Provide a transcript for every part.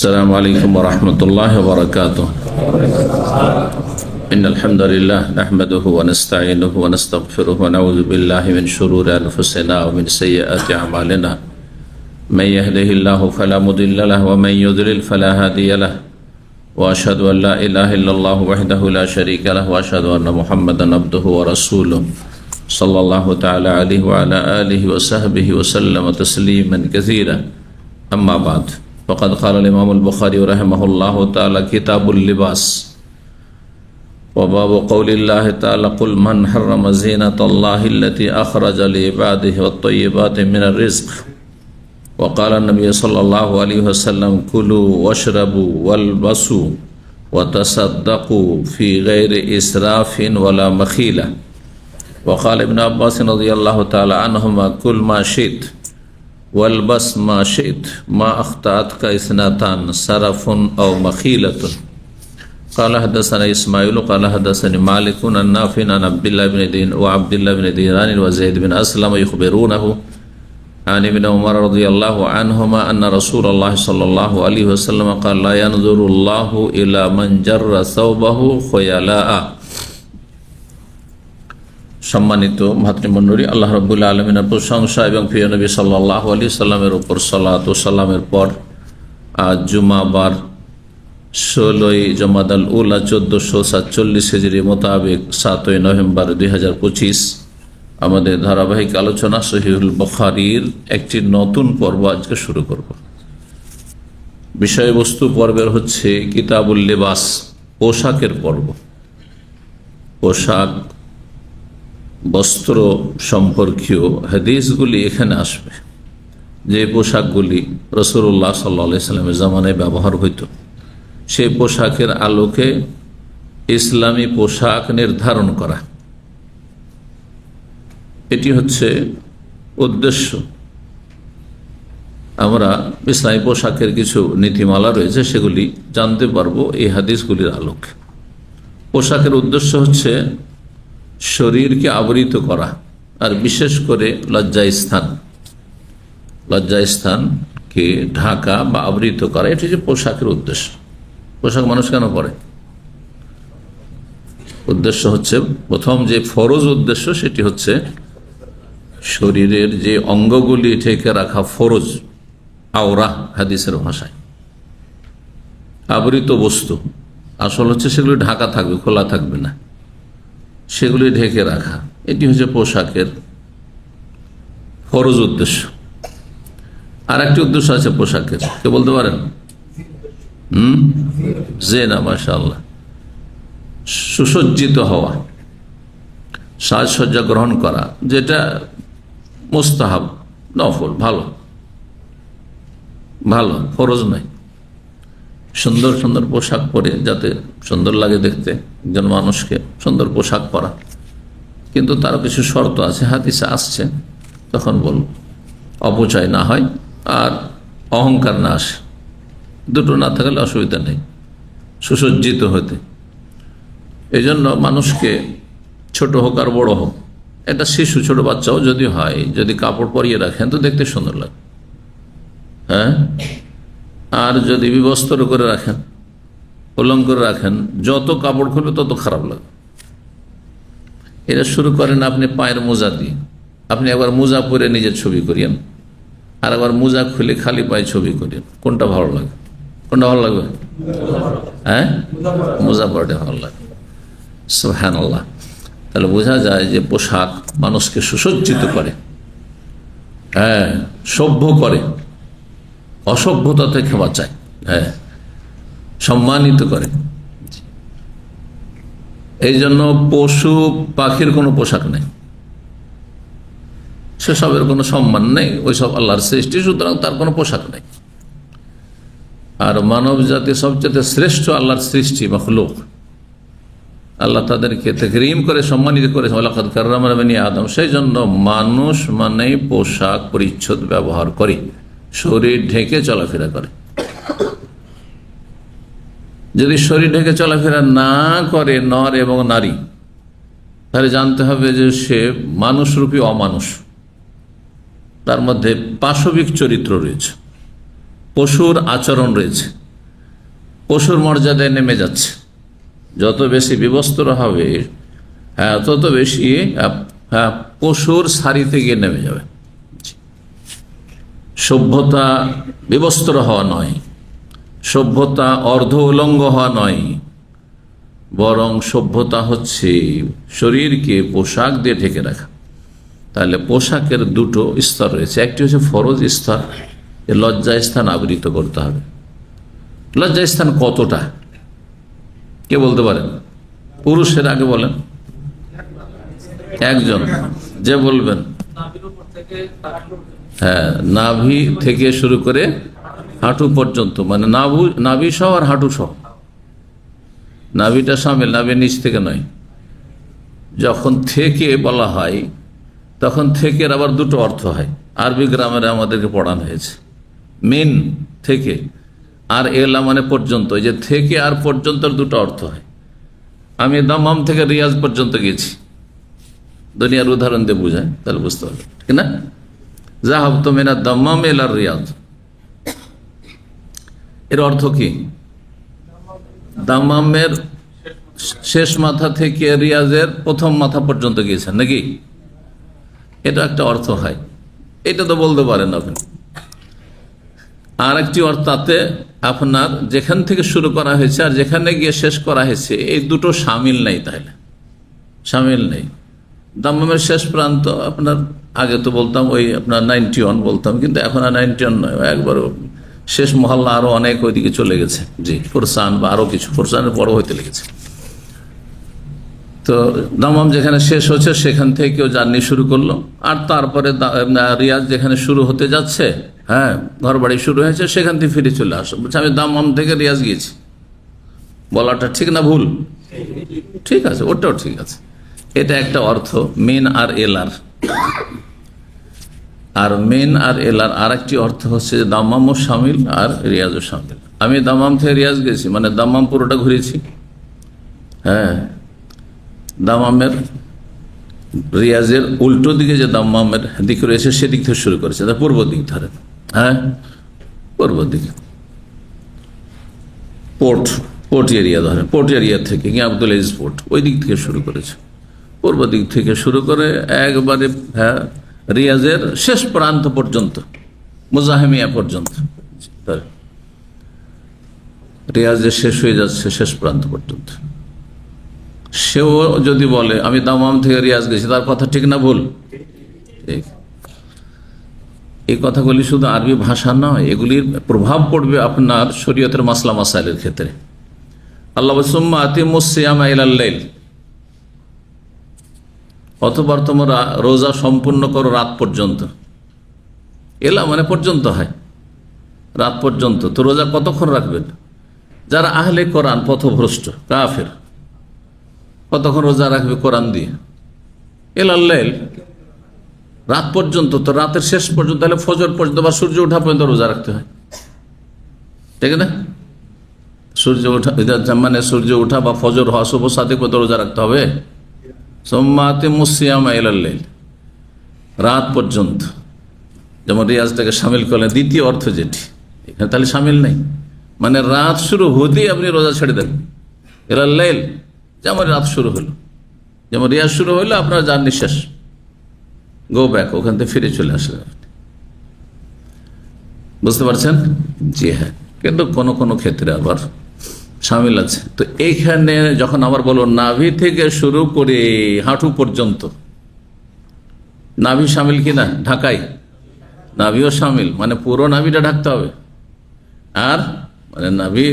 السلام عليكم ورحمة الله وبركاته. إن الحمد لله نحمده ونستعينه ونستغفره ونعوذ بالله من شرور أنفسنا ومن سيئات أعمالنا. من يهده الله فلا مضل له ومن يضلل فلا هادي له. وأشهد أن لا إله إلا الله وحده لا شريك له وأشهد أن محمدا عبده ورسوله صلى الله تعالى عليه وعلى آله وصحبه وسلم تسليما كثيرا. أما بعد فقد قال الإمام البخاري رحمه الله تعالى كتاب اللباس وباب قول الله تعالى قل من حرم زينة الله التي أخرج لعباده والطيبات من الرزق. وقال النبي صلى الله عليه وسلم كلوا واشربوا والبسوا وتصدقوا في غير إسراف ولا مخيلة. وقال ابن عباس رضي الله تعالى عنهما كل ما شئت والبس ما شئت ما أخطأتك اثنتان سرف أو مخيلة. قال حدثنا إسماعيل قال حدثني مالك عن نافع عن عبد الله بن دينار وزيد بن أسلم يخبرونه عن ابن عمر رضي الله عنهما أن رسول الله صلى الله عليه وسلم قال لا ينظر الله إلى من جر ثوبه خيلاء. সম্মানিত ভাতৃমণ্ডলী, আল্লাহ রাব্বুল আলামিনের প্রশংসা এবং প্রিয় নবী সাল্লাল্লাহু আলাইহি সাল্লামের উপর সালাত ও সালামের পর আজ জুমাবার 16ই জমাদাল উলা 1447 হিজরি মোতাবেক 7ই নভেম্বর 2025 আমাদের ধারাবাহিক আলোচনা সহিহুল বুখারীর একটি নতুন পর্ব আজকে শুরু করব। বিষয়বস্তু পর্বের হচ্ছে কিতাবুল লিবাস, পোশাকের পর্ব। পোশাক বস্ত্র সম্পর্কীয় হাদিসগুলি এখানে আসবে, যে পোশাকগুলি রাসূলুল্লাহ সাল্লাল্লাহু আলাইহি সাল্লামের জামানায় ব্যবহার হইত, সেই পোশাকের আলোকে ইসলামী পোশাক নির্ধারণ করা, এটি হচ্ছে উদ্দেশ্য। আমরা ইসলামী পোশাকের কিছু নীতিমালা রয়েছে, সেগুলি জানতে পারবো এই হাদিসগুলির আলোকে। পোশাকের উদ্দেশ্য হচ্ছে শরীরকে আবৃত করা, আর বিশেষ করে লজ্জাস্থানকে ঢাকা বা আবৃত করা, এটি হচ্ছে পোশাকের উদ্দেশ্য। পোশাক মানুষ কেন পরে? উদ্দেশ্য হচ্ছে, প্রথম যে ফরজ উদ্দেশ্য সেটি হচ্ছে শরীরের যে অঙ্গগুলি ঢেকে রাখা ফরজ, আওরা হাদিসের ভাষায়, আবৃত বস্তু। আসল হচ্ছে সেগুলি ঢাকা থাকবে, খোলা থাকবে না, সেগুলি ঢেকে রাখা, এটি হচ্ছে পোশাকের ফরজ উদ্দেশ্য। আর একটি উদ্দেশ্য আছে পোশাকের, কে বলতে পারেন? জেনা, মাশাআল্লাহ, সুসজ্জিত হওয়া, সাজসজ্জা গ্রহণ করা, যেটা মুস্তাহাব, নফল, ভালো ভালো, ফরজ নয়। সুন্দর সুন্দর পোশাক পরে যাতে সুন্দর লাগে দেখতে একজন মানুষকে, সুন্দর পোশাক পরা, কিন্তু তারও কিছু শর্ত আছে, হাদিসে আসছে, তখন বলব। অপচয় না হয় আর অহংকার না আসে, দুটো না থাকলে অসুবিধা নেই সুসজ্জিত হতে। এই জন্য মানুষকে ছোট হোক আর বড় হোক, এটা শিশু, ছোট বাচ্চাও যদি হয়, যদি কাপড় পরিয়ে রাখেন তো দেখতে সুন্দর লাগে, হ্যাঁ। আর যদি বিবস্ত্র করে রাখেন, উলঙ্গ করে রাখেন, যত কাপড় খুলবে তত খারাপ লাগে। এটা শুরু করেন আপনি পায়ের মোজা দিয়ে, আপনি একবার মোজা পরে নিজের ছবি করিয়েন, আর একবার মোজা খুলে খালি পায়ে ছবি করিয়েন, কোনটা ভালো লাগে? কোনটা ভালো লাগবে? হ্যাঁ, মোজা পরাটা ভালো লাগে। সুবহানাল্লাহ। তাহলে বোঝা যায় যে পোশাক মানুষকে সুসজ্জিত করে, হ্যাঁ, সভ্য করে, অসভ্যতা থেকে বাঁচায়, হ্যাঁ, সম্মানিত করে। এই জন্য পশু পাখির কোনো পোশাক নেই, সেসবের কোনো সম্মান নেই, ওইসব আল্লাহর সৃষ্টি, সুতরাং তার কোনো পোশাক নেই। আর মানব জাতি সবচেয়ে শ্রেষ্ঠ আল্লাহর সৃষ্টি, মাখলুক। আল্লাহ তাদেরকে তাকরীম করে সম্মানিত করেছে, ওয়ালাকাদ কাররামনা বানি আদম। সেই জন্য মানুষ মানে পোশাক পরিচ্ছদ ব্যবহার করে, শরীর ঢেকে চলাফেরা করে। যদি শরীর ঢেকে চলাফেরা না করে নর এবং নারী, তাহলে জানতে হবে যে সে মানুষরূপী অমানুষ, তার মধ্যে পাশবিক চরিত্র রয়েছে, পশুর আচরণ রয়েছে, পশুর মর্যাদায় নেমে যাচ্ছে। যত বেশি বিবস্ত্র হবে, তত বেশি পশুর সারিতে গিয়ে নেমে যাবে। সভ্যতা বিবস্ত্র হওয়া নয়, সভ্যতা অর্ধ উলঙ্গ হওয়া নয়, বরং সভ্যতা হচ্ছে শরীরকে পোশাক দিয়ে ঢেকে রাখা। তাহলে পোশাকের দুটো স্তর রয়েছে। একটি হচ্ছে ফরজ স্তর, লজ্জা স্থান আবৃত করতে হবে। লজ্জা স্থান কতটা কে বলতে পারেন? পুরুষের আগে বলেন, একজন যে বলবেন। হ্যাঁ, নাভি থেকে শুরু করে হাঁটু পর্যন্ত, মানে নাভি সহ আর হাঁটু সহ। নাভিটা সামিল, নাভির নিচ থেকে নয়। যখন থেকে বলা হয় তখন থেকের আবার দুটো অর্থ হয়। আরবি গ্রামারে আমাদেরকে পড়ানো হয়েছে, মিন থেকে, আর এলা মানে পর্যন্ত। এই যে থেকে আর পর্যন্ত দুটো অর্থ হয়। আমি দাম্মাম থেকে রিয়াজ পর্যন্ত গেছি, দুনিয়ার উদাহরণ দিয়ে বুঝায়, তাহলে বুঝতে পারবে, ঠিক না? যাহাবতু মিনাদ দাম্মাম ইলা রিয়াজ, এর অর্থ কি? দাম্মামের শেষ মাথা থেকে রিয়াজের প্রথম মাথা পর্যন্ত গিয়েছেন নাকি? এটা একটা অর্থ হয়। এটা তো বলতে পারেন আপনি। আর একটি অর্থ, তাতে আপনার যেখান থেকে শুরু করা হয়েছে আর যেখানে গিয়ে শেষ করা হয়েছে এই দুটো সামিল নেই। তাহলে সামিল নেই। দাম্মামের শেষ প্রান্ত আপনার, আগে তো বলতাম ওই আপনার 91 বলতাম, কিন্তু এখন আর 91 নয়, একবার শেষ মহল্লা আরো অনেক ওইদিকে চলে গেছে। জি, ফোরসান বা আরো কিছু, ফোরসানের বড় হইতে লেগেছে। তো দাম্মাম যেখানে শেষ হচ্ছে সেখান থেকেও জার্নি শুরু করলো, আর তারপরে রিয়াজ যেখানে শুরু হতে যাচ্ছে, হ্যাঁ, ঘর বাড়ি শুরু হয়েছে, সেখান থেকে ফিরে চলে আসো। বলছে আমি দাম্মাম থেকে রিয়াজ গিয়েছি। বলাটা ঠিক না ভুল? ঠিক আছে, ওটাও ঠিক আছে। এটা একটা অর্থ, মেন আর এলার। আর মেন আর এলার আর একটি অর্থ হচ্ছে দাম্মামও শামিল আর রিয়াজও শামিল। আমি দাম্মাম থেকে রিয়াজ গেছি, মানে দাম্মাম পুরোটা ঘুরেছি। হ্যাঁ, দাম্মামের রিয়াজের উল্টো দিকে যে দাম্মামের দিক রয়েছে সেদিক থেকে শুরু করেছে, পূর্ব দিক ধরে। হ্যাঁ, পূর্ব দিকে পোর্ট এরিয়া ধরেন, পোর্ট এরিয়া থেকে আব্দুল আজিজ পোর্ট, ওই দিক থেকে শুরু করেছে। পূর্ব দিক থেকে শুরু করে একবারে রিয়াজের শেষ প্রান্ত পর্যন্ত, মুজাহিমিয়া পর্যন্ত। রিয়াজের শেষ হয়ে যাচ্ছে শেষ প্রান্ত পর্যন্ত। সেও যদি বলে আমি দাম্মাম থেকে রিয়াজ গেছি, তার কথা ঠিক না ভুল? ঠিক। এই কথাগুলি শুধু আরবি ভাষা নয়, এগুলির প্রভাব পড়বে আপনার শরীয়তের মাসলা মাসাইলের ক্ষেত্রে। আল্লাহ সুম্মা আতিমুস সিয়ামা ইলাল লাইল, অতঃপর তোমরা রোজা সম্পূর্ণ করো রাত পর্যন্ত। এলা মানে পর্যন্ত হয়, রাত পর্যন্ত। তো রোজা কতক্ষণ রাখবেন? যারা আহলে কোরআন, পথভ্রষ্ট কাফের, কতক্ষণ রোজা রাখবে কোরআন দিয়ে? ইলাল লাইল, রাত পর্যন্ত। তো রাতের শেষ পর্যন্ত, তাহলে ফজর পর্যন্ত বা সূর্য ওঠা পর্যন্ত রোজা রাখতে হয়, ঠিক না? সূর্য ওঠা মানে সূর্য ওঠা বা ফজর হওয়া শুভ সাথে কত রোজা রাখতে হবে? সোম্মাতে মুসিয়ামা ইলাল লাইল, রাত পর্যন্ত। যেমন রিয়াজটাকে সামিল করলেন, দ্বিতীয় অর্থ যেটি এখানে, তাহলে সামিল নেই। মানে রাত শুরু হতেই আপনি রোজা ছেড়ে দেন, ইলাল লাইল। যেমন রাত শুরু হলো, যেমন রিয়াজ শুরু হলো, আপনার জার্নি শেষ, গো ব্যাক, ওখান থেকে ফিরে চলে আসলেন। বুঝতে পারছেন? জি হ্যাঁ, কিন্তু কোনো কোনো ক্ষেত্রে আবার সামিল আছে। তো এইখানে যখন আবার বলো নাভি থেকে শুরু করে হাঁটু পর্যন্ত, নাভি সামিল কিনা? ঢাকাই নাভিও সামিল, মানে পুরো নাভিটা ঢাকতে হবে। আর মানে নাভি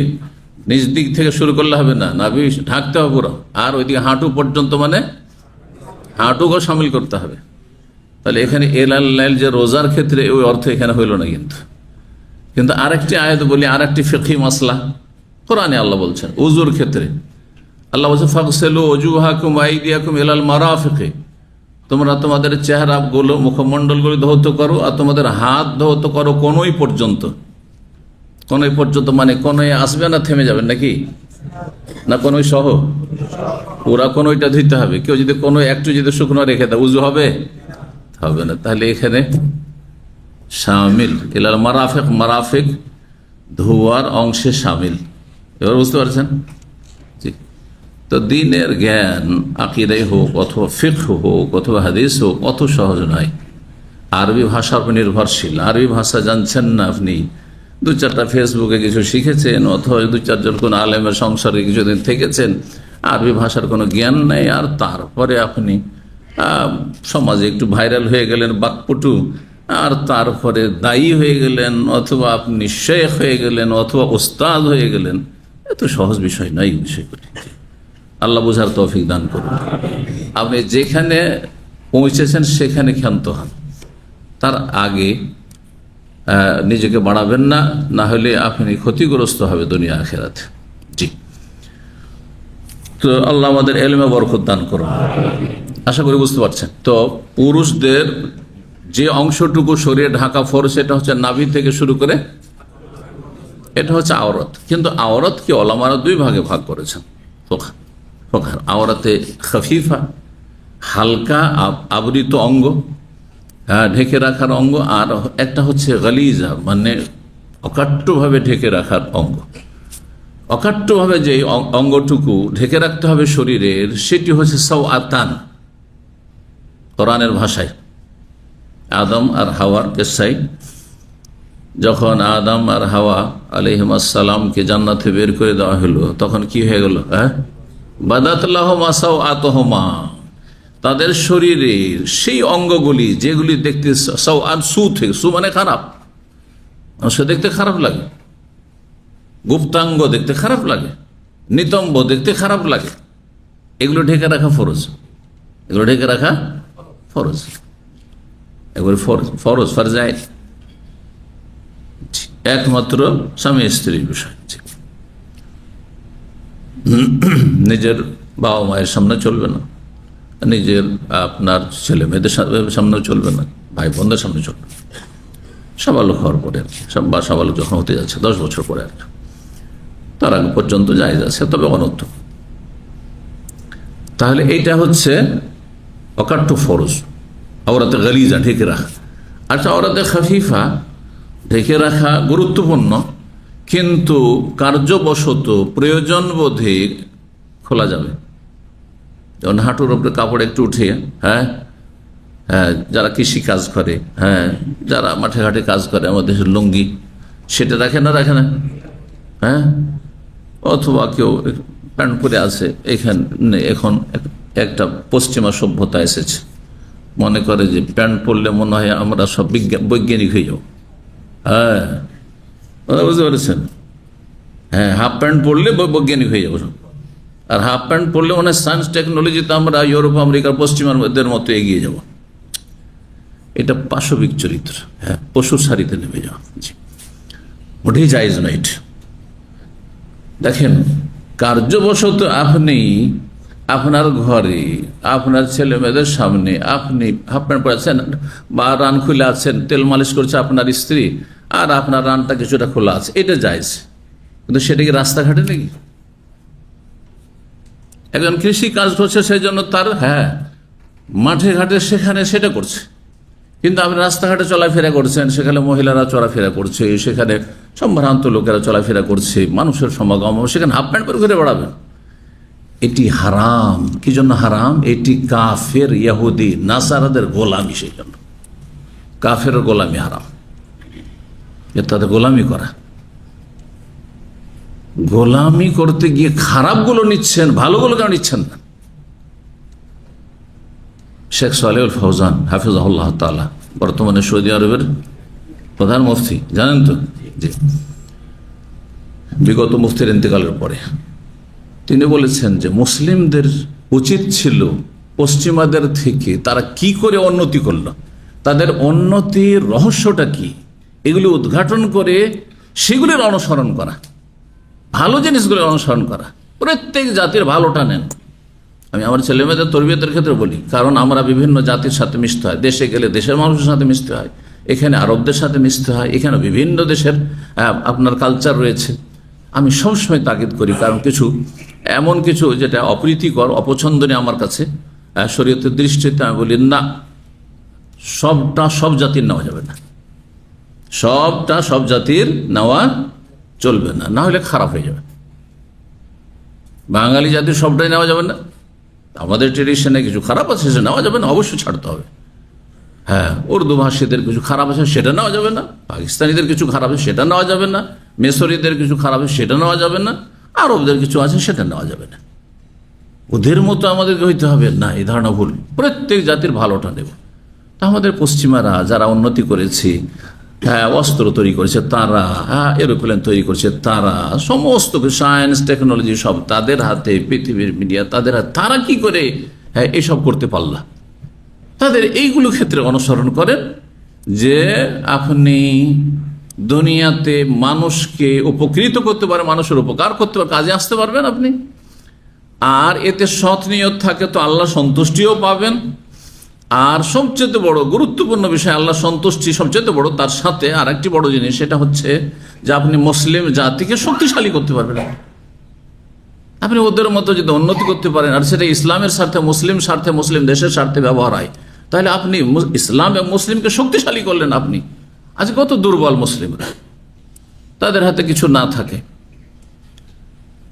নিজ দিক থেকে শুরু করলে হবে না, নাভি ঢাকতে হবে পুরো। আর ওইদিকে হাঁটু পর্যন্ত, মানে হাঁটুকেও সামিল করতে হবে। তাহলে এখানে এলাল লাইল যে রোজার ক্ষেত্রে, ওই অর্থ এখানে হইল না। কিন্তু আরেকটি আয়াত বলি, আর একটি ফিকহি মাসলা কোরআনে আল্লাহ বলছেন উজুর ক্ষেত্রে। আল্লাহ বলছেন ফাগসিলু ওজুহাকুম ওয়া আইদিয়াকুম ইলাল মারাফিকি, তোমরা তোমাদের চেহারাগুলো, মুখমণ্ডলগুলো ধৌত করো, আর তোমাদের হাত ধৌত করো কোনই পর্যন্ত। কোনই পর্যন্ত মানে কোনই আসবে না, থেমে যাবেন নাকি? না কোনই সহ? পুরা কোনইটা ধুইতে হবে। কেউ যদি কোনো একটু যদি শুকনো রেখে দেয়, উজু হবে? হবে না। তাহলে এখানে শামিল ইলাল মারাফিক, মারাফিক ধোয়ার অংশে শামিল, এবার বুঝতে পারছেন? জি। তো দিনের জ্ঞান আকীদাই হোক অথবা ফিকহ হোক অথবা হাদিস হোক অত সহজ নয়। আরবি ভাষার উপর নির্ভরশীল। আরবি ভাষা জানছেন না আপনি, দু চারটা ফেসবুকে কিছু শিখেছেন অথবা দু চারজন কোন আলেমের সংসারে কিছুদিন থেকেছেন, আরবি ভাষার কোনো জ্ঞান নেই, আর তারপরে আপনি সমাজে একটু ভাইরাল হয়ে গেলেন বাকপটু, আর তারপরে দায়ী হয়ে গেলেন অথবা আপনি শেখ হয়ে গেলেন অথবা ওস্তাদ হয়ে গেলেন। এত সহজ বিষয় নয় বিষয়গুলি। আল্লাহ বোঝার তৌফিক দান করুন। আপনি যেখানে পৌঁছেছেন সেখানে ক্ষান্ত হন, তার আগে নিজেকে বাড়াবেন না, না হলে আপনি ক্ষতিগ্রস্ত হবে দুনিয়া আখিরাতে। জি। তো আল্লাহ আমাদের ইলমে বরকত দান করুন। আশা করি বুঝতে পারছেন। তো পুরুষদের যে অংশটুকু শরীরে ঢাকা ফরজ, সেটা হচ্ছে নাভি থেকে শুরু করে, এটা হচ্ছে আওরাত। কিন্তু আওরাতকে ওলামারা দুই ভাগে ভাগ করেছেন। আওরাতে খফিফা, হালকা আবৃত অঙ্গ, ঢেকে রাখার অঙ্গ, আর একটা হচ্ছে গালিজা, মানে অকাট্যভাবে ঢেকে রাখার অঙ্গ। অকাট্যভাবে যে অঙ্গটুকু ঢেকে রাখতে হবে শরীরের, সেটি হচ্ছে সাওআতান কোরআনের ভাষায়। আদম আর হাওয়ার কেসাই, যখন আদম আর হাওয়া আলাইহিস সালামকে জান্নাতে বের করে দেওয়া হলো, তখন কি হয়ে গেল? বাদাত লাহুমা সাওআতুহুমা, তাদের শরীরের সেই অঙ্গগুলি যেগুলি দেখতে সাওআত, সু থেকে, সু মানে খারাপ, সে দেখতে খারাপ লাগে, গুপ্তাঙ্গ দেখতে খারাপ লাগে, নিতম্ব দেখতে খারাপ লাগে, এগুলো ঢেকে রাখা ফরজ। এগুলো ঢেকে রাখা ফরজ, একবারে ফরজ, ফরজ ফরজাইন, একমাত্র স্বামী স্ত্রীর বিষয়। নিজের বাবা মায়ের সামনে চলবে না, নিজের আপনার ছেলে মেয়েদের সামনেও চলবে না, ভাই বোনদের সামনে চলবে না। সাবালক হওয়ার পরে আর কি, বা সাবালক যখন হতে যাচ্ছে 10 বছর পরে আর কি, তার আগে পর্যন্ত জায়েজ আছে, তবে অনর্থ। তাহলে এইটা হচ্ছে অকাট্য ফরজ, আওরাতে গালিজা ঢেকে রাখা। আচ্ছা, আওরাতে খাফিফা ঢেকে রাখা গুরুত্বপূর্ণ, কিন্তু কার্যবশত প্রয়োজন বোধে খোলা যাবে। যেমন হাঁটুর উপরে কাপড় একটু উঠিয়ে, হ্যাঁ, যারা কৃষি কাজ করে, যারা মাঠে ঘাটে কাজ করে, আমাদের দেশের লুঙ্গি, সেটা রাখে না, রাখে না, অথবা কেউ প্যান্ট পরে আছে। এখানে এখন একটা পশ্চিমা সভ্যতা এসেছে, মনে করে যে প্যান্ট পরলে মনে হয় আমরা সব বৈজ্ঞানিক হয়ে যাবো। বুঝতে পেরেছেন? হাফ প্যান্ট পরলে বৈজ্ঞানিক হয়ে যাবো সব, আর হাফ প্যান্ট পরলে মানে সায়েন্স টেকনোলজিতে আমরা ইউরোপ আমেরিকার পশ্চিমাদের মতো এগিয়ে যাব। এটা পাশবিক চরিত্র, পশুর সারিতে নেমে যাওয়া, মোটেই জায়েজ নয় এটা। দেখেন, কার্যবশত আপনি আপনার ঘরে আপনার ছেলে মেয়েদের সামনে আপনি হাফ প্যান্ট পরেছেন বা রান খুলে আছেন, তেল মালিশ করছে আপনার স্ত্রী, আর আপনার রানটা কিছুটা খোলা আছে, এটা জায়েজ। কিন্তু সেটা কি রাস্তাঘাটে নাকি? একজন কৃষি কাজ করছে, সেই জন্য তার মাঠে ঘাটে সেখানে সেটা করছে, কিন্তু আপনি রাস্তাঘাটে চলাফেরা করছেন, সেখানে মহিলারা চলাফেরা করছে, সেখানে সম্ভ্রান্ত লোকেরা চলাফেরা করছে, মানুষের সমাগম, সেখানে হাফ প্যান্ট পরে ঘুরে বেড়াবেন, এটি হারাম। কি জন্য হারাম? এটি কাফের, ইহুদি, নাসারাদের গোলামি, সেই জন্য কাফের গোলামি হারাম। তাদের গোলামি করা, গোলামি করতে গিয়ে খারাপগুলো নিচ্ছেন, ভালোগুলো কেন নিচ্ছেন না? শেখ সালেহুল ফৌজান হাফিজাহুল্লাহ তাআলা, বর্তমানে সৌদি আরবের প্রধান মুফতি, জানেন তো? জি। বিগত মুফতির ইন্তেকালের পরে তিনি বলেছেন যে মুসলিমদের উচিত ছিল পশ্চিমাদের থেকে তারা কি করে উন্নতি করলো, তাদের উন্নতির রহস্যটা কি, এগুলি উদ্ঘাটন করে সেগুলির অনুসরণ করা, ভালো জিনিসগুলো অনুসরণ করা, প্রত্যেক জাতির ভালোটা নেন। আমি আমার ছেলে মেয়েদের তরবিয়তের ক্ষেত্রে বলি, কারণ আমরা বিভিন্ন জাতির সাথে মিশতে হয়, দেশে গেলে দেশের মানুষের সাথে মিশতে হয়, এখানে আরবদের সাথে মিশতে হয়, এখানে বিভিন্ন দেশের আপনার কালচার রয়েছে। আমি সবসময় তাগিদ করি, কারণ কিছু এমন কিছু যেটা অপ্রীতিকর, অপছন্দনীয় আমার কাছে শরীয়তের দৃষ্টিতে, আমি বলি না, সবটা সব জাতির নেওয়া যাবে না, সবটা সব জাতির নেওয়া চলবে না, না হলে খারাপ হয়ে যাবে। বাঙালি জাতির সবটাই নেওয়া যাবে না, আমাদের ট্রেডিশনে কিছু খারাপ আছে সেটা নেওয়া যাবে না, অবশ্যই ছাড়তে হবে। হ্যাঁ, উর্দু ভাষীদের কিছু খারাপ আছে সেটা নেওয়া যাবে না, পাকিস্তানিদের কিছু খারাপ আছে সেটা নেওয়া যাবে না, মেসরিদের কিছু খারাপ আছে সেটা নেওয়া যাবে না, আরবদের কিছু আছে সেটা নেওয়া যাবে না। ওদের মতো আমাদেরকে হইতে হবে না, এই ধারণা ভুল। প্রত্যেক জাতির ভালোটা নেব। আমাদের পশ্চিমারা যারা উন্নতি করেছে, হ্যাঁ, অস্ত্র তৈরি করেছে তারা, হ্যাঁ, এরোপ্লেন তৈরি করেছে তারা, সমস্ত সায়েন্স টেকনোলজি সব তাদের হাতে, পৃথিবীর মিডিয়া তাদের হাতে, তারা কি করে হ্যাঁ এসব করতে পারলা? তাদের এইগুলো ক্ষেত্রে অনুসরণ করেন যে আপনি দুনিয়াতে মানুষকে উপকৃত করতে পারেন, মানুষের উপকার করতে পারেন, কাজে আসতে পারবেন আপনি। আর এতে সৎ নিয়ত থাকে তো আল্লাহ সন্তুষ্টিও পাবেন। আর সবচেয়ে বড় গুরুত্বপূর্ণ বিষয়, আল্লাহ সন্তুষ্টি সবচেয়ে বড়, তার সাথে আর একটি বড় জিনিস, সেটা হচ্ছে যে আপনি মুসলিম জাতিকে শক্তিশালী করতে পারবেন। আপনি ওদের মতো যদি উন্নতি করতে পারেন, আর সেটা ইসলামের স্বার্থে, মুসলিম স্বার্থে, মুসলিম দেশের স্বার্থে ব্যবহার হয়, তাহলে আপনি ইসলাম এবং মুসলিমকে শক্তিশালী করলেন। আপনি আজ কত দুর্বল মুসলিমরা, তাদের হাতে কিছু না থাকে।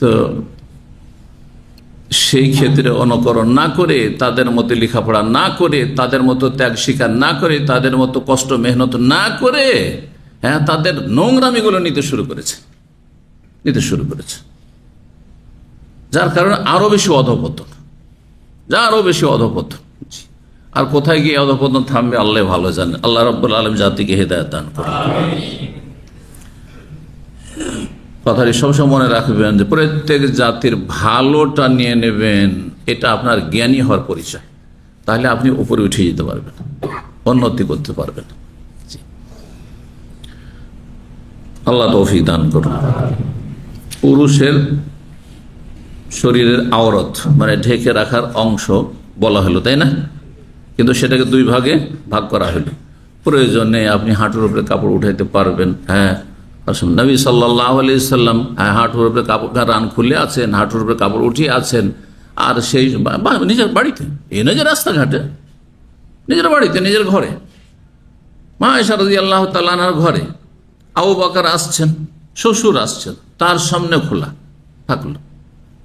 তো সেই ক্ষেত্রে অনুকরণ না করে, তাদের মতো লেখাপড়া না করে, তাদের মতো ত্যাগ স্বীকার না করে, তাদের মতো কষ্ট মেহনত না করে, হ্যাঁ, তাদের নোংরামিগুলো নিতে শুরু করেছে। যার কারণে আরো বেশি অধঃপতন, আর কোথায় গিয়ে অধঃপতন থামবে আল্লাহ ভালো জানেন। আল্লাহ রাব্বুল আলামিন জাতিকে হেদায়েত দান করুন। কথাটি সবসময় মনে রাখবেন যে প্রত্যেক জাতির ভালোটা নিয়ে নেবেন, এটা আপনার জ্ঞানী হওয়ার পরিচয়। তাহলে আপনি উপরে উঠে যেতে পারবেন, উন্নতি করতে পারবেন। আল্লাহ তৌফিক দান করুন। পুরুষের শরীরের আওরত মানে ঢেকে রাখার অংশ বলা হলো, তাই না? কিন্তু সেটাকে দুই ভাগে ভাগ করা হলো। প্রয়োজনে আপনি হাঁটুর উপরে কাপড় উঠাইতে পারবেন। হ্যাঁ, নবী সাল্লাল্লাহু আলাইহি সাল্লাম হাঁটুর উপরে কাপড়, রান খুলে আছেন, হাঁটুর উপরে কাপড় উঠিয়ে আছেন। আর সেই নিজের বাড়িতে, এ নিজের রাস্তাঘাটে, নিজের বাড়িতে, নিজের ঘরে, মা আয়েশা রাদিয়াল্লাহু তাআলা আনহার ঘরে আবু বকর আসছেন, শ্বশুর আসছেন, তার সামনে খোলা থাকলো।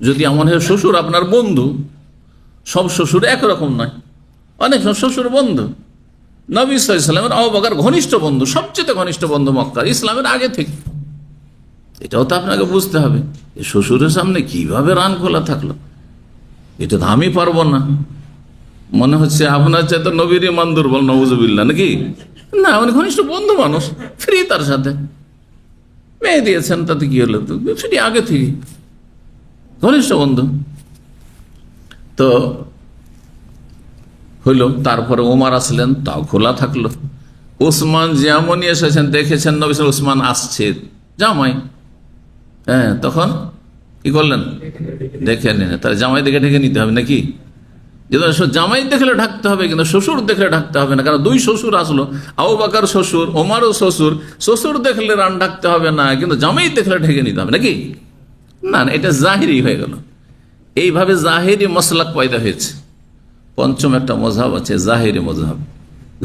যদি এমন হয় শ্বশুর আপনার বন্ধু, সব শ্বশুর একরকম নয়, অনেক শ্বশুর বন্ধু। নবী সাল্লাল্লাহু আলাইহি ওয়াসাল্লামের আবু বকর ঘনিষ্ঠ বন্ধু, সবচেয়ে ঘনিষ্ঠ বন্ধু মক্কার, ইসলামের আগে থেকে। এটাও তো আপনাকে বুঝতে হবে, শ্বশুরের সামনে কিভাবে রান খোলা থাকলো, এটা তো আমি পারবো না। মনে হচ্ছে আপনার চাইতে নবীর ইমান দুর্বল, নউজুবিল্লাহ, নাকি? না, উনি ঘনিষ্ঠ বন্ধু মানুষ, ফ্রি, তার সাথে মেয়ে দিয়েছেন, তাতে কি হলো? ফ্রি আগে থেকে, ঘনিষ্ঠ বন্ধু। তো হইল, তারপরে ওমর আসলেন, তাও খোলা থাকলো। উসমান যেমনই এসেছেন, দেখেছেন নবী সাল্লাল্লাহু আলাইহি ওয়াসাল্লাম আসছে, জামাই, হ্যাঁ, তখন কি করলেন? দেখে নিন। তাহলে জামাই দেখে ঢেকে নিতে হবে নাকি? জামাই দেখলে ঢাকতে হবে, কিন্তু শ্বশুর দেখলে ঢাকতে হবে না। কারণ দুই শ্বশুর আসলো, আবু বকর শ্বশুর, ওমরও শ্বশুর। শ্বশুর দেখলে রান ঢাকতে হবে না, কিন্তু জামাই দেখলে ঢেকে নিতে হবে নাকি? না, এটা জাহিরি হয়ে গেল। এইভাবে জাহিরি মাসলাক পয়দা হয়েছে। পঞ্চম একটা মযহাব আছে, জাহিরি মযহাব।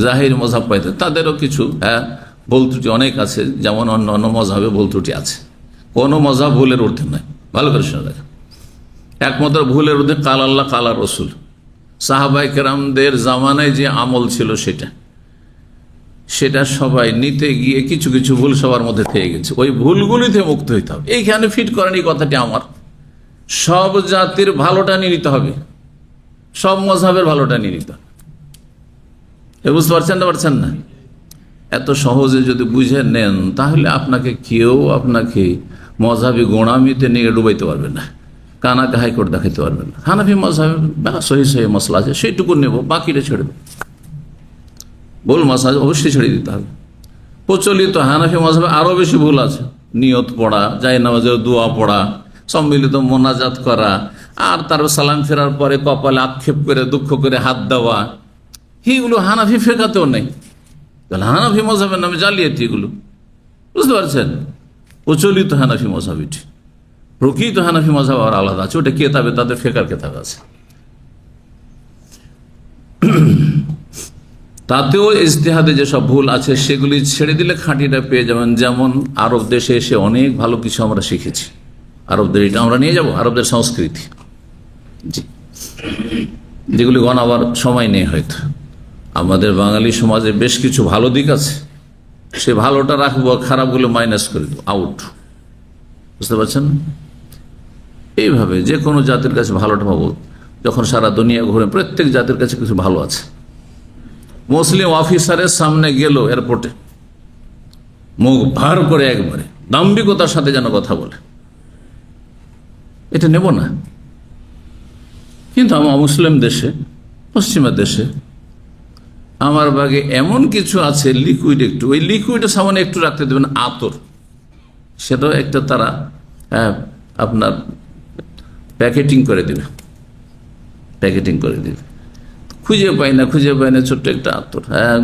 জাহিরি মযহাব পয়দা, তাদেরও কিছু ভুল ত্রুটি অনেক আছে, যেমন অন্য অন্য মযহাবে ভুল ত্রুটি আছে। কোনো মযহাব ভুলের ঊর্ধ্বে নয়, ভালো করে শুনে রাখেন। একমাত্র ভুলের ঊর্ধ্বে কাল আল্লাহ কাল রসুল। সাহাবায়ে কেরামদের জামানায় যে আমল ছিল সেটা সবাই নিতে গিয়ে কিছু কিছু ভুল সবার মধ্যে থেকে গেছে। ওই ভুলগুলিতে মুক্ত হইতে হবে। এইখানে ফিট করেন এই কথাটি আমার, সব জাতির ভালোটা নিয়ে নিতে হবে, সব মযহাবের ভালোটা নিয়ে নিতে হবে। বুঝতে পারছেন না? এত সহজে যদি বুঝে নেন, তাহলে কেউ আপনাকে মযহাবি গোঁড়ামিতে নিয়ে ডুবাইতে পারবে না, কানাকে হাইকোর্ট দেখাইতে পারবেন না। হানাফি মযহাবে সহি মসলা আছে, সেইটুকু নেব, বাকিটা ছেড়ে দেব। ভুল মসলা অবশ্যই ছেড়ে দিতে হবে। প্রচলিত হানাফি মযহাবে আরো বেশি ভুল আছে। নিয়ত পড়া, যায় নামাজের দোয়া পড়া, সম্মিলিত মোনাজাত করা, আর তার সালাম ফেরার পরে কপালে আক্ষেপ করে দুঃখ করে হাত দেওয়া, এইগুলো হানাফি ফেকাতেও নেই। হানাফি মযহাবের নামে জালিয়াতি এগুলো, বুঝতে পারছেন? প্রচলিত হানাফি মযহাব, এটি প্রকৃত হানাফি মযহাব আর আলাদা আছে, ওটা কেতাবে, তাদের ফেকার কেতাব আছে, তাতেও ইজতিহাদে যেসব ভুল আছে সেগুলি ছেড়ে দিলে খাঁটিটা পেয়ে যাবেন। যেমন আরব দেশে এসে অনেক ভালো কিছু আমরা শিখেছি, আরবদের এটা আমরা নিয়ে যাব, আরবদের সংস্কৃতি, জি, যেগুলি গণাবার সময় নেই হয়তো। আমাদের বাঙালি সমাজে বেশ কিছু ভালো দিক আছে, সে ভালোটা রাখবো, খারাপগুলো মাইনাস করে দেবো, আউট। বুঝতে পারছেন? এইভাবে যে কোনো জাতির কাছে ভালোটা পাবো। যখন সারা দুনিয়া ঘুরে, প্রত্যেক জাতির কাছে কিছু ভালো আছে। মুসলিম অফিসারের সামনে গেল এয়ারপোর্টে, মুখ ভার করে একবারে দাম্ভিকতার সাথে যেন কথা বলে, এটা নেব না। কিন্তু আমার মুসলিম দেশে, পশ্চিমা দেশে আমার বাগে এমন কিছু আছে, লিকুইড একটু, ওই লিকুইডের সামনে একটু রাখতে দেবেন, আতর, সেটাও একটা তারা আপনার প্যাকেটিং করে দেবে, প্যাকেটিং করে দেবে। খুঁজে পাই না ছোট্ট একটা আতর। হ্যাঁ,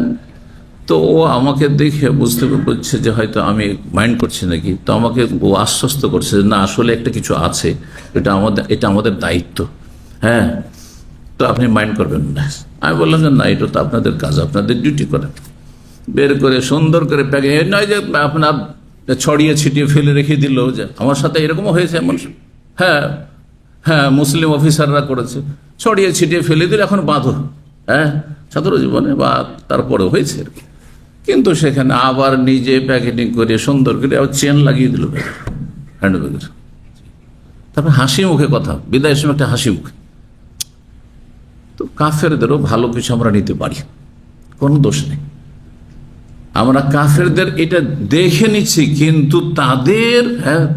তো ও আমাকে দেখে বুঝতে পারছে যে হয়তো আমি মাইন্ড করছি নাকি, তো আমাকে ও আশ্বস্ত করছে যে না, আসলে একটা কিছু আছে, এটা আমাদের দায়িত্ব। হ্যাঁ, তো আপনি মাইন্ড করবেন না। আমি বললাম যে না, এটা তো আপনাদের কাজ, আপনাদের ডিউটি করেন। বের করে সুন্দর করে প্যাকেট, নয় যে আপনার ছড়িয়ে ছিটিয়ে ফেলে রেখে দিল, যে আমার সাথে এরকমও হয়েছে এমন। হ্যাঁ হ্যাঁ, মুসলিম অফিসাররা করেছে, ছড়িয়ে ছিটিয়ে ফেলে দিল, এখন বাঁধো। হ্যাঁ, ছাত্র জীবনে বা তারপরে হয়েছে আর কি। কিন্তু সেখানে আবার নিজে প্যাকেটিং করে সুন্দর করে আবার চেন লাগিয়ে দিল হ্যান্ডব্যাগের। তারপরে হাসি মুখে কথা, বিদায়ের সময় একটা হাসি মুখে। তো কাফেরদেরও ভালো কিছু আমরা নিতে পারি, কোনো দোষ নেই। আমরা কাফেরদের এটা দেখে নিচ্ছি, কিন্তু তাদের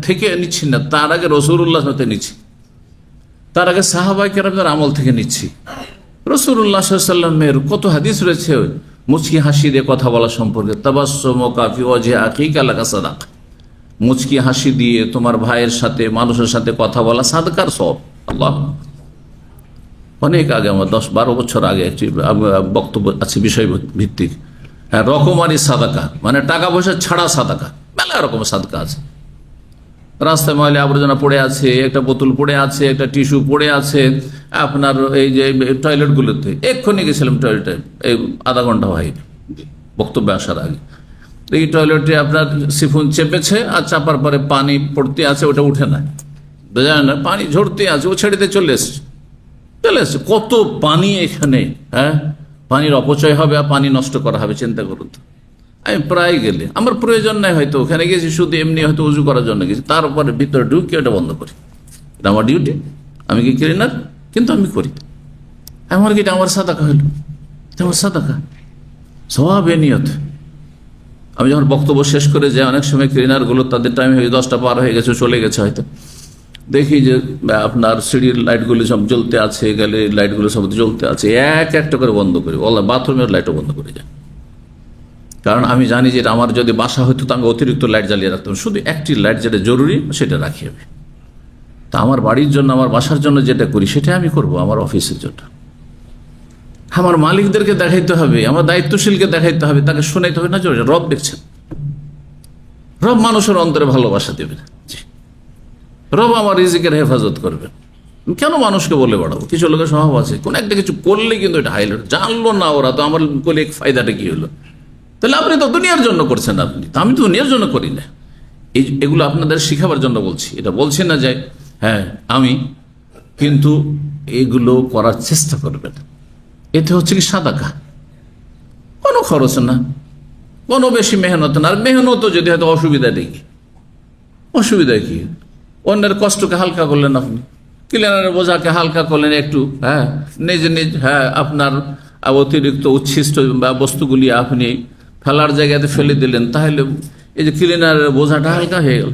থেকে নিচ্ছি না, তার আগে রাসূলুল্লাহ থেকে নিচ্ছি, তার আগে সাহাবায়ে কেরামদের আমল থেকে নিচ্ছি। রাসূলুল্লাহ সাল্লাল্লাহু আলাইহি ওয়াসাল্লামের কত হাদিস রয়েছে মুচকি হাসি দিয়ে কথা বলা সম্পর্কে। তাবাসসুমুকা ফি ওয়াজহি আখিকা লাকা সাদাকা, মুচকি হাসি দিয়ে তোমার ভাইয়ের সাথে, মানুষের সাথে কথা বলা সাদকার সওয়াব। আল্লাহ, অনেক আগে, আমার 10-12 বছর আগে একটি বক্তব্য আছে বিষয় ভিত্তিক। হ্যাঁ, রকমারি সাদাকা, মানে টাকা পয়সা ছাড়া সাদাকা, মেলা রকমের সাদকা আছে। রাস্তায় ময়লা আবর্জনা পড়ে আছে, একটা বোতল পড়ে আছে, একটা টিস্যু পড়ে আছে, আপনার এই যে টয়লেটগুলোতে, এক্ষুনি গেছিলাম টয়লেটে, এই আধা ঘন্টা হয় বক্তব্যে আসার আগে। এই টয়লেটে আপনার সিফুন চেপেছে, আর চাপার পরে পানি পড়তে আছে, ওটা উঠে না, বোঝা না, পানি ঝরতে আছে, ও ছেড়ে দিয়ে চলে এসছে। কত পানি এখানে! হ্যাঁ, পানির অপচয় হবে আর পানি নষ্ট করা হবে, চিন্তা করুন তো। আমি প্রায় গেলে, আমার প্রয়োজন নাই, হয়তো ওখানে গেছি শুধু এমনি, হয়তো উজু করার জন্য গেছি, তারপরে ভিতরে ঢুকে ওটা বন্ধ করি। এটা আমার ডিউটি, আমি কি ক্লিনার, কিন্তু আমি করি। আমার কি এটা আমার সাদাকা হইল? এটা আমার সাদাকা, সওয়াব এ নিয়ত। আমি যখন বক্তব্য শেষ করে যাই, অনেক সময় ক্লিনারগুলো তাদের টাইম হয়ে 10টা পার হয়ে গেছে, চলে গেছে হয়তো, দেখি যে আপনার সিঁড়ির লাইটগুলি সব জ্বলতে আছে, গ্যালারির লাইটগুলো সব জ্বলতে আছে, এক একটা করে বন্ধ করি। বাথরুমের লাইটও বন্ধ করে যায়, কারণ আমি জানি যে আমার যদি বাসা হইতো তো আমি অতিরিক্ত লাইট জ্বালিয়ে রাখতাম, শুধু একটি লাইট যেটা জরুরি সেটা রাখি আমি। তা আমার বাড়ির জন্য, আমার বাসার জন্য যেটা করি সেটা আমি করব, আমার অফিসের জন্য। আমার মালিকদেরকে দেখাইতে হবে, আমার দায়িত্বশীলকে দেখাইতে হবে, তাকে শোনাইতে হবে না যে রব দেখছেন, রব মানুষের অন্তরে ভালোবাসা দেবেন, রব আমার রিজিকের হেফাজত করবেন। কেন মানুষকে বলে বাড়াবো? কিছু লোকের স্বভাব আছে, কোন একটা কিছু করলে কিন্তু এটা হাইলাইট, জানলো না ওরা, তো আমার বলে ফায়দাটা কি হলো? তাহলে আপনি তো দুনিয়ার জন্য করছেন, আপনি তো, আমি তো দুনিয়ার জন্য করি না। এগুলো আপনাদের শিখাবার জন্য বলছি, এটা বলছি না যে হ্যাঁ আমি, কিন্তু এগুলো করার চেষ্টা করবেন। এতে হচ্ছে কি সাদাকা, কোনো খরচ না, কোনো বেশি মেহনত না। আর মেহনতও যদি হয়তো অসুবিধা নেই, অসুবিধা কি? অন্যের কষ্টকে হালকা করলেন আপনি, ক্লিনারের বোঝাকে হালকা করলেন একটু, হ্যাঁ, নিজে হ্যাঁ, আপনার অতিরিক্ত উচ্ছিষ্ট বস্তুগুলি আপনি ফেলার জায়গাতে ফেলে দিলেন, তাহলে এই যে ক্লিনারের বোঝাটা হালকা হয়ে গেল।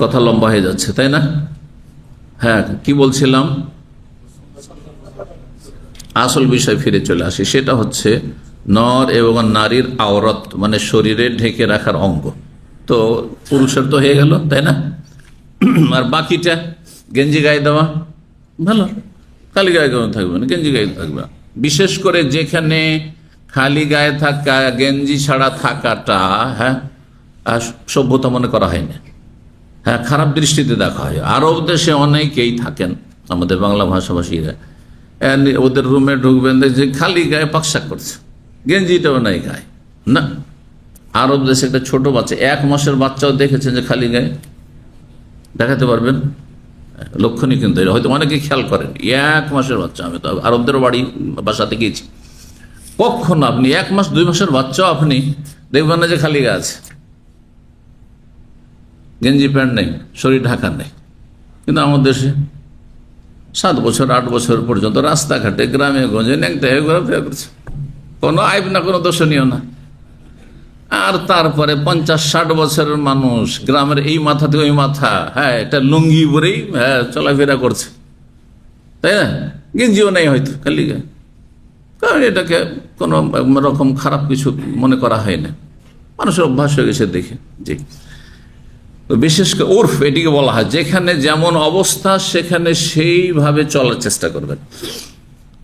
কথা লম্বা হয়ে যাচ্ছে, তাই না? হ্যাঁ, কি বলছিলাম? আসল বিষয় ফিরে চলে আসি, সেটা হচ্ছে নর এবং নারীর আওরাত, মানে শরীরে ঢেকে রাখার অঙ্গ। তো পুরুষের তো হয়ে গেল, তাই না? আর বাকিটা গেঞ্জি গায়ে দেওয়া ভালো, খালি গায়ে কেমন থাকবে না, গেঞ্জি গায়ে থাকবে। বিশেষ করে যেখানে খালি গায়ে থাকা, গেঞ্জি ছাড়া থাকাটা, হ্যাঁ, সভ্যতা মনে করা হয় না, হ্যাঁ, খারাপ দৃষ্টিতে দেখা হয়। আরব দেশে অনেকেই থাকেন, আমাদের বাংলা ভাষাভাষীরা, ওদের রুমে ঢুকবেন যে খালি গায়ে পাকশাক করছে, গেঞ্জিটাও নাই গায়ে, না। আরব দেশে একটা ছোট বাচ্চা 1 মাসের বাচ্চাও দেখেছেন যে খালি গায়ে, দেখাতে পারবেন? লক্ষণই কিন্তু হয়তো অনেকে খেয়াল করেন। 1 মাসের বাচ্চা, আমি তো আরবদের বাসাতে গিয়েছি, কখনো আপনি 1 মাস 2 মাসের বাচ্চাও আপনি দেখবেন না যে খালি গায়ে আছে, গেঞ্জি প্যান্ট নেই, শরীর ঢাকা নেই। কিন্তু আমাদের দেশে 7 বছর 8 বছর পর্যন্ত রাস্তাঘাটে গ্রামে গঞ্জে ন্যাংটা হয়ে ঘোরাফেরা করছে, কোনো আইব না, কোনো দর্শনীয় না। আর তারপরে 50-60 বছরের মানুষ গ্রামের এই মাথা থেকে ওই মাথা, হ্যাঁ, এটা লুঙ্গি পরেই চলাফেরা করছে, তাই না? গেঞ্জিও নেই হয়তো, খালি গায়ে। কারণ এটাকে কোনো রকম খারাপ কিছু মনে করা হয় না, মানুষের অভ্যাস হয়ে গেছে দেখে। জি, বিশেষ করে উর্ফ এটিকে বলা হয়, যেখানে যেমন অবস্থা সেখানে সেইভাবে চলার চেষ্টা করবেন।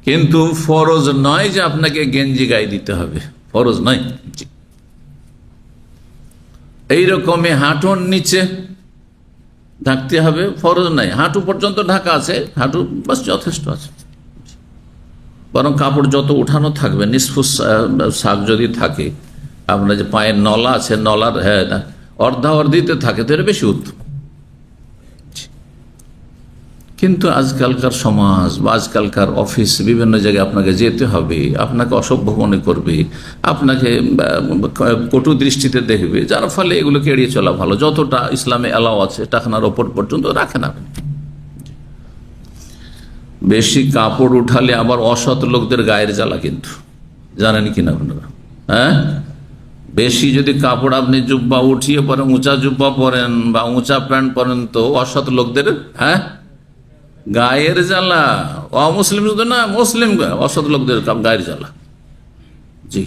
কিন্তু ফরজ নয় যে আপনাকে গেঞ্জি গায়ে দিতে হবে, ফরজ নয়। জি, এইরকমই হাঁটুর নিচে ঢাকতে হবে, ফরজ নাই। হাঁটু পর্যন্ত ঢাকা আছে, হাঁটু বাস যথেষ্ট আছে। বরং কাপড় যত উঠানো থাকবে, নিষ্ফুস শাক যদি থাকে, আপনার যে পায়ের নলা আছে, নলার অর্ধাঅর্ধিতে থাকে, তো এর বেশি উত্তম। কিন্তু আজকালকার সমাজ বা আজকালকার অফিস, বিভিন্ন জায়গায় আপনাকে যেতে হবে, আপনাকে অসভ্য মনে করবে, আপনাকে কটু দৃষ্টিতে দেখবে, যার ফলে এগুলোকে এড়িয়ে চলা ভালো। যতটা ইসলামে অ্যালাও আছে টাকনার ওপর পর্যন্ত রাখেন আপনি। বেশি কাপড় উঠালে আবার অসৎ লোকদের গায়ের জ্বালা, কিন্তু জানেন কিনা আপনারা? হ্যাঁ, বেশি যদি কাপড় আপনি জুব্বা উঠিয়ে পরেন, উঁচা জুব্বা পরেন বা উঁচা প্যান্ট পরেন, তো অসৎ লোকদের গায়ের জ্বালা। অমুসলিম শুধু না, মুসলিম অসৎ লোকদের গায়ের জ্বালা। জি,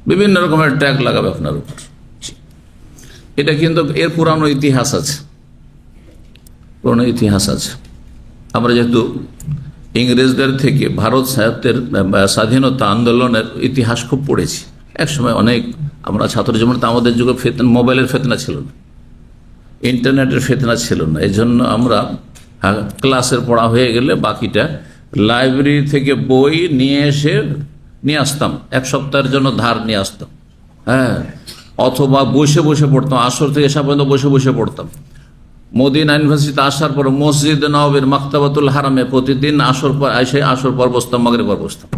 বিভিন্ন রকমের ট্যাগ লাগাবে আপনার উপর। এটা কিন্তু এর পুরানো ইতিহাস আছে, পুরানো ইতিহাস আছে। আমরা যেহেতু ইংরেজদের থেকে ভারত সাহিত্যের স্বাধীনতা আন্দোলনের ইতিহাস খুব পড়েছি, একসময় অনেক আমরা ছাত্র জীবনে, তো আমাদের যুগে মোবাইলের ফেতনা ছিল না, ইন্টারনেটের ফেতনা ছিল না। এই জন্য আমরা ক্লাসের পড়া হয়ে গেলে বাকিটা লাইব্রেরি থেকে বই নিয়ে আসতাম, 1 সপ্তাহের জন্য ধার নিয়ে আসতাম। হ্যাঁ, অথবা বসে বসে পড়তাম, আসর থেকে এসা পর্যন্ত বসে বসে পড়তাম। মদিনা ইউনিভার্সিটিতে আসার পর মসজিদ নববীর মাকতাবাতুল হারামে প্রতিদিন আসর পর বসতাম, মাগরিব পর বসতাম।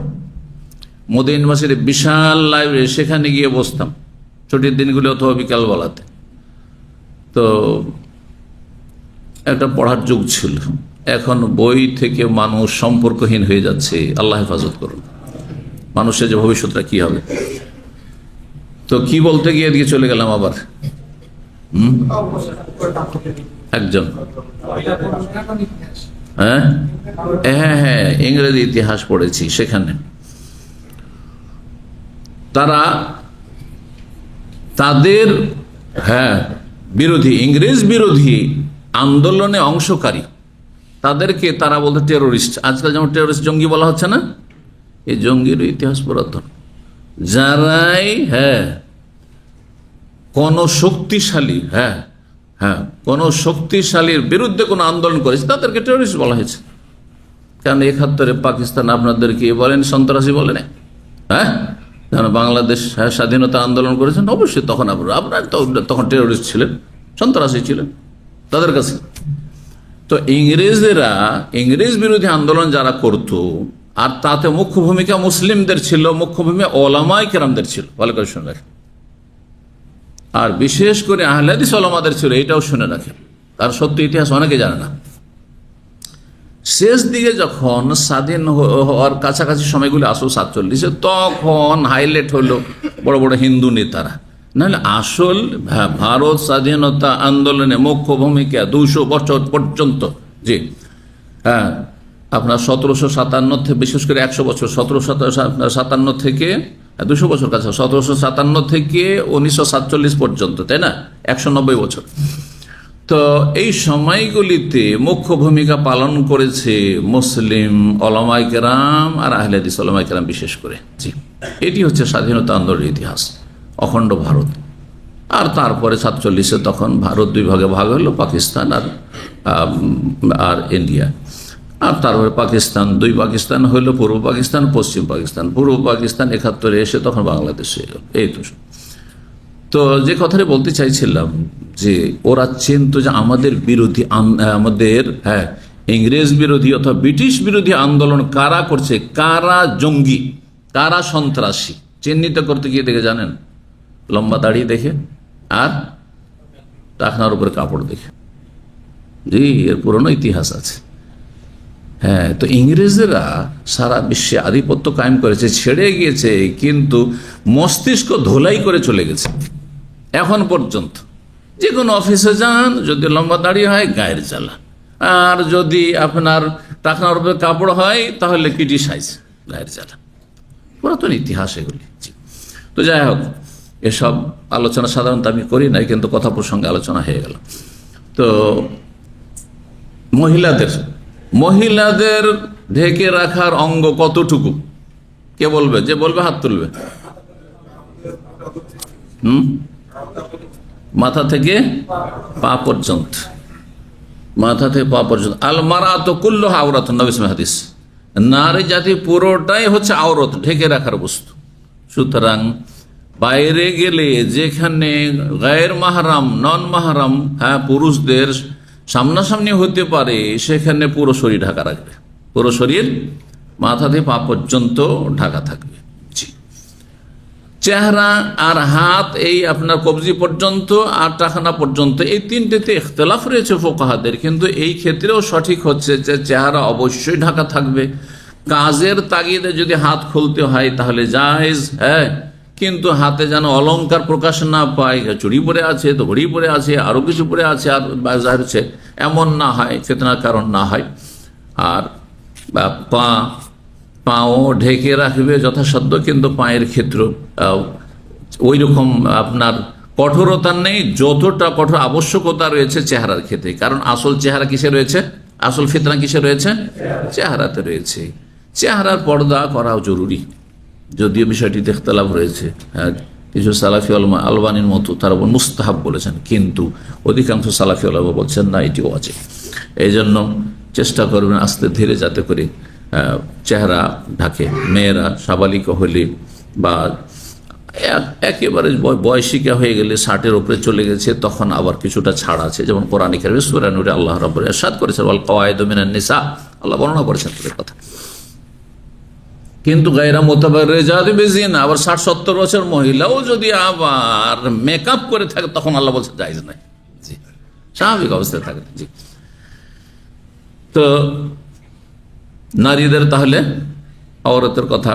মদিনা ইউনিভার্সিটির বিশাল লাইব্রেরি, সেখানে গিয়ে বসতাম ছুটির দিনগুলি অথবা বিকাল বেলাতে। তো একটা পড়ার যুগ ছিল। এখন বই থেকে মানুষ সম্পর্কহীন হয়ে যাচ্ছে, আল্লাহ হেফাজত করুন। মানুষের যে ভবিষ্যৎটা কি হবে। তো কি বলতে গিয়ে এদিকে চলে গেলাম আবার। একজন হ্যাঁ, ইংরেজি ইতিহাস পড়েছি, সেখানে তারা তাদের বিরোধী, ইংরেজ বিরোধী আন্দোলনে অংশকারী তাদেরকে তারা বলতে টেরোরিস্ট। আজকাল যেমন টেরোরিস্ট জঙ্গি বলা হচ্ছে না, এই জঙ্গির ইতিহাস পুরাতন। যারাই কোন শক্তিশালী কোন শক্তিশালীর বিরুদ্ধে কোন আন্দোলন করেছে তাদেরকে টেরোরিস্ট বলা হয়েছে। কারণ 71-এ পাকিস্তান আপনাদেরকে বলেন সন্ত্রাসী বলে না? বাংলাদেশ স্বাধীনতা আন্দোলন করেছেন, অবশ্যই তখন আপনার তখন টেরোরিস্ট ছিলেন, সন্ত্রাসী ছিলেন তাদের কাছে। তো ইংরেজরা, ইংরেজ বিরোধী আন্দোলন যারা করত, আর তাতে মুখ্য ভূমিকা মুসলিমদের ছিল, মুখ্য ভূমিকা ওলামায়ে কেরামদের ছিল, ভালো করে শুনে রাখেন। আর বিশেষ করে আহলে হাদিস ওলামাদের ছিল, এটাও শুনে রাখেন, তার সত্য ইতিহাস অনেকে জানে না। শেষ দিকে যখন স্বাধীন হওয়ার কাছাকাছি সময়গুলি আসল 47-এ, তখন হাইলাইট হলো বড় বড় হিন্দু নেতারা। নাহলে আসল ভারত স্বাধীনতা আন্দোলনে মুখ্য ভূমিকা 200 বছর পর্যন্ত, জি আপনার 1757 থেকে, বিশেষ করে 100 বছর, 1757 থেকে 200 বছর কাছে, 1757 থেকে 1947 পর্যন্ত, তাই না? 190 বছর। তো এই সময়গুলিতে মুখ্য ভূমিকা পালন করেছে মুসলিম ওলামায়ে কেরাম আর আহলে হাদিস ওলামায়ে কেরাম বিশেষ করে। জি, এটি হচ্ছে স্বাধীনতা আন্দোলনের ইতিহাস, অখণ্ড ভারত। আর তারপরে 47-এ তখন ভারত 2 ভাগে ভাগ হলো, পাকিস্তান আর ইন্ডিয়া। আর তারপরে পাকিস্তান, 2 পাকিস্তান হলো, পূর্ব পাকিস্তান, পশ্চিম পাকিস্তান। পূর্ব পাকিস্তান 71-এ এসে তখন বাংলাদেশ হয়ে গেল। এই তো তো যে কথাটা বলতে চাইছিলাম যে ওরা চিনত যে আমাদের বিরোধী আমাদের ইংরেজ বিরোধী অথবা ব্রিটিশ বিরোধী আন্দোলন কারা করছে, কারা জঙ্গি, কারা সন্ত্রাসী চিহ্নিত করতে গিয়ে দেখে জানেন, লম্বা দাড়ি দেখে আর টাকনার উপরে কাপড় দেখে। জি, এর পুরনো ইতিহাস আছে। হ্যাঁ, তো ইংরেজরা সারা বিশ্বে আধিপত্য কায়েম করেছে, ছেড়ে গিয়েছে, কিন্তু মস্তিষ্ক ধোলাই করে চলে গেছে। এখন পর্যন্ত যে কোনো অফিসে যান, যদি লম্বা দাড়ি হয় গায়ের জ্বালা, আর যদি আপনার টাকনার উপরে কাপড় হয় তাহলে ক্রিটিসাইজ, গায়ের জ্বালা। পুরাতন ইতিহাস এগুলি। তো যাই হোক, এসব আলোচনা সাধারণত আমি করি নাই, কিন্তু কথা প্রসঙ্গে আলোচনা হয়ে গেল। তো মহিলাদের ঢেকে রাখার অঙ্গ কতটুকু কে বলবে? যে বলবে হাত তুলবে। মাথা থেকে পা পর্যন্ত, মাথা থেকে পা পর্যন্ত। আল মারাতু কুল্লুহা আওরাতুন, নবী সাল্লাল্লাহু আলাইহি ওয়াসাল্লাম হাদিস। নারী জাতি পুরোটাই হচ্ছে আওরত, ঢেকে রাখার বস্তু। সুতরাং বাইরে গেলে যেখানে গায়ের মাহরাম, নন মাহরাম পুরুষদের সামনাসামনি হতে পারে, সেখানে পুরো শরীর ঢাকা রাখবে, পুরো শরীর মাথা থেকে পা পর্যন্ত ঢাকা থাকবে। চেহারা আর হাত এই আপনার কবজি পর্যন্ত আর টাকানা পর্যন্ত, এই তিনটেতে ইখতিলাফ রয়েছে ফুকাহাদের, কিন্তু এই ক্ষেত্রেও সঠিক হচ্ছে যে চেহারা অবশ্যই ঢাকা থাকবে। কাজের তাগিদে যদি হাত খুলতে হয় তাহলে জায়েজ, কিন্তু হাতে যেন অলংকার প্রকাশ না পায়, চুড়ি পরে আছে তো ঘড়ি পরে আছে, আরো কিছু পরে আছে আর বাজার হচ্ছে, এমন না হয়, ফিতনার কারণ না হয়। আর পাও ঢেকে রাখবে যথাসাধ্য, কিন্তু পায়ের ক্ষেত্র ওই রকম আপনার কঠোরতা নেই যতটা কঠোর আবশ্যকতা রয়েছে চেহারার ক্ষেত্রে। কারণ আসল চেহারা কিসে রয়েছে, আসল ফিতনা কিসে রয়েছে? চেহারাতে রয়েছে। চেহারার পর্দা করাও জরুরি, যদিও বিষয়টিতে ইখতিলাফ রয়েছে। কিছু সালাফি উলামা আলবানীর মতো তারা মুস্তাহাব বলেছেন, কিন্তু অধিকাংশ সালাফি উলামা বলছেন না, এটি ওয়াজিব। এই জন্য চেষ্টা করবেন আস্তে ধীরে যাতে করে চেহারা ঢাকে। মেয়েরা সাবালিক হলে বা একেবারে বয়সিকা হয়ে গেলে, 60-এর উপরে চলে গেছে, তখন আবার কিছুটা ছাড় আছে। যেমন কোরআনে কারিমে সূরা নূরে আল্লাহ রাব্বুল ইরশাদ করেছেন, ওয়াল কওয়াইদু মিনান নিসা, আল্লাহ বর্ণনা করেছেন তাদের কথা। কিন্তু গায়রা মুতাবাররিজাতি বিজিনা, আবার 60-70 বছর মহিলাও যদি আবার মেকআপ করে থাকে, তখন আল্লাহ বলছে জায়েজ নাই। জি, স্বাভাবিক অবস্থায় থাকে। জি, তো নারীদের তাহলে আওরাতের কথা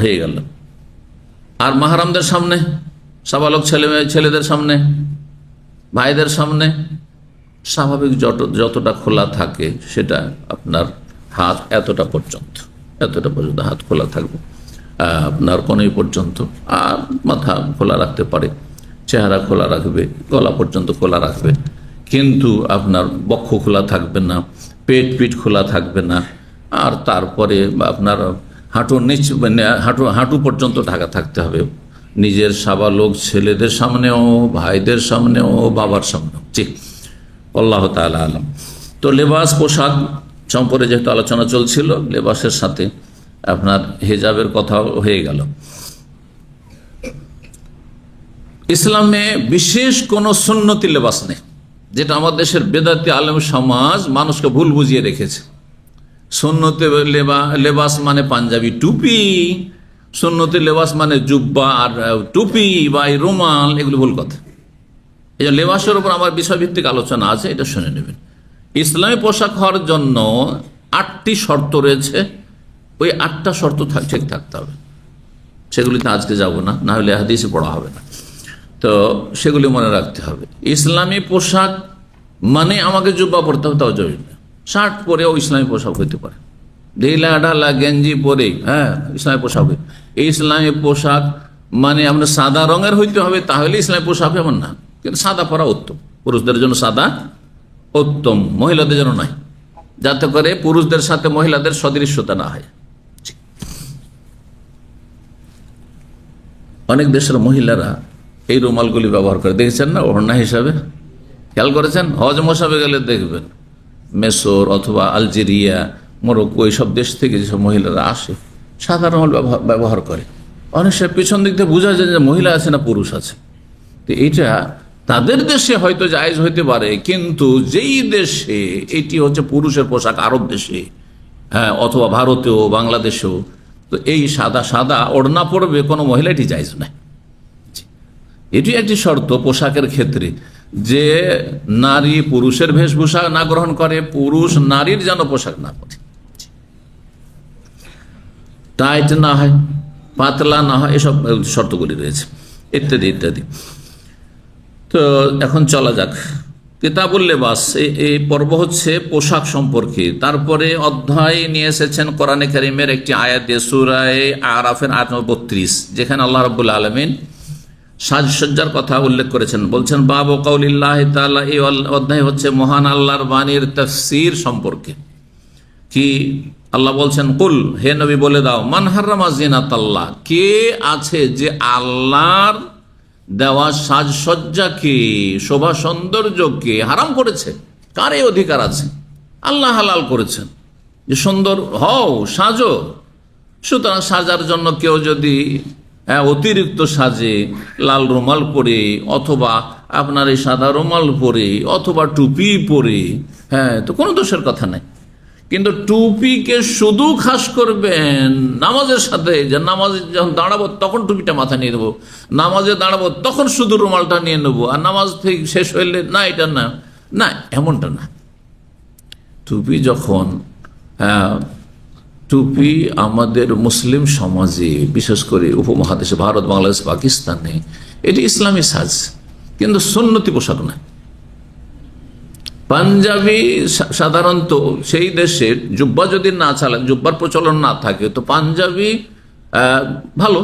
হয়ে গেল। আর মাহরামদের সামনে, সাবালক ছেলেদের সামনে, ভাইদের সামনে স্বাভাবিক যতটা খোলা থাকে, সেটা আপনার হাত এতটা পর্যন্ত হাত খোলা থাকবে, আপনার কোনই পর্যন্ত। আর মাথা খোলা রাখতে পারে, চেহারা খোলা রাখবে, গলা পর্যন্ত খোলা রাখবে, কিন্তু আপনার বক্ষ খোলা থাকবে না, পিঠ খোলা থাকবে না। আর তারপরে আপনার হাঁটুর নিচ, হাঁটু পর্যন্ত ঢাকা থাকতে হবে, নিজের সাবালক ছেলেদের সামনেও, ভাইদের সামনেও, বাবার সামনেও। ঠিক, আল্লাহ তাআলা আলাম। তো লেবাস, পোশাক সম্পর্কে যেহেতু আলোচনা চলছিল, লেবাসের সাথে আপনার হিজাবের কথাও হয়ে গেল। ইসলামে বিশেষ কোন সুন্নতি লেবাস নেই, যেটা আমাদের দেশের বেদাতি আলেম সমাজ মানুষকে ভুল বুঝিয়ে রেখেছে। সুন্নতি লেবাস মানে পাঞ্জাবি টুপি, সুন্নতি লেবাস মানে জুব্বা আর টুপি বা রুমাল, এগুলো ভুল কথা। এই যে লেবাসের উপর আমার বিষয়ভিত্তিক আলোচনা আছে, এটা শুনে নেবেন। ইসলামী পোশাক হওয়ার জন্য 8টি শর্ত রয়েছে, ওই 8টা শর্ত ঠিক থাকতে হবে। সেগুলিতে আজকে যাব না, না হলে হাদিসে পড়া হবে না। তো সেগুলি মনে রাখতে হবে। ইসলামী পোশাক মানে আমাকে জুব্বা পরতে হবে তাও জরুরি না, শার্ট পরেও ইসলামী পোশাক হইতে পারে, ঢিলা ঢালা গেঞ্জি পরে ইসলামী পোশাক। এই ইসলামী পোশাক মানে আমরা সাদা রঙের হইতে হবে, তাহলে ইসলামী পোশাক এমন না, কিন্তু সাদা পরা উত্তম। পুরুষদের জন্য সাদা উত্তম, মহিলাদের জন্য নয়, যাতে করে পুরুষদের সাথে মহিলাদের সদৃশ্যতা না হয়। অনেক দেশের মহিলারা এই রুমালগুলি ব্যবহার করে, দেখেছেন না, ওড়না হিসাবে। খেয়াল করেছেন? হজ মশাবে গেলে দেখবেন মেসর অথবা আলজেরিয়া, মরক্কো, এইসব দেশ থেকে যেসব মহিলারা আসে, সাদা রুমাল ব্যবহার করে। অনেক সময় পিছন দিক থেকে বোঝা যায় যে মহিলা আছে না পুরুষ আছে, তো এটা তাদের দেশে হয়তো জায়েজ হইতে পারে, কিন্তু যেই দেশে এটি হচ্ছে পুরুষের পোশাক, আরব দেশে, হ্যাঁ, অথবা ভারতেও, বাংলাদেশেও, তো এই সাদা সাদা ওড়না পরবে কোনো মহিলা, এটি জায়েজ নয়। এটি একটি শর্ত পোশাকের ক্ষেত্রে, যে নারী পুরুষের বেশভূষা না গ্রহণ করে, পুরুষ নারীর যেন পোশাক না পরে, টাইট না হয়, পাতলা না হয়, এসব শর্তগুলি রয়েছে, ইত্যাদি ইত্যাদি। তো এখন চলা যাক কিতাবুল লেবাস। এই পর্ব হচ্ছে পোশাক সম্পর্কে। তারপরে অধ্যায় নিয়ে এসেছেন কোরআনে কারীমের একটি আয়াত দিয়ে, সূরা আরাফের ৮ নম্বর ৩২, যেখানে আল্লাহ রাব্বুল আলামিন সাজসজ্জার কথা উল্লেখ করেছেন। বলছেন বাবু কাউলিল্লাহি তাআলা, এই অধ্যায় হচ্ছে মহান আল্লাহর বাণীর তাফসীর সম্পর্কে। কি আল্লাহ বলছেন, কুল, হে নবী বলে দাও, মান হাররামা জিনাতাল্লাহ, কে আছে যে আল্লাহর দেওয়া সাজসজ্জাকে, শোভা সৌন্দর্যকে হারাম করেছে? কার এই অধিকার আছে? আল্লাহ হালাল করেছেন যে সুন্দর হও, সাজো। সুতরাং সাজার জন্য কেউ যদি অতিরিক্ত সাজে, লাল রুমাল পরে, অথবা আপনার এই সাদা রুমাল পরে, অথবা টুপি পরে, হ্যাঁ, তো কোনো দোষের কথা নাই। কিন্তু টুপিকে শুধু খাস করবেন নামাজের সাথে, যে নামাজে যখন দাঁড়াবো তখন টুপিটা মাথা নিয়ে নেবো, নামাজে দাঁড়াবো তখন শুধু রুমালটা নিয়ে নেবো, আর নামাজ থেকে শেষ হইলে না, এটা না, না, এমনটা না। টুপি যখন, টুপি আমাদের মুসলিম সমাজে, বিশেষ করে উপমহাদেশে, ভারত, বাংলাদেশ, পাকিস্তানে, এটি ইসলামী সাজ, কিন্তু সুন্নতি পোশাক নয়। পাঞ্জাবি সাধারণত সেই দেশের, জুব্বা যদি না চালায়, জুব্বার প্রচলন না থাকে, তো পাঞ্জাবি ভালো,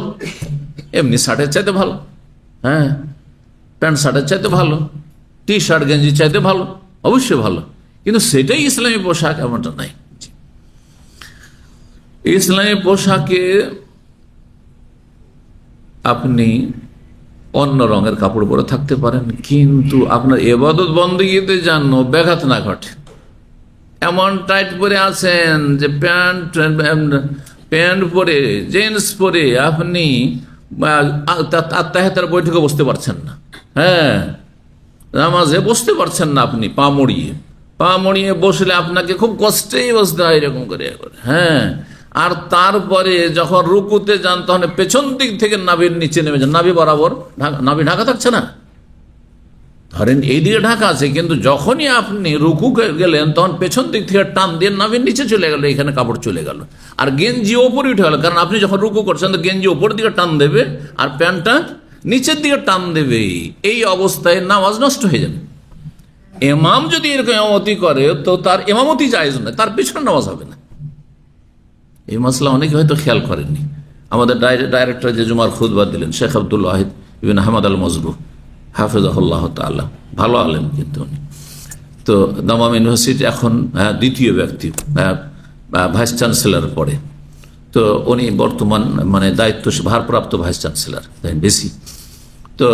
এমনি শার্টের চাইতে ভালো, হ্যাঁ, প্যান্ট শার্টের চাইতে ভালো, টি শার্ট গেঞ্জি চাইতে ভালো, অবশ্যই ভালো, কিন্তু সেটাই ইসলামী পোশাক এমনটা নাই। ইসলামী পোশাকে আপনি অন্য রঙের কাপড় পরে থাকতে পারেন, কিন্তু আপনার ইবাদত বন্দেগীতে যেন ব্যাঘাত না ঘটে। এমন টাইট পরে আছেন যে প্যান্ট পরে, জিন্স পরে আপনি আত্মাহিয়াতের বৈঠকে বসতে পারছেন না, হ্যাঁ, নামাজে বসতে পারছেন না, আপনি পা মড়িয়ে বসলে আপনাকে খুব কষ্টেই বসতে হয়, এরকম করে, হ্যাঁ। আর তারপরে যখন রুকুতে যান, তখন পেছন দিক থেকে নাভির নিচে নেমে যান, নাভি বরাবর, নাভি ঢাকা থাকছে না, ধরেন এই দিকে ঢাকা আছে, কিন্তু যখনই আপনি রুকু গেলেন তখন পেছন দিক থেকে টান দিয়ে নাভির নিচে চলে গেল, এখানে কাপড় চলে গেল, আর গেঞ্জি ওপরে উঠে গেল। কারণ আপনি যখন রুকু করছেন তো গেঞ্জি ওপরের দিকে টান দেবে, আর প্যান্টটা নিচের দিকে টান দেবে, এই অবস্থায় নামাজ নষ্ট হয়ে যাবে। ইমাম যদি এরকম ইমামতি করে, তো তার ইমামতি জায়েজ নয়, তার পিছনে নামাজ হবে না। এই মশলা অনেকে হয়তো খেয়াল করেননি। আমাদের ডাইরেক্টর যে জুমার খুতবা দিলেন, শেখ আব্দুল ওয়াহিদ ইবনে আহমদ আল মজরু, হাফেজাহুল্লাহ তাআলা, ভালো আলেম কিন্তু উনি। তো দামাম ইউনিভার্সিটি এখন দ্বিতীয় ব্যক্তি, ভাইস চ্যান্সেলর পড়ে, তো উনি বর্তমান মানে দায়িত্ব ভারপ্রাপ্ত ভাইস চ্যান্সেলর বেশি। তো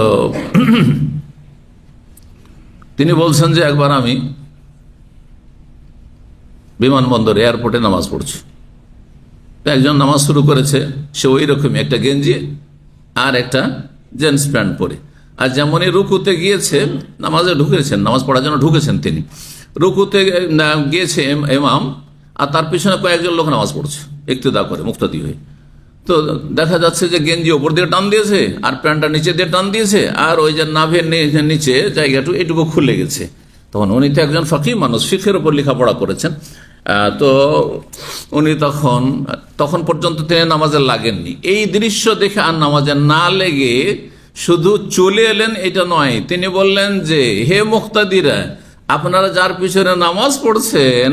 তিনি বলছেন যে একবার আমি বিমানবন্দর, এয়ারপোর্টে নামাজ পড়ছি, একজন নামাজ শুরু করেছে, সে ওই রকমই একটা গেঞ্জি আর একটা জিন্স প্যান্ট পরে, আর যেমনই রুকুতে গিয়েছে, নামাজে ঢুকেছেন, নামাজ পড়ার জন্য ঢুকেছেন তিনি, রুকুতে গিয়েছে ইমাম, আর তার পিছনে কয়েকজন লোক নামাজ পড়ছে ইক্তেদা করে, মুক্তাদি হয়ে। তো দেখা যাচ্ছে যে গেঞ্জি ওপর দিয়ে টান দিয়েছে, আর প্যান্টটা নিচে দিয়ে টান দিয়েছে, আর ওই যে নাভের নিচে জায়গাটু এটুকু খুলে গেছে। তখন উনি তো একজন ফকিহ মানুষ, ফিকহের উপর লেখাপড়া করেছেন, তো উনি তখন পর্যন্ত তিনি নামাজে লাগেননি। এই দৃশ্য দেখে আর নামাজে না লেগে শুধু চলে এলেন এটা নয়, তিনি বললেন যে হে মুক্তাদিরা, আপনারা যার পিছনে নামাজ পড়ছেন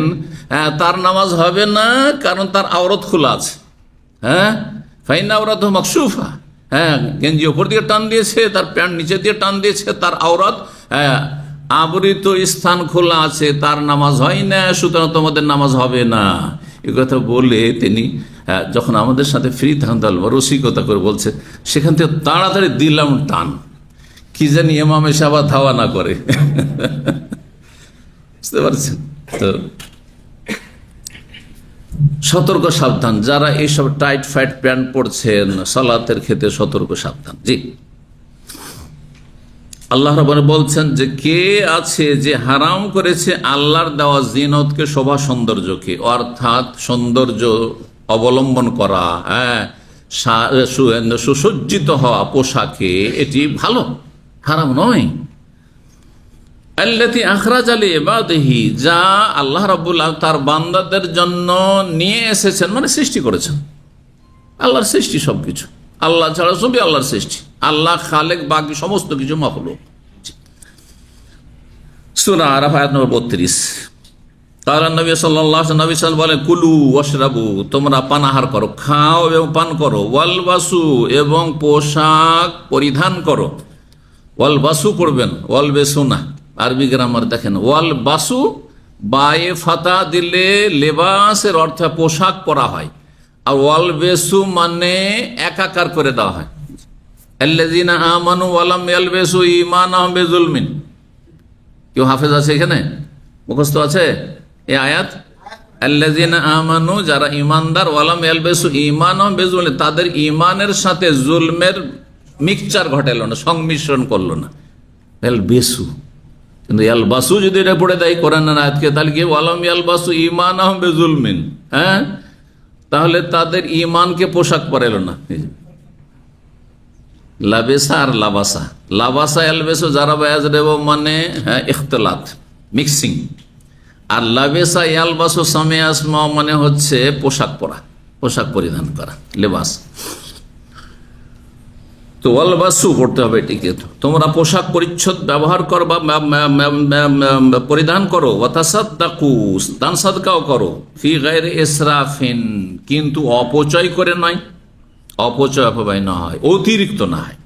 তার নামাজ হবে না, কারণ তার আওরত খোলা আছে, হ্যাঁ, ফাইন আওরাত মাকশুফা, হ্যাঁ, গেঞ্জি ওপর দিকে টান দিয়েছে, তার প্যান্ট নিচে দিয়ে টান দিয়েছে, তার আওরাত আবৃত স্থান খোলা আছে, তার নামাজ হয় না, সুতরাং তোমাদের নামাজ হবে না। এ কথা বলে তিনি যখন আমাদের সাথে ফ্রি থাকতেন, রসিকতা করে বলছে, সেখান থেকে তাড়াতাড়ি দিলাম টান, কি জানি ইমাম এসে আবার ধাওয়া না করে। বুঝতে পারছেন? তো সতর্ক সাবধান, যারা এইসব টাইট ফাইট প্যান্ট পরছেন সালাতের ক্ষেত্রে সতর্ক সাবধান। জি, আল্লাহ রাব্বুল বলছেন যে কে আছে যে হারাম করেছে আল্লাহর দেওয়া জিনতকে, শোভা সৌন্দর্যকে, অর্থাৎ সৌন্দর্য অবলম্বন করা, সুসজ্জিত হওয়া পোশাকে, এটি ভালো, হারাম নয়। আল্লাতী আখরাজা লিইবাদিহি, যা আল্লাহ রাব্বুল আলামিন তার বান্দাদের জন্য নিয়ে এসেছেন, মানে সৃষ্টি করেছেন। আল্লাহর সৃষ্টি সবকিছু, আল্লাহ ছাড়া সবই আল্লাহর সৃষ্টি। আল্লাহ খালেক, বাকি সমস্ত কিছু মাখলুক। সূরা আরাফ আয়াত নম্বর 32। কাল নবী সাল্লাল্লাহু আলাইহি নবী সাল্লাল্লাহু বলেন, কুলু ওয়াশরাবু, তোমরা পানাহার করো, খাও এবং পান করো, ওয়ালবাসু, এবং পোশাক পরিধান করো। ওয়ালবাসু পড়বেন, ওয়ালবেসু না। আরবি গ্রামার দেখেন, ওয়ালবাসু বায়ে ফাতা দিলে লেবাসের অর্থ পোশাক পরা হয়, আর ওয়ালবেসু মানে একাকার করে দেওয়া হয়। আল্লাযীনা আমানু ওয়া লাম ইয়ালবিসু ঈমানাহুম বিযুলমিন। কেউ হাফেজ আছে এখানে? মুখস্থ আছে এই আয়াত? আল্লাযীনা আমানু, যারা ঈমানদার, ওয়া লাম ইয়ালবিসু ঈমানাহুম বিযুলমিন, তাদের ঈমানের সাথে জুলমের মিক্সচার ঘটালো না, সংমিশ্রণ করলো না। ইয়ালবিসু, কিন্তু ইয়ালবাসু যদি এটা পড়ে দেয় কোরআনের আয়াতকে, তাহলে কি ওয়া লাম ইয়ালবাসু ঈমানাহুম বিযুলমিন, তাহলে তাদের ঈমানকে পোশাক পরাইলো না। লাবেসা আর লাবাসা, লাবাসা এলবেসো যারা বায়াজরেব মানে ইখতিলাত, মিক্সিং, আর লাবেসা ইয়ালবাসো সামে আসমা মানে হচ্ছে পোশাক পরা, পোশাক পরিধান করা, লেবাস। তো ওয়ালবাসু পড়তে হবে এটিকে। তোমরা পোশাক পরিচ্ছদ ব্যবহার করো বা পরিধান করো, ওয়াতাসাদ্দাকু, দান সাদকাও করো, ফি গায়রি ইসরাফিন, কিন্তু অপচয় করে নয়, অপচয় অপব্যয় না হয়, অতিরিক্ত না হয়।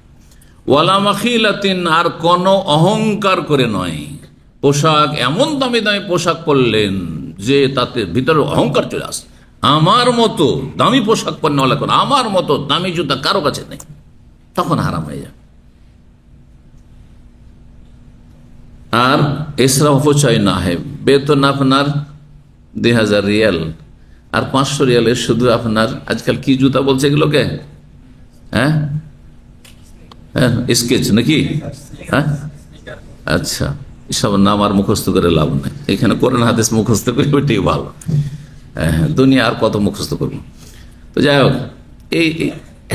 ওয়ালা মাখিলাতিন, আর কোনো অহংকার করে নয়। পোশাক এমন দামি দামি পোশাক পরলেন যে তাতে ভিতরে অহংকার চলে আসে, আমার মতো দামি পোশাক পরে না, আমার মতো দামি জুতা কারো কাছে নেই, তখন হারাম হয়ে যায়। আর এসরা অপচয় না হয়। বেতন আপনার 2000 রিয়াল, আর 500 রিয়ালের শুধু আপনার আজকাল কি জুতা বলছে এগুলোকে, হ্যাঁ স্কেচ নাকি, হ্যাঁ আচ্ছা, এসব নাম আর মুখস্থ করে লাভ নেই, এখানে কোরআন হাদিস মুখস্থ করে ওইটাই ভালো। হ্যাঁ, দুনিয়া আর কত মুখস্থ করবো। তো যাই হোক, এই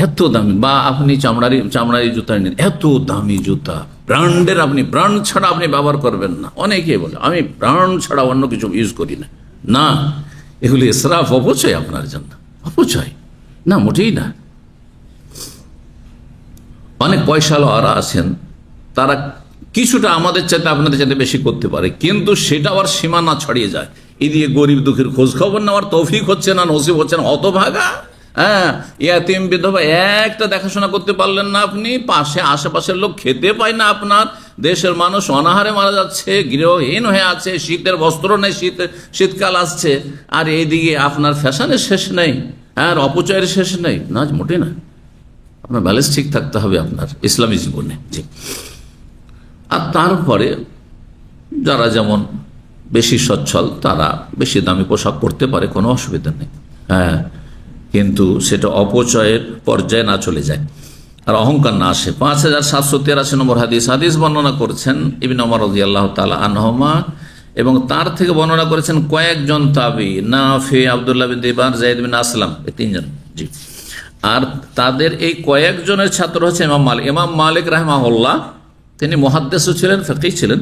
এত দামি, বা আপনি চামড়ারি জুতা নিন, এত দামি জুতা, ব্র্যান্ডের, আপনি ব্র্যান্ড ছাড়া আপনি ব্যবহার করবেন না। অনেকেই বলে আমি ব্র্যান্ড ছাড়া অন্য কিছু ইউজ করি না। না, এগুলি ইসরাফ, অপচয় আপনার জন্য, অপচয় না, মোটেই না। অনেক পয়সাওয়ালা আছেন, তারা কিছুটা আমাদের চাইতে আপনাদের চাইতে বেশি করতে পারে, কিন্তু সেটা আবার সীমানা ছড়িয়ে যায়। এদিকে গরিব দুঃখীর খোঁজ খবর নেওয়ার তৌফিক হচ্ছে না, নসিব হচ্ছে না, হতভাগা। ইয়াতিম বিধবা একটা দেখাশোনা করতে পারলেন না আপনি, পাশে আশেপাশের লোক খেতে পায় না, আপনার দেশের মানুষ অনাহারে মারা যাচ্ছে, গৃহহীন হয়ে আছে, শীতের বস্ত্র নেই, শীতকাল আসছে, আর এইদিকে আপনার ফ্যাশনের শেষ নেই, আর অপচয়ের শেষ নেই। না, মোটে না। আপনার ব্যালেন্স ঠিক থাকতে হবে আপনার ইসলামী জীবনে। জি। আর তারপরে যারা যেমন বেশি সচ্ছল, তারা বেশি দামি পোশাক পরতে পারে, কোনো অসুবিধা নেই। হ্যাঁ, কিন্তু সেটা অপচয়ের পর্যায়ে না চলে যায়, আর অহংকার না আসে। 5783 নম্বর হাদিস বর্ণনা করছেন ইবনে ওমর রাদিয়াল্লাহু তাআলা আনহুমা, এবং তার থেকে বর্ণনা করেছেন কয়েকজন তাবী, নাফি, আব্দুল্লাহ বিন দিবার, যায়েদ বিন আসলাম, এই তিনজন। জি। আর তাদের এই কয়েকজনের ছাত্র হচ্ছে ইমাম মালিক। ইমাম মালিক রাহিমাহুল্লাহ, তিনি মুহাদ্দিসও ছিলেন, ফিকহি ছিলেন,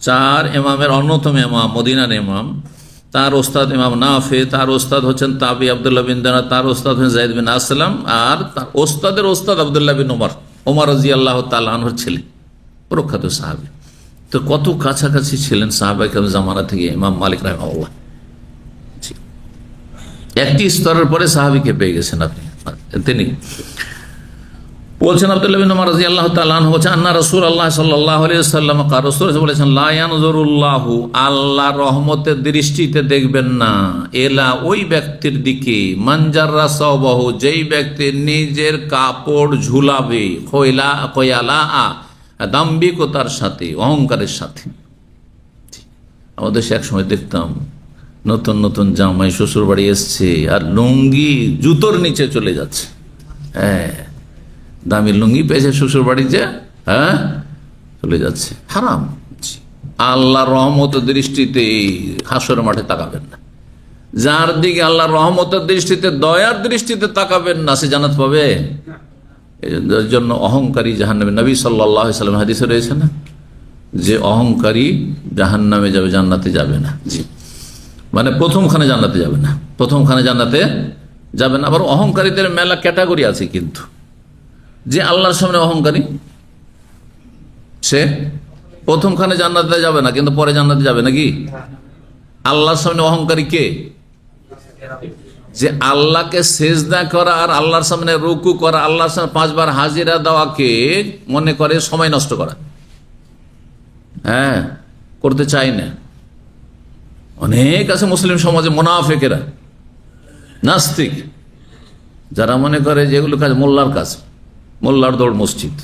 4 ইমামের অন্যতম ইমাম, মদিনার ইমাম। তার ওস্তাদ ইমাম নাফি, তার ওস্তাদ হচ্ছেন তাবি আব্দুল্লাহ বিন দিনার, তার ওস্তাদ হচ্ছেন যায়েদ বিন আসলাম, আর তার ওস্তাদের ওস্তাদ আব্দুল্লাহ বিন ওমর রাদিয়াল্লাহু তাআলা আনহুর ছেলে, প্রখ্যাত সাহাবী। তো কত কাছাকাছি ছিলেন সাহাবায়ে কেরাম জামানা থেকে ইমাম মালিক রাহিমাহুল্লাহ। একটি স্তরের পরে সাহাবীকে পেয়ে গেছেন আপনি। তিনি বলছেন, আব্দুল্লাহ বিন ওমর রাদিয়াল্লাহু তাআলা আনহু বলেছেন, আন্না রাসূলুল্লাহ সাল্লাল্লাহু আলাইহি ওয়াসাল্লাম কার, রাসূল বলেছেন, লা ইয়ানজুরুল্লাহু, আল্লাহ রহমতের দৃষ্টিতে দেখবেন না, এলা ওই ব্যক্তির দিকে, মানজাররা সাওবাহু, যেই ব্যক্তি নিজের কাপড় ঝুলাবে, খয়ালা দাম্ভিকতার সাথে, অহংকারের সাথে। আমাদের এক সময় দেখতাম নতুন নতুন জামাই শ্বশুর বাড়ি এসছে, আর লুঙ্গি জুতোর নিচে চলে যাচ্ছে। হ্যাঁ, দামি লুঙ্গি পেয়েছে শ্বশুর বাড়িতে, হ্যাঁ, চলে যাচ্ছে, হারাম। আল্লাহ রহমতের দৃষ্টিতে হাসরের মাঠে তাকাবেন না। যার দিকে আল্লাহ রহমতের দৃষ্টিতে, দয়ার দৃষ্টিতে তাকাবেন না, সে জান্নাত পাবে? এর জন্য অহংকারী জাহান্নামে, নবী সাল্লাল্লাহু আলাইহি ওয়াসাল্লাম হাদিসে রয়েছে না যে অহংকারী জাহান্নামে যাবে, জান্নাতে যাবে না। জি, মানে প্রথমখানে জান্নাতে যাবে না, প্রথমখানে জান্নাতে যাবে না। আবার অহংকারীদের মেলা ক্যাটাগরি আছে, কিন্তু যে আল্লাহর সামনে অহংকারী সে প্রথমখানে জান্নাতে যাবে না, কিন্তু পরে জান্নাতে যাবে নাকি? আল্লাহর সামনে অহংকারী কে? যে আল্লাহকে সেজদা করা আর আল্লাহর সামনে রুকু করা, আল্লাহর সামনে 5 বার হাজিরা দেওয়াকে মনে করে সময় নষ্ট করা। হ্যাঁ, করতে চাই না। অনেক আছে মুসলিম সমাজে মুনাফিকেরা, নাস্তিক, যারা মনে করে যে এগুলো কাজ মোল্লার কাজ, মোল্লার দৌড় মসজিদ।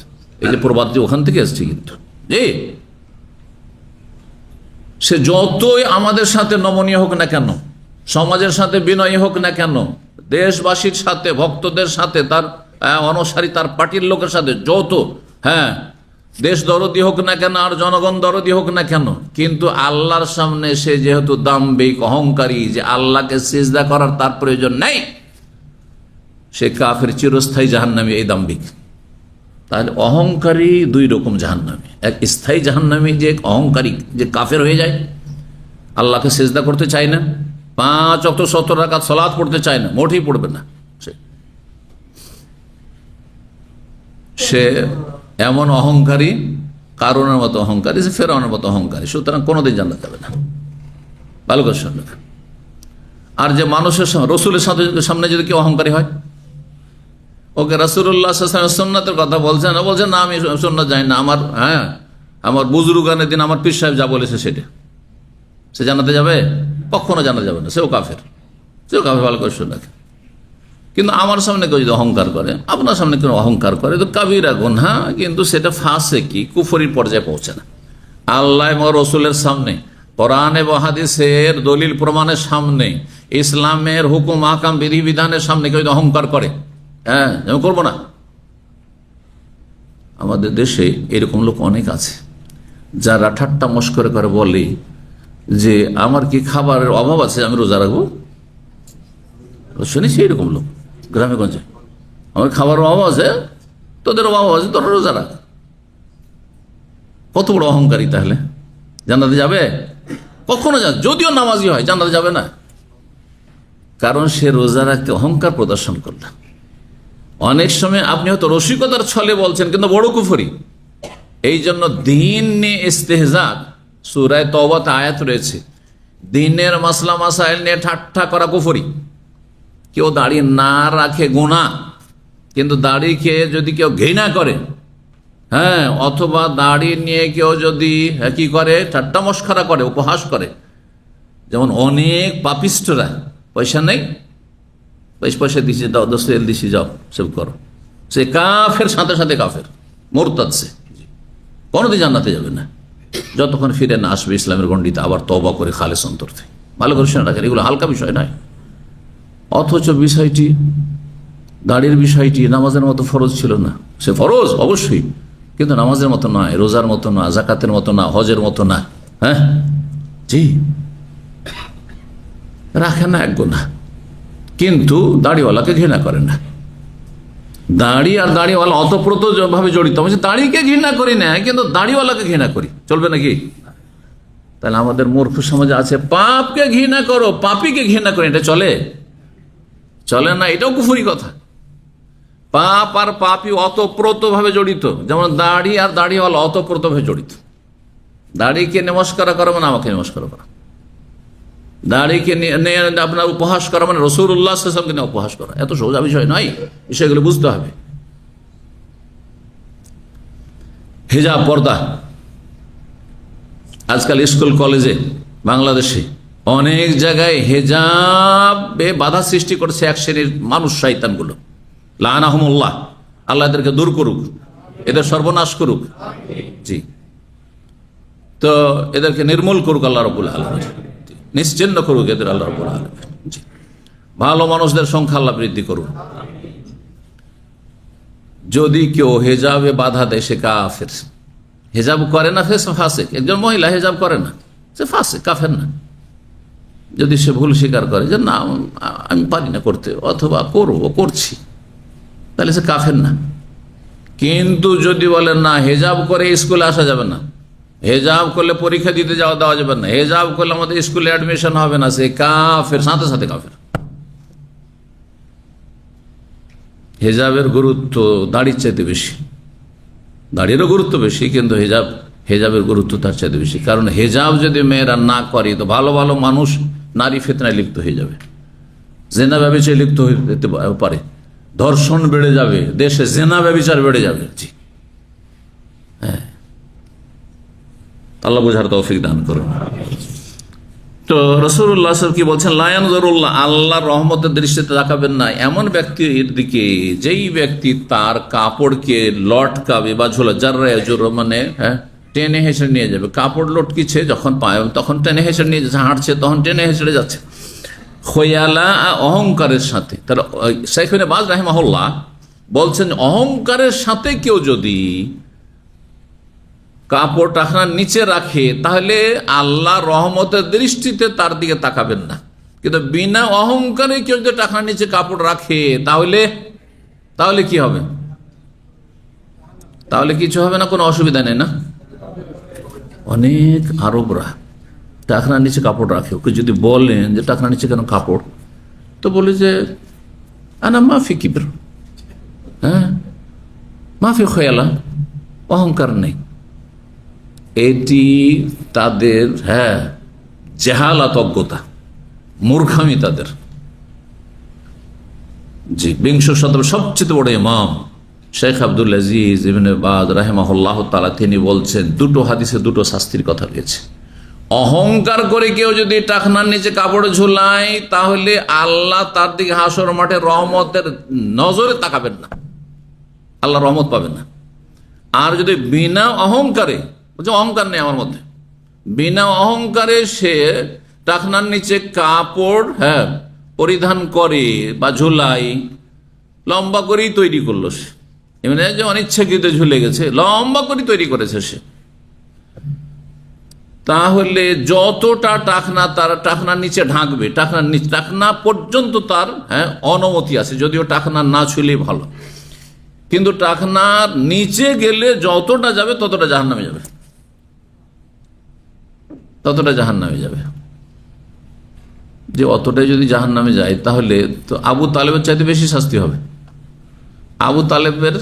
এই যে প্রবাদ যে ওখান থেকে এসছে, কিন্তু জি, সে যতই আমাদের সাথে নমনীয় হোক না কেন, সমাজের সাথে বিনয়ী হোক না কেন, দেশবাসীর সাথে, ভক্তদের সাথে, তার অনুসারী, তার পার্টির লোকের সাথে যত দেশ দরদি হোক না কেন আর জনগণ দরদি হোক না কেন, কিন্তু আল্লাহর সামনে সে যেহেতু দাম্ভিক, অহংকারী, যে আল্লাহকে সিজদা করার তার প্রয়োজন নেই, সে কাফের, চিরস্থায়ী জাহান্নামী এই দাম্ভিক। তাহলে অহংকারী 2 রকম জাহান্নামী। এক স্থায়ী জাহান্নামী, যে অহংকারী, যে কাফের হয়ে যায়, আল্লাহকে সিজদা করতে চায় না, 5 ওয়াক্ত 70 রাকাত সালাত পড়তে চায় না, মোটেই পড়বে না। সে এমন অহংকারী, কারণের মতো অহংকারী, সে ফেরাউনের মতো অহংকারী, সুতরাং কোনোদিন জান্নাত যাবে না। ভালো করে শুনবে। আর যে মানুষের রসুলের সামনে যদি কেউ অহংকারী হয়, ওকে রাসূলুল্লাহ সাল্লাল্লাহু আলাইহি ওয়াসাল্লাম সুন্নাতের কথা বলছেন, ও বলছেন না আমি সুন্নাত জানি না, আমার বুজুর্গানের দিন আমার পীর সাহেব যা বলেছে সেটা, সে জান্নাতে যাবে? কখনো জানা যাবে না, সেও কাফের, সেও কাফের। ভালো করে শুনে। কিন্তু আমার সামনে কেউ যদি অহংকার করে, আপনার সামনে কেউ অহংকার করে, তো কাবিরা গুনাহ, কিন্তু সেটা ফাসিকি, কুফরির পর্যায়ে পৌঁছে না। আল্লাহ এবং রসুলের সামনে, কোরআন এবং হাদিসের দলিল প্রমাণের সামনে, ইসলামের হুকুম আহকাম বিধিবিধানের সামনে কেউ যদি অহংকার করে, আমি করবো না। আমাদের দেশে এরকম লোক অনেক আছে, যারা ঠাট্টা মস্করা করে বলে যে আমার কি খাবারের অভাব আছে, আমি রোজা রাখবো? শুনেছি এরকম লোক গ্রামে গঞ্জে, আমার খাবারের অভাব আছে, তোদের অভাব আছে, তোরা রোজা রাখ। কত বড় অহংকারী! তাহলে জান্নাতে যাবে? কখনো যাবে, যদিও নামাজি হয়, জান্নাতে যাবে না। কারণ সে রোজা রাখতে অহংকার প্রদর্শন করল। অনেক সময় আপনি হয়তো রসিকতার ছলে বলছেন, কিন্তু বড় কুফরি। এই জন্য দিন নিয়ে ইস্তেহজা, সূরা তওবাতে আয়াত রয়েছে, দিনের মাসলা মাসাইল নিয়ে ঠাট্টা করা কুফরি। কেউ দাড়ি না রাখে গুনাহ, কিন্তু দাড়িকে যদি কেউ ঘৃণা করে, অথবা দাড়ি নিয়ে কেউ যদি কি করে, ঠাট্টা মশকরা করে, উপহাস করে, যেমন অনেক পাপিষ্টরা, পয়সা নেই, পয়সা দিছি, দাও 10 তেল দিছি, যাও সব করো, সে কাফের, সাথে সাথে কাফের, মুরতাদ, সে কোনোদিন জান্নাতে যাবে না যতক্ষণ ফিরে না আসবে ইসলামের গণ্ডিতে, আবার তওবা করে খালেস অন্তর থেকে। ভালো করে শুনে রাখেন, এগুলো হালকা বিষয় নয়। অথচ বিষয়টি, দাড়ির বিষয়টি নামাজের মতো ফরজ ছিল না। সে ফরজ অবশ্যই, কিন্তু নামাজের মতো নয়, রোজার মতো না, জাকাতের মতো না, হজের মতো না। জি, রাখে না এক গুনাহ, কিন্তু দাড়িওয়ালাকে ঘৃণা করে না। দাড়ি আর দাড়িওয়ালা অতপ্রত ভাবে জড়িত। বলছে দাড়িকে ঘৃণা করি না, কিন্তু দাড়িওয়ালাকে ঘৃণা করি, চলবে নাকি? তাহলে আমাদের মূর্খ সমাজে আছে, পাপকে ঘৃণা করো, পাপীকে ঘৃণা করি, এটা চলে? চলে না, এটাও কুফরি কথা। পাপ আর পাপী অতপ্রত ভাবে জড়িত, যেমন দাড়ি আর দাড়িওয়ালা অতপ্রত ভাবে জড়িত। দাড়িকে নমস্কার করা মানে আমাকে নমস্কার করা, দাড়িকে আপনার উপহাস করা মানে রাসূলুল্লাহ সাল্লাল্লাহু আলাইহি ওয়াসাল্লামকে নিয়ে উপহাস করা। এত সোজা বিষয় নয়, বিষয়গুলো বুঝতে হবে। হিজাব, পর্দা, আজকাল স্কুল কলেজে বাংলাদেশে অনেক জায়গায় হিজাবে বাধা সৃষ্টি করছে এক শ্রেণীর মানুষ, শয়তানগুলো, লাআনাহুমুল্লাহ, আল্লাহ এদেরকে দূর করুক, এদের সর্বনাশ করুক। জি, তো এদেরকে নির্মূল করুক আল্লাহ রাব্বুল আলামিন, নিশ্চিন্ন করুক এদের আল্লাহ রাব্বুল আলামিন। জি, ভালো মানুষদের সংখ্যা আল্লাহ বৃদ্ধি করুন। যদি কেউ হিজাবে বাধা দেয় সে কাফের, হেজাব করে না সে ফাসিক। একজন মহিলা হেজাব করে না, সে ফাসিক, কাফের না। যদি সে ভুল স্বীকার করে যে না আমি পারি না করতে, অথবা করছি, তাহলে সে কাফের না। কিন্তু যদি বলে না হেজাব করে স্কুলে আসা যাবে না, হেজাব করলে পরীক্ষা দিতে দেওয়া যাবে না, হেজাব করলে আমাদের স্কুলে অ্যাডমিশন হবে না, সে কাফের, সাথে সাথে কাফের। হেজাবের গুরুত্ব দাড়ির চাইতে বেশি, দাড়িরও গুরুত্ব বেশি, কিন্তু হেজাবের গুরুত্ব তার চাইতে বেশি। কারণ হেজাব যদি মেয়েরা না করে তো ভালো ভালো মানুষ নারী ফিতনায় লিপ্ত হয়ে যাবে, জেনা ব্যভিচারে লিপ্ত হতে পারে, ধর্ষণ বেড়ে যাবে, দেশে জেনা ব্যভিচার বেড়ে যাবে। জি হ্যাঁ, আল্লাহ বোঝার তৌফিক দান করুন। তো রাসূলুল্লাহ সাল্লাল্লাহু আলাইহি ওয়াসাল্লাম কি বলছেন, লা ইয়ানজুরুল্লাহ, আল্লাহর রহমতের দৃষ্টিতে তাকাবেন না এমন ব্যক্তির দিকে যেই ব্যক্তি তার কাপড়কে লটকাবে বা ঝোলা, জাররা ইয়াজুর মানে টেনে হেসড়ে নিয়ে যাবে। কাপড় লটকিছে যখন পায় তখন টেনে হেসড়ে নিয়ে যাচ্ছে, হাঁটছে তখন টেনে হেসড়ে যাচ্ছে, খয়ালা অহংকারের সাথে। তার শাইখ ইবনে বাজ রাহিমাহুল্লাহ বলছেন অহংকারের সাথে কেউ যদি কাপড় টাকনার নিচে রাখে তাহলে আল্লাহ রহমতের দৃষ্টিতে তার দিকে তাকাবেন না। কিন্তু বিনা অহংকারে কেউ যদি টাকনার নিচে কাপড় রাখে তাহলে কি হবে? তাহলে কিছু হবে না, কোনো অসুবিধা নেই না। অনেক আরবরা টাকনার নিচে কাপড় রাখে, ওকে যদি বলেন যে টাকনার নিচে কেন কাপড়, তো বলে যে আনা মাফি কিবর, হ্যাঁ মাফি খয়ালা, অহংকার নেই। এটি তাদের জেহালাত, অজ্ঞতা, মূর্খামি তাদের। জি, বিংশ শতাব্দীর সবচেয়ে বড় ইমাম শেখ আব্দুল আজিজ ইবনে বাজ রাহিমাহুল্লাহ তাআলা তিনি বলছেন দুটো হাদিসে দুটো শাস্তির কথা রয়েছে। অহংকার করে কেউ যদি টাকনার নিচে কাপড় ঝুলায় তাহলে আল্লাহ তার দিকে হাসর মাঠে রহমতের নজরে তাকাবেন না, আল্লাহ রহমত পাবেন না। আর যদি বিনা অহংকারে, অহংকার নেই আমার মধ্যে, বিনা অহংকারে সে টাকনার নিচে কাপড় পরিধান করে বা ঝুলাই, লম্বা করেই তৈরি করলো সে, এমনি যে অনিচ্ছাকৃত ঝুলে গেছে, লম্বা করে তৈরি করেছে সে, তাহলে যতটা টাকনা তার টাকনার নিচে ঢাকবে, টাকনা পর্যন্ত তার অনুমতি আছে, যদিও টাকনা না ছুলেই ভালো, কিন্তু টাকনার নিচে গেলে যতটা যাবে ততটা জাহান্নামে যাবে, ততটা জাহান্নামে যাবে। যে অতটাই যদি জাহান্নামে যায় তাহলে তো আবু তালেবের চাইতে বেশি শাস্তি হবে। আবু তালেবের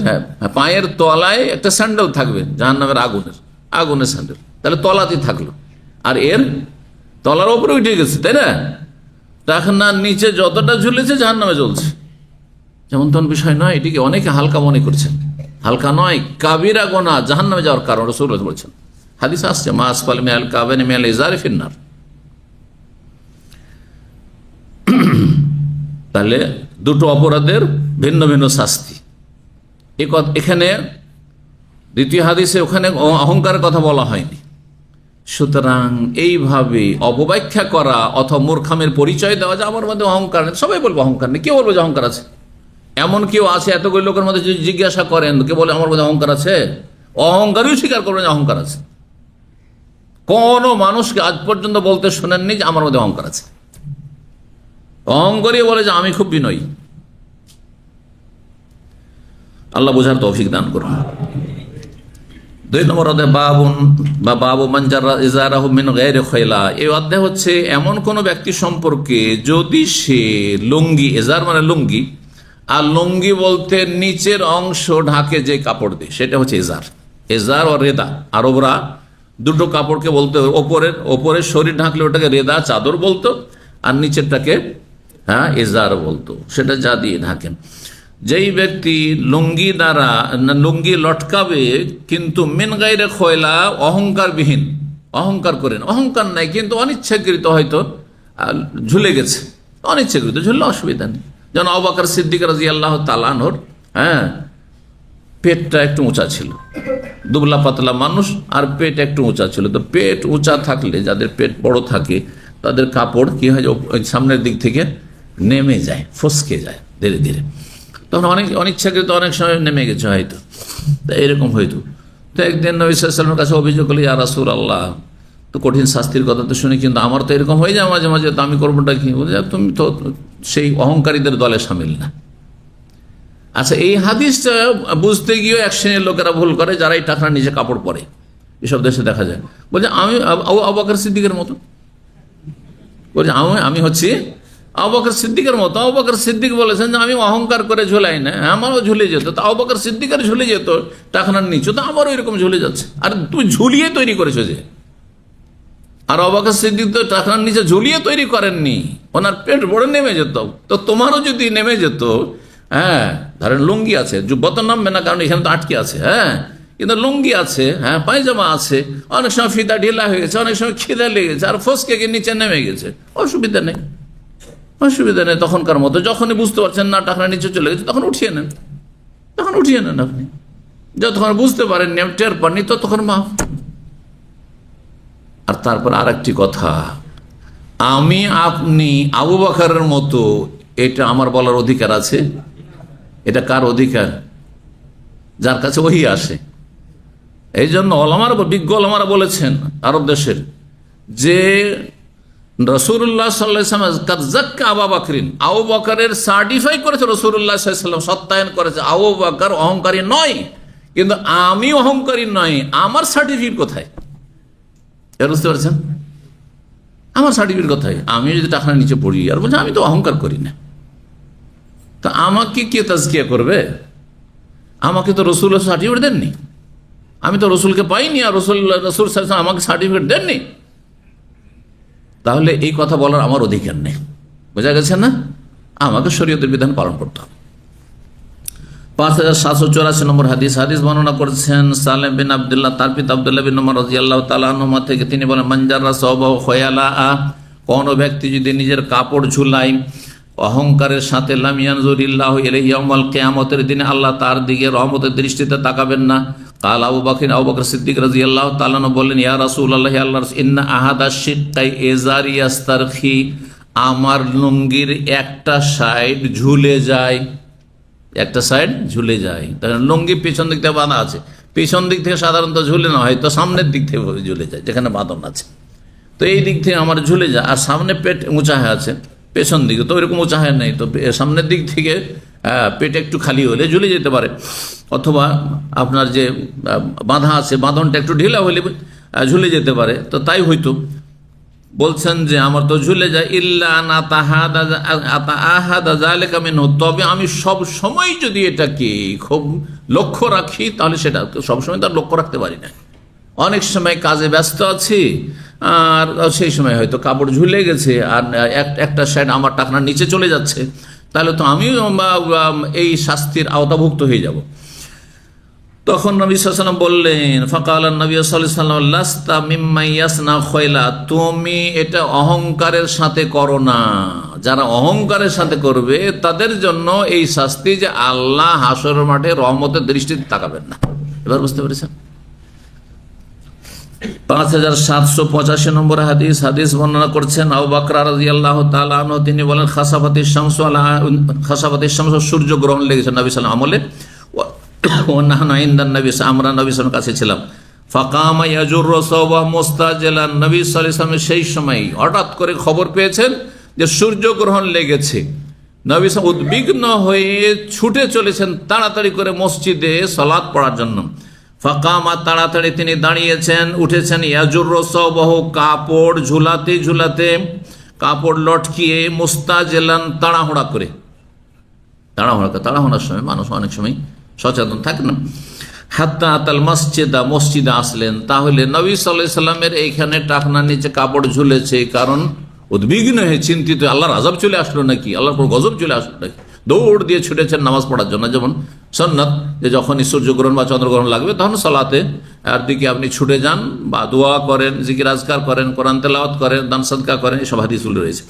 পায়ের তলায় একটা স্যান্ডেল থাকবে জাহান্নামের আগুনের স্যান্ডেল, তাহলে তলাতেই থাকলো, আর এর তলার ওপরে উঠে গেছে, তাই না? টাকনার নিচে যতটা ঝুলেছে জাহান্নামে জ্বলছে। যেমন তখন বিষয় নয়, এটিকে অনেকে হালকা মনে করছেন, হালকা নয়, কাবিরা গুনাহ, জাহান্নামে যাওয়ার কারণ রাসূলুল্লাহ বলছেন, হাদিস আসছে মা আসফাল মিনাল কাবাইনি মিনাল ইজারি ফিন্নার। তাহলে দুটো অপরাধের ভিন্ন ভিন্ন শাস্তি। এখানে দ্বিতীয় হাদিসে ওখানে অহংকারের কথা বলা হয়নি। সুতরাং এইভাবে অপব্যাখ্যা করা অথবা মূর্খামের পরিচয় দেওয়া যে আমার মধ্যে অহংকার নেই, সবাই বলবো অহংকার নেই, কেউ বলবো যে অহংকার আছে? এমন কেউ আছে এতগুলো লোকের মধ্যে যদি জিজ্ঞাসা করেন কে বলে আমার মধ্যে অহংকার আছে? অহংকারই স্বীকার করবেন যে অহংকার আছে। কোন মানুষকে আজ পর্যন্ত বলতে শোনেননি যে আমার মধ্যে অহংকার আছে। অহংকারই বলে যে আমি খুব বিনয়ী। আল্লাহ বোঝার তৌফিক দান করুন। 2 নম্বর অধ্যায় বাবু মানজারা ইজারাহু মিন গায়রি খাইলা। এই অধ্যায় হচ্ছে এমন কোন ব্যক্তি সম্পর্কে যদি সে লুঙ্গি, এজার মানে লুঙ্গি, আর লুঙ্গি বলতে নিচের অংশ ঢাকে যে কাপড় দিয়ে সেটা হচ্ছে এজার। এজার ও রেদা, আরবরা দুটো কাপড়কে বলতো, ওপরের শরীর ঢাকলে ওটাকে রেদা, চাদর বলতো, আর নিচেরটাকে এজার বলতো, সেটা যা দিয়ে ঢাকেন। যেই ব্যক্তি লুঙ্গি দ্বারা লুঙ্গি লটকাবে কিন্তু মিন গায়রে খয়লা, অহংকারবিহীন, অহংকার করেন, অহংকার নাই কিন্তু অনিচ্ছাকৃত হয়তো ঝুলে গেছে, অনিচ্ছাকৃত ঝুললে অসুবিধা নেই। যেমন আবু বকর সিদ্দিক রাদিয়াল্লাহু তাআলা আনহুর পেটটা একটু উঁচা ছিল, দুবলা পাতলা মানুষ, আর পেট একটু উঁচা ছিল। তো পেট উঁচা থাকলে, যাদের পেট বড় থাকে তাদের কাপড় কি হয়, সামনের দিক থেকে নেমে যায়, ফসকে যায় ধীরে ধীরে, তখন অনেক অনিচ্ছাকৃত অনেক সময় নেমে গেছে হয়তো, তা এরকম হয়তো। তো একদিন নবী সাল্লাল্লাহু আলাইহি ওয়াসাল্লামের কাছে অভিযোগ করলো, ইয়া রাসূলুল্লাহ, তো কঠিন শাস্তির কথা তো শুনি, কিন্তু আমার তো এরকম হয়ে যায় মাঝে মাঝে, তো আমি করবোটা কি? বলে, তুমি তো সেই অহংকারীদের দলে সামিল না। আচ্ছা, এই হাদিসটা বুঝতে গিয়েও এক শ্রেণীর লোকেরা ভুল করে, যারা এই টাকার নিচে কাপড় পরে, এসব দেশে দেখা যায়। বলছে আমি আবু বকর সিদ্দিকের মতো, বলছে আমি হচ্ছি আবু বকর সিদ্দিকের মতো। আবু বকর সিদ্দিক বলেছেন যে আমি অহংকার করে ঝুলাই না, আমারও ঝুলে যেত। তো আবু বকর সিদ্দিকের ঝুলে যেত টাকার নিচে, তো আমারও এরকম ঝুলে যাচ্ছে। আর তুমি ঝুলিয়ে তৈরি করেছো যে, আর আবু বকর সিদ্দিক তো টাকার নিচে ঝুলিয়ে তৈরি করেননি, ওনার পেট বড় নেমে যেত। তো তোমারও যদি নেমে যেত, হ্যাঁ, ধরেন লুঙ্গি আছে, জুব্বত নামবে না, কারণ এখানে তো আটকে আছে, হ্যাঁ, কিন্তু লুঙ্গি আছে, হ্যাঁ, পায়জামা আছে, অনেক সময় ফিতা ঢিলা হয়ে গেছে, অনেক সময় খিদে লেগেছে, আর ফসকে গিয়ে নিচে নেমে গেছে, অসুবিধা নেই, অসুবিধা নেই। তখনকার মতো যখনই বুঝতে পারছেন না টাকা নিচে চলে গেছে, তখন উঠিয়ে নেন, তখন উঠিয়ে নেন। আপনি যতক্ষণ বুঝতে পারেন টের পাননি, ততক্ষণ মাফ। আর তারপর আর একটি কথা, আমি আপনি আবু বকরের মতো, এটা আমার বলার অধিকার আছে? এটা কার অধিকার? যার কাছে ওহী আসে। এই জন্য বিজ্ঞ ওলামারা বলেছেন আরব দেশের, যে রাসূলুল্লাহ সাল্লাল্লাহু আলাইহি ওয়াসাল্লাম আবু বকরিন, আবু বকরের সার্টিফাই করেছে রাসূলুল্লাহ সাল্লাল্লাহু আলাইহি ওয়াসাল্লাম, সত্যায়ন করেছে আবু বকর অহংকারী নয়। কিন্তু আমি অহংকারী নয়, আমার সার্টিফিকেট কোথায়? বুঝতে পারছেন? আমার সার্টিফিকেট কোথায়? আমি যদি টাকা নিচে পড়ি আর বলছি আমি তো অহংকার করি না, তা আমাকে কে তাজকিয়া করবে? আমাকে তো রসুল সার্টিফিকেট দেননি, আমি তো রসুলকে পাইনি, আর রসুল আমাকে সার্টিফিকেট দেননি। তাহলে এই কথা বলার আমার অধিকার নেই। বোঝা গেছে না? আমাকে শরীয়তের বিধান পালন করতে হবে। 5784 নম্বর হাদিস বর্ণনা করেছেন সালেম বিন আব্দুল্লাহ, তার পিতা আব্দুল্লাহ বিন উমর রাদিয়াল্লাহু তাআলা আনহুমা থেকে। তিনি বলেন, মানজাররা সাওবাহু খয়ালা, কোন ব্যক্তি যদি নিজের কাপড় ঝুলায় অহংকারের সাথে, লাম ইয়ানজুরিল্লাহু ইলাইহি ইয়াওমাল কিয়ামতের দিনে আল্লাহ তার দিকে রহমতের দৃষ্টিতে তাকাবেন না। কাল আবু বকর সিদ্দিক রাদিয়াল্লাহু তাআলা বললেন, ইয়া রাসূলুল্লাহ, আল্লাহর রাসূল, ইন্না আহাদা শিক্কাই ইজারি ইয়াস্তারখি, আমার লুঙ্গির একটা সাইড ঝুলে যায়, একটা সাইড ঝুলে যায়। তাহলে লুঙ্গি পিছন দিক থেকে বাঁধা আছে, পিছন দিক থেকে সাধারণত ঝুলে না হয়, তো সামনের দিক থেকে ঝুলে যায় যেখানে বাঁধন আছে। তো এই দিক থেকে আমার ঝুলে যায়, আর সামনে পেট উঁচা হয়ে আছে, পেছন দিকে তো এরকম উঁচা হয় নাই, তো সামনের দিক থেকে পেট একটু খালি হলে ঝুলে যেতে পারে, অথবা আপনার যে বাঁধা আছে বাঁধনটা একটু ঢিলা হলে ঝুলে যেতে পারে। তো তাই হয়তো বলছেন যে আমার তো ঝুলে যায়, ইল্লা তবে আমি সব সময় যদি এটাকে খুব লক্ষ্য রাখি, তাহলে সেটা সবসময় তার লক্ষ্য রাখতে পারি না। অনেক সময় কাজে ব্যস্ত আছি, আর সেই সময় হয়তো কাপড় ঝুলে গেছে, আর একটা সাইড আমার টাকনার নিচে চলে যাচ্ছে, তাহলে তো আমিও এই শাস্তির আওতাভুক্ত হয়ে যাব। তখন নবী সাল্লাল্লাহু আলাইহি ওয়াসাল্লাম বললেন, ফাকালান নবী সাল্লাল্লাহু আলাইহি ওয়াসাল্লাম, লাস্তা মিম্মা ইয়াসনা খয়লা, তুমি এটা অহংকারের সাথে করো না। যারা অহংকারের সাথে করবে তাদের জন্য এই শাস্তি, যে আল্লাহ হাসরের মাঠে রহমতের দৃষ্টিতে তাকাবেন না। এবার বুঝতে পেরেছেন? 5785 নম্বর হাদিস বর্ণনা করছেন আবু বকর রাদিয়াল্লাহু তাআলা আনহু। তিনি বলেন, খাসাফাতিশ শামসু, সূর্য গ্রহণ লেগেছে নবী সাল্লাল্লাহু আলাইহি আমলে, আমরা নবী সাল্লাল্লাহু কাছে ছিলাম। ফাকামা ইয়াজুরু সাওবাহু মুস্তাজিলান, নবী সাল্লাল্লাহু আলাইহি ওয়াসাল্লাম সেই সময় হঠাৎ করে খবর পেয়েছেন যে সূর্য গ্রহণ লেগেছে। নবী সাল্লাল্লাহু উদ্বিগ্ন হয়ে ছুটে চলেছেন তাড়াতাড়ি করে মসজিদে সালাত পড়ার জন্য। ফাকামা, তাড়াতাড়ি তিনি দাঁড়িয়েছেন, উঠেছেন, ইয়াজুরু সাওবাহু, কাপড় ঝুলাতে ঝুলাতে, কাপড় লটকিয়ে, মুস্তাজিলান, তাড়াহুড়ার সময় মানুষ অনেক সময় সচেতন থাকে না। হাত্তা আতাল মসজিদে আসলেন। তাহলে নবী সাল্লাল্লাহু আলাইহি সাল্লামের এইখানে টাকনার নিচে কাপড় ঝুলেছে, কারণ উদ্বিগ্ন হয়ে চিন্তিত, আল্লাহর আযাব চলে আসলো নাকি, আল্লাহর পর গজব চলে আসলো নাকি। দৌড় দিয়ে ছুটেছেন নামাজ পড়ার জন্য। যেমন সুন্নাত, যে যখনই সূর্যগ্রহণ বা চন্দ্রগ্রহণ লাগবে তখন সালাতে আর দিকে আপনি ছুটে যান, বা দোয়া করেন, জিকির আজকার করেন, কোরআন তেলাওয়াত করেন, দান সাদকা করেন, এসব হাদিসগুলো রয়েছে।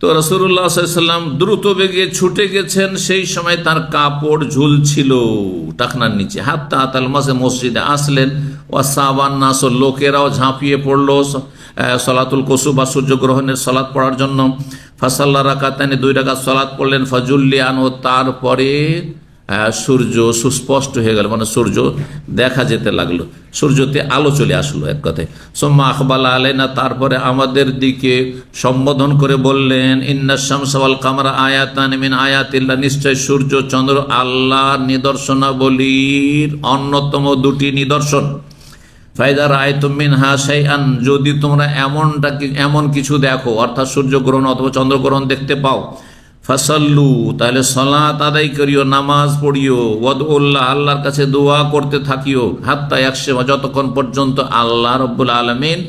তো রাসূলুল্লাহ সাল্লাল্লাহু আলাইহি ওয়াসাল্লাম দ্রুত বেগে ছুটে গেছেন, সেই সময় তার কাপড় ঝুলছিল টাকনার নিচে। হাত্তা আতাল মসজিদে আসলেন, ওয়াসাবান নাস, লোকেরাও ঝাঁপিয়ে পড়লো সলাতুল কুসুফ বা সূর্যগ্রহণের সলাত পড়ার জন্য। ফাসাল্লা রাকাতাইনি, 2 রাকাত সলাত পড়লেন। ফাজুল্লি আনহু, তারপরে সূর্য সুস্পষ্ট হয়ে গেল, মানে সূর্য দেখা যেতে লাগলো, সূর্যতে আলো চলে আসলো এক কথায়। সুম্মা আখবালা আলাইনা, তারপরে আমাদের দিকে সম্বোধন করে বললেন, ইন্নাশ শামসা ওয়াল কামারা আয়াতান মিন আয়াতিল্লাহ, নিশ্চয় সূর্য চন্দ্র আল্লাহর নিদর্শনাবলীর অন্যতম দুটি নিদর্শন। ফাইদা রাআইতুম মিনহা শাইআন, যদি তোমরা এমন কিছু দেখো, অর্থাৎ সূর্যগ্রহণ অথবা চন্দ্রগ্রহণ দেখতে পাও, ফাসাল্লু, তাহলে সালাত আদায় করিও, নামাজ পড়িও, ওয়াদউল্লাহ, আল্লাহর কাছে দোয়া করতে থাকিও, হাত্তা ইয়াকশিফা, যতক্ষণ পর্যন্ত আল্লাহ রাব্বুল আলামিন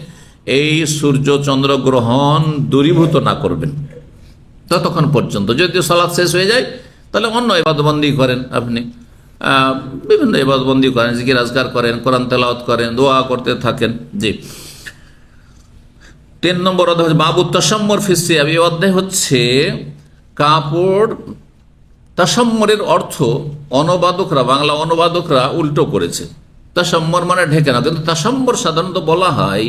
এই সূর্য চন্দ্র গ্রহণ দূরীভূত না করবেন, ততক্ষণ পর্যন্ত। যদি সালাত শেষ হয়ে যায় তাহলে অন্য ইবাদতবন্দি করেন, আপনি বিভিন্ন ইবাদতবন্দি করেন, জিকির আজকার করেন, কোরআন তেলাওয়াত করেন, দোয়া করতে থাকেন। জি, 3 নম্বর অধ্যায় বাবু তাসাম্মুর ফি সিয়াব। এই অধ্যায় হচ্ছে কাপড়। তাসাম্মুরের অর্থ অনুবাদকরা, বাংলা অনুবাদকরা উল্টো করেছে। তাসাম্মুর মানে ঢেকে না, কিন্তু তাসাম্মুর সাধারণত বলা হয়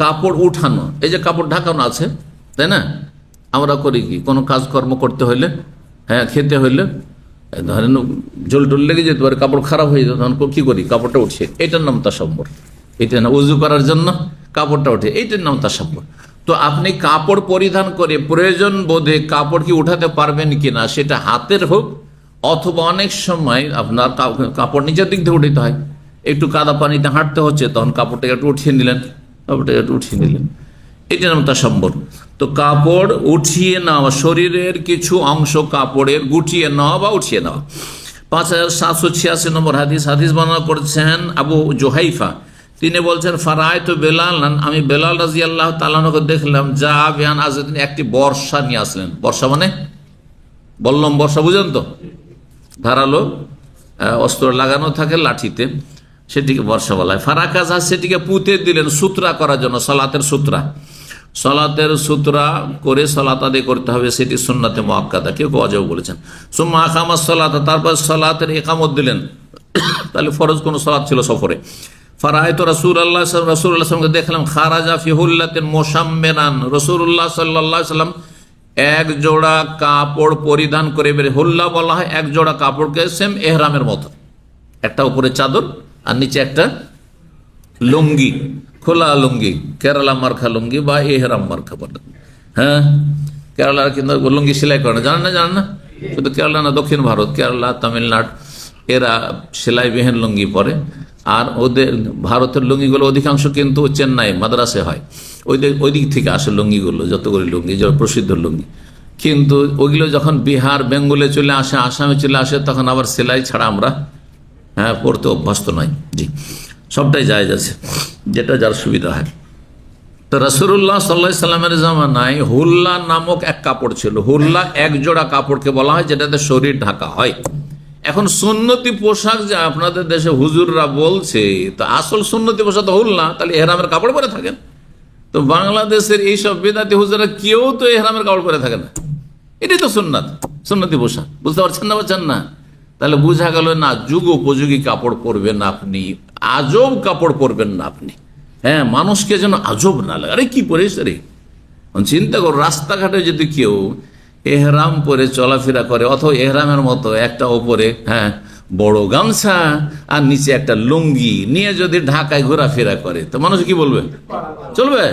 কাপড় উঠানো। এই যে কাপড় ঢাকানো আছে, তাই না? আমরা করি কি, কোনো কাজকর্ম করতে হইলে, খেতে হইলে, ধরেন জল টল লেগে যেতে পারে, কাপড় খারাপ হয়ে যেত, তখন কি করি, কাপড়টা উঠিয়ে, এটার নাম তাসাম্মুর। এটা না, উজু করার জন্য কাপড়টা উঠে, এইটার নাম তাসাম্মুর। তো আপনি কাপড় পরিধান করে প্রয়োজন বোধে কাপড় কি উঠাতে পারবেন কিনা, সেটা হাতের হোক অথবা অনেক সময় আপনার কাপড় নিচের দিক থেকে উঠাতে হয়, একটু কাদা পানিতে হাঁটতে হচ্ছে, তখন কাপড়টাকে একটু উঠিয়ে নিলেন, এটার নাম তাসাম্মুর। তো কাপড় উঠিয়ে নেওয়া, শরীরের কিছু অংশ কাপড়ের গুটিয়ে নেওয়া বা উঠিয়ে নেওয়া। 5786 নম্বর হাদিস বর্ণনা করেছেন আবু জুহাইফা। তিনি বলছেন, ফারাআইতু বেলালান, আমি বেলাল রাদিয়াল্লাহু তাআলা আনহু দেখলাম, যা বিয়ান আযাদিন, একটি বর্ষা নিয়ে আসলেন। বর্ষা মানে বল্লম বর্ষা, বুঝেন তো, ধারালো অস্ত্র লাগানো থাকে লাঠিতে, সেটিকে বর্ষা বলা হয়। ফারাকাজা, সেটিকে পুঁতে দিলেন সূত্রা করার জন্য, সালাতের সূত্রা করে সালাত আদায় করতে হবে, সেটি সুন্নাতে মুআক্কাদা, কেউ ওয়াজিব বলেছেন। সুম্মা আকামাস সালাত, তারপর সালাতের ইকামত দিলেন, তাহলে ফরজ কোন সালাত ছিল সফরে। ফারাআইতু রাসূলুল্লাহ সাল্লাল্লাহু আলাইহি ওয়াসাল্লাম, দেখলাম, খারাজা ফি হুল্লাতিন মুশাম্মিরান, রাসূলুল্লাহ সাল্লাল্লাহু আলাইহি ওয়াসাল্লাম এক জোড়া কাপড় পরিধান করে বের। হুল্লা বলা হয় এক জোড়া কাপড়কে, সেম এহরামের মতো, একটা উপরে চাদর আর নিচে একটা লুঙ্গি, খোলা লুঙ্গি, কেরালা মার্কা লুঙ্গি বা এহরাম মার্কা বলে। কেরালার কিন্তু লুঙ্গি সেলাই করে না, জানেন না? শুধু কেরালা না, দক্ষিণ ভারত, কেরালা, তামিলনাড়ু, এরা সেলাইবিহীন লুঙ্গি পরে। আর ওদের ভারতের লুঙ্গিগুলো অধিকাংশ কিন্তু চেন্নাই মাদ্রাসে হয়, ওই দিক থেকে আসে লুঙ্গিগুলো, যতগুলি লুঙ্গি, যত প্রসিদ্ধ লুঙ্গি। কিন্তু ওইগুলো যখন বিহার, বেঙ্গলে চলে আসে, আসামে চলে আসে, তখন আবার সেলাই ছাড়া আমরা পড়তে অভ্যস্ত নয়। জি, সবটাই জায়েজ আছে, যেটা যার সুবিধা হয়। তো রাসূলুল্লাহ সাল্লাল্লাহু আলাইহি সাল্লামের জামানায় হুল্লা নামক এক কাপড় ছিল। হুল্লা এক জোড়া কাপড়কে বলা হয় যেটাতে শরীর ঢাকা হয়। এখন সুন্নতি পোশাক যে আপনাদের দেশে হুজুররা বলছে, তো আসল সুন্নতি পোশাক তো হুল্লা, তাহলে এহরামের কাপড় পরে থাকেন। তো বাংলাদেশের এইসব বেদাতি হুজুররা কেউ তো এহরামের কাপড় পরে থাকে না, এটাই তো সুন্নতি পোশাক। বুঝতে পারছেন না? তাহলে বোঝা গেল না, যুগ উপযোগী কাপড় পরবেন আপনি, আজব কাপড় পরবেন না আপনি। মানুষকে যেন আজব না লাগে, আরে কি পরিস রে। চিন্তা করো, রাস্তাঘাটে যদি কেউ এহরাম পরে চলাফেরা করে, অথবা এহরামের মতো একটা ওপরে বড় গামছা আর নিচে একটা লুঙ্গি নিয়ে যদি ঢাকায় ঘোরাফেরা করে, তো মানুষ কি বলবে? চলবে?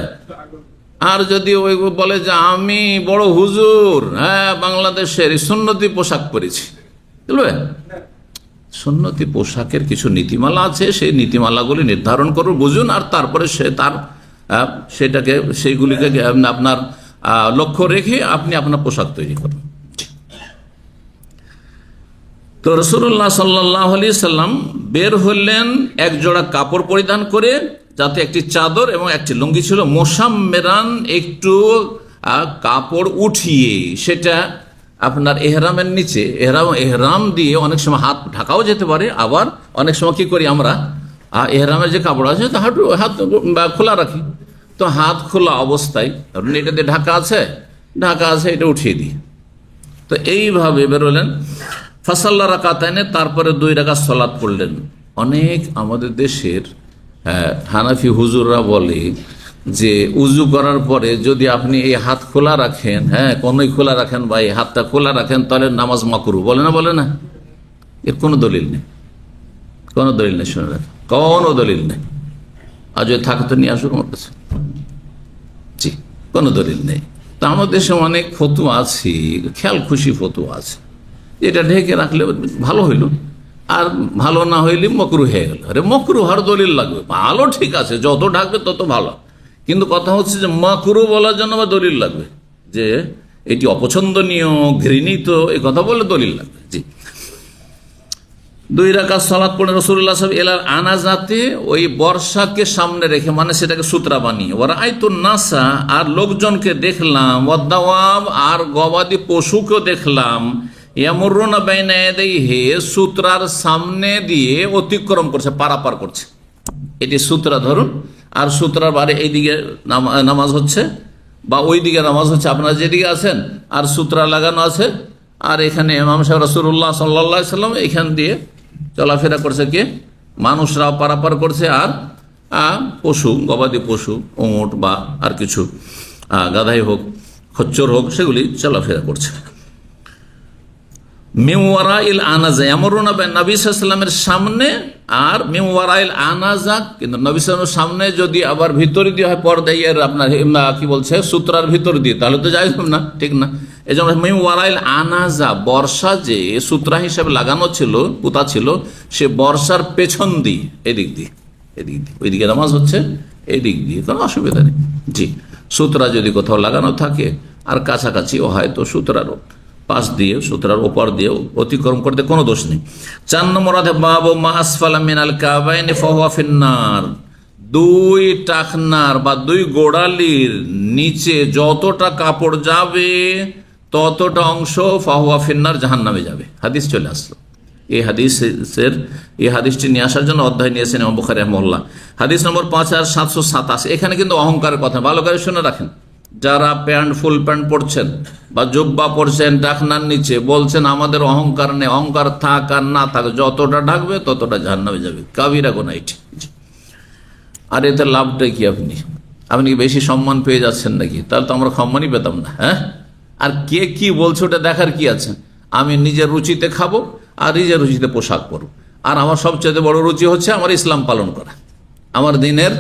আর যদি ওই বলে যে আমি বড় হুজুর, বাংলাদেশের সুন্নতি পোশাক পরেছি, চলবে? সুন্নতি পোশাকের কিছু নীতিমালা আছে, সেই নীতিমালাগুলি নির্ধারণ করুন, বুঝুন, আর তারপরে সেটাকে সেইগুলিকে আপনার লক্ষ্য রেখে আপনি আপনার পোশাক তৈরি করুন। তো রাসূলুল্লাহ সাল্লাল্লাহু আলাইহি সাল্লাম বের হলেন এক জোড়া কাপড় পরিধান করে, যাতে একটি চাদর এবং একটি লুঙ্গি ছিল। মুশাম্মিরান, একটু কাপড় উঠিয়ে, সেটা আপনার এহরামের নিচে, এহরাম দিয়ে অনেক সময় হাত ঢাকাও যেতে পারে, আবার অনেক সময় কি করি আমরা, এহরামের যে কাপড় আছে হাত খোলা রাখি, তো হাত খোলা অবস্থায় ধরুন এটা দিয়ে ঢাকা আছে, এটা উঠিয়ে দিই। তো এইভাবে বেরোলেন। ফাসাল্লা রাকাতাইনে, তারপরে 2 রাকাত সালাত পড়লেন। অনেক আমাদের দেশের হানাফি হুজুররা বলে যে উজু করার পরে যদি আপনি এই হাত খোলা রাখেন, কনুই খোলা রাখেন বা এই হাতটা খোলা রাখেন, তাহলে নামাজ মাকরু, বলে না? এর কোনো দলিল নেই, কোনো দলিল নেই, শুনে রাখ, কোনো দলিল নেই। আর যদি থাকে তো নিয়ে আসুক আমার কাছে। জি, কোনো দলিল নেই। তা আমাদের দেশে অনেক ফতুয়া আছে, খেয়াল খুশি ফতুয়া আছে, এটা ঢেকে রাখলে ভালো হইল, আর ভালো না হইলে মকরু হয়ে গেল। আরে মকরু হওয়ার দলিল লাগবে? ভালো ঠিক আছে, যত ঢাকবে তত ভালো, কিন্তু কথা হচ্ছে যে মকরু বলার জন্য বা দলিল লাগবে, যে এটি অপছন্দনীয়, ঘৃণিত, এই কথা বলে দলিল লাগবে। জি, 2 রাকাত সালাত পড়ে রাসূলুল্লাহ সাল্লাল্লাহু আলাইহি ওয়াসাল্লাম এলার আনাজাতে, ওই বর্ষাকে সামনে রেখে, মানে সেটাকে সূত্রা বানিয়ে, ওরা আইতুন নাসা, আর লোকজনকে দেখলাম, ওয়াদাওয়াব, আর গবাদি পশুকেও দেখলাম, ইয়ামুরুনা বাইনা ইয়াদাইহি, সূত্রার সামনে দিয়ে অতিক্রম করছে, পারাপার করছে। এটি সূত্রা ধরুন, আর সূত্রার বারে এইদিকে নামাজ হচ্ছে বা ওই দিকে নামাজ হচ্ছে, আপনারা যেদিকে আছেন, আর সূত্রা লাগানো আছে, আর এখানে ইমাম সাহেব রাসূলুল্লাহ সাল্লাল্লাহু আলাইহি ওয়াসাল্লাম এখান দিয়ে চলাফেরা করছে, কে? মানুষরাও পারাপার করছে, আর পশু, গবাদি পশু, উট বা আর কিছু গাধাই হোক, খচ্চর হোক, সেগুলি চলাফেরা করছে। মিওয়ারাইল আনাজা ইয়ামুরুনা নবী সাল্লাল্লাহু আলাইহি ওয়াসাল্লামের সামনে, আর মিওয়ারাইল আনাজা, কিন্তু নবী সাল্লাল্লাহু আলাইহি ওয়াসাল্লামের সামনে যদি আবার ভিতরে দিয়ে হয় পর্দাইয়ের, আপনার কি বলছে, সূত্রার ভিতর দিয়ে, তাহলে তো যাই হবে না, ঠিক না? এই জন্য মিওয়ারাইল আনাজা, বর্ষা যে সূত্রা হিসেবে লাগানো ছিল, পুতা ছিল, সে বর্ষার পেছন দিয়ে, এদিক দিয়ে, এদিক দিয়ে, ওইদিকে নামাজ হচ্ছে, এদিক দিয়ে, কোনো অসুবিধা নেই। জি, সূত্রা যদি কোথাও লাগানো থাকে আর কাছাকাছিও হয়, তো সূত্রারও পাশ দিয়ে, সূত্রার ওপর দিয়ে অতিক্রম করতে কোনো দোষ নেই। 4 নম্বর বাবু মা আসফালা মিনাল কাবাইনি ফাহুয়া ফিন্নার, 2 টাকনার বা 2 গোড়ালির নিচে যতটা কাপড় যাবে ততটা অংশ ফাহুয়া ফিন্নার, জাহান্নামে যাবে। হাদিস চলে আসলো। এই হাদিসটি নিয়ে আসার জন্য অধ্যায় নিয়েছেন ইমাম বুখারী রাহিমাহুল্লাহ। হাদিস নম্বর 5787। এখানে কিন্তু অহংকারের কথা, ভালো করে শুনে রাখেন। যারা ফুল প্যান্ট পরছেন বা জুব্বা পরছেন টাকনার নিচে, বলছেন আমাদের অহংকার নেই, অহংকার থাক আর না থাক, যতটা ঢাকবে ততটা জাহান্নামে যাবে, কাবিরা গুনাহ এটি। আর এতে লাভটা কি? আপনি কি বেশি সম্মান পেয়ে যাচ্ছেন নাকি? তাহলে তো আমরা সম্মানই পেতাম না। হ্যাঁ, আর কে কি বলছে ওটা দেখার কি আছে? আমি নিজের রুচিতে খাবো আর নিজের রুচিতে পোশাক পরব, আর আমার সবচেয়ে বড় রুচি হচ্ছে আমার ইসলাম পালন করা, আমার দিনের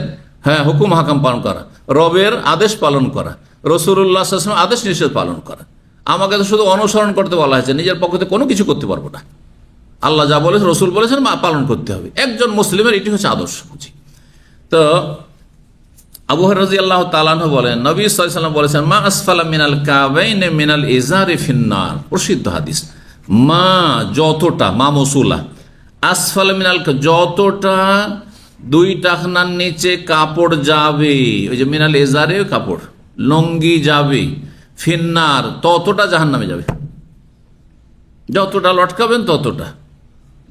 হুকুম হাকাম পালন করা, রবের আদেশ পালন করা, রাসূলুল্লাহ সাল্লাল্লাহু আলাইহি ওয়াসাল্লাম আদেশ নিষেধ পালন করা। আমাকে তো শুধু অনুসরণ করতে বলা হয়েছে, নিজের পক্ষে কোনো কিছু করতে পারবো না। আল্লাহ যা বলেছেন, রসুল বলেছেন, পালন করতে হবে। একজন মুসলিমের এটি হচ্ছে আদর্শ। তো আবু হুরায়রা রাদিয়াল্লাহু তাআলা আনহু বলেন, নবী সাল্লাল্লাহু আলাইহি ওয়াসাল্লাম বলেছেন, মা আসফালা মিনাল কাবাইনি মিনাল ইজারি ফিন্নার। প্রসিদ্ধ হাদিস। মা যতটা, মা মৌসুলা, আসফালা মিনাল যতটা 2 টাকনার নিচে কাপড় যাবে, ওই যে মিনাল ইজারে কাপড়, লঙ্গি যাবে, ফিন্নার ততটা জাহান্নামে যাবে। যতটা লটকাবেন ততটা।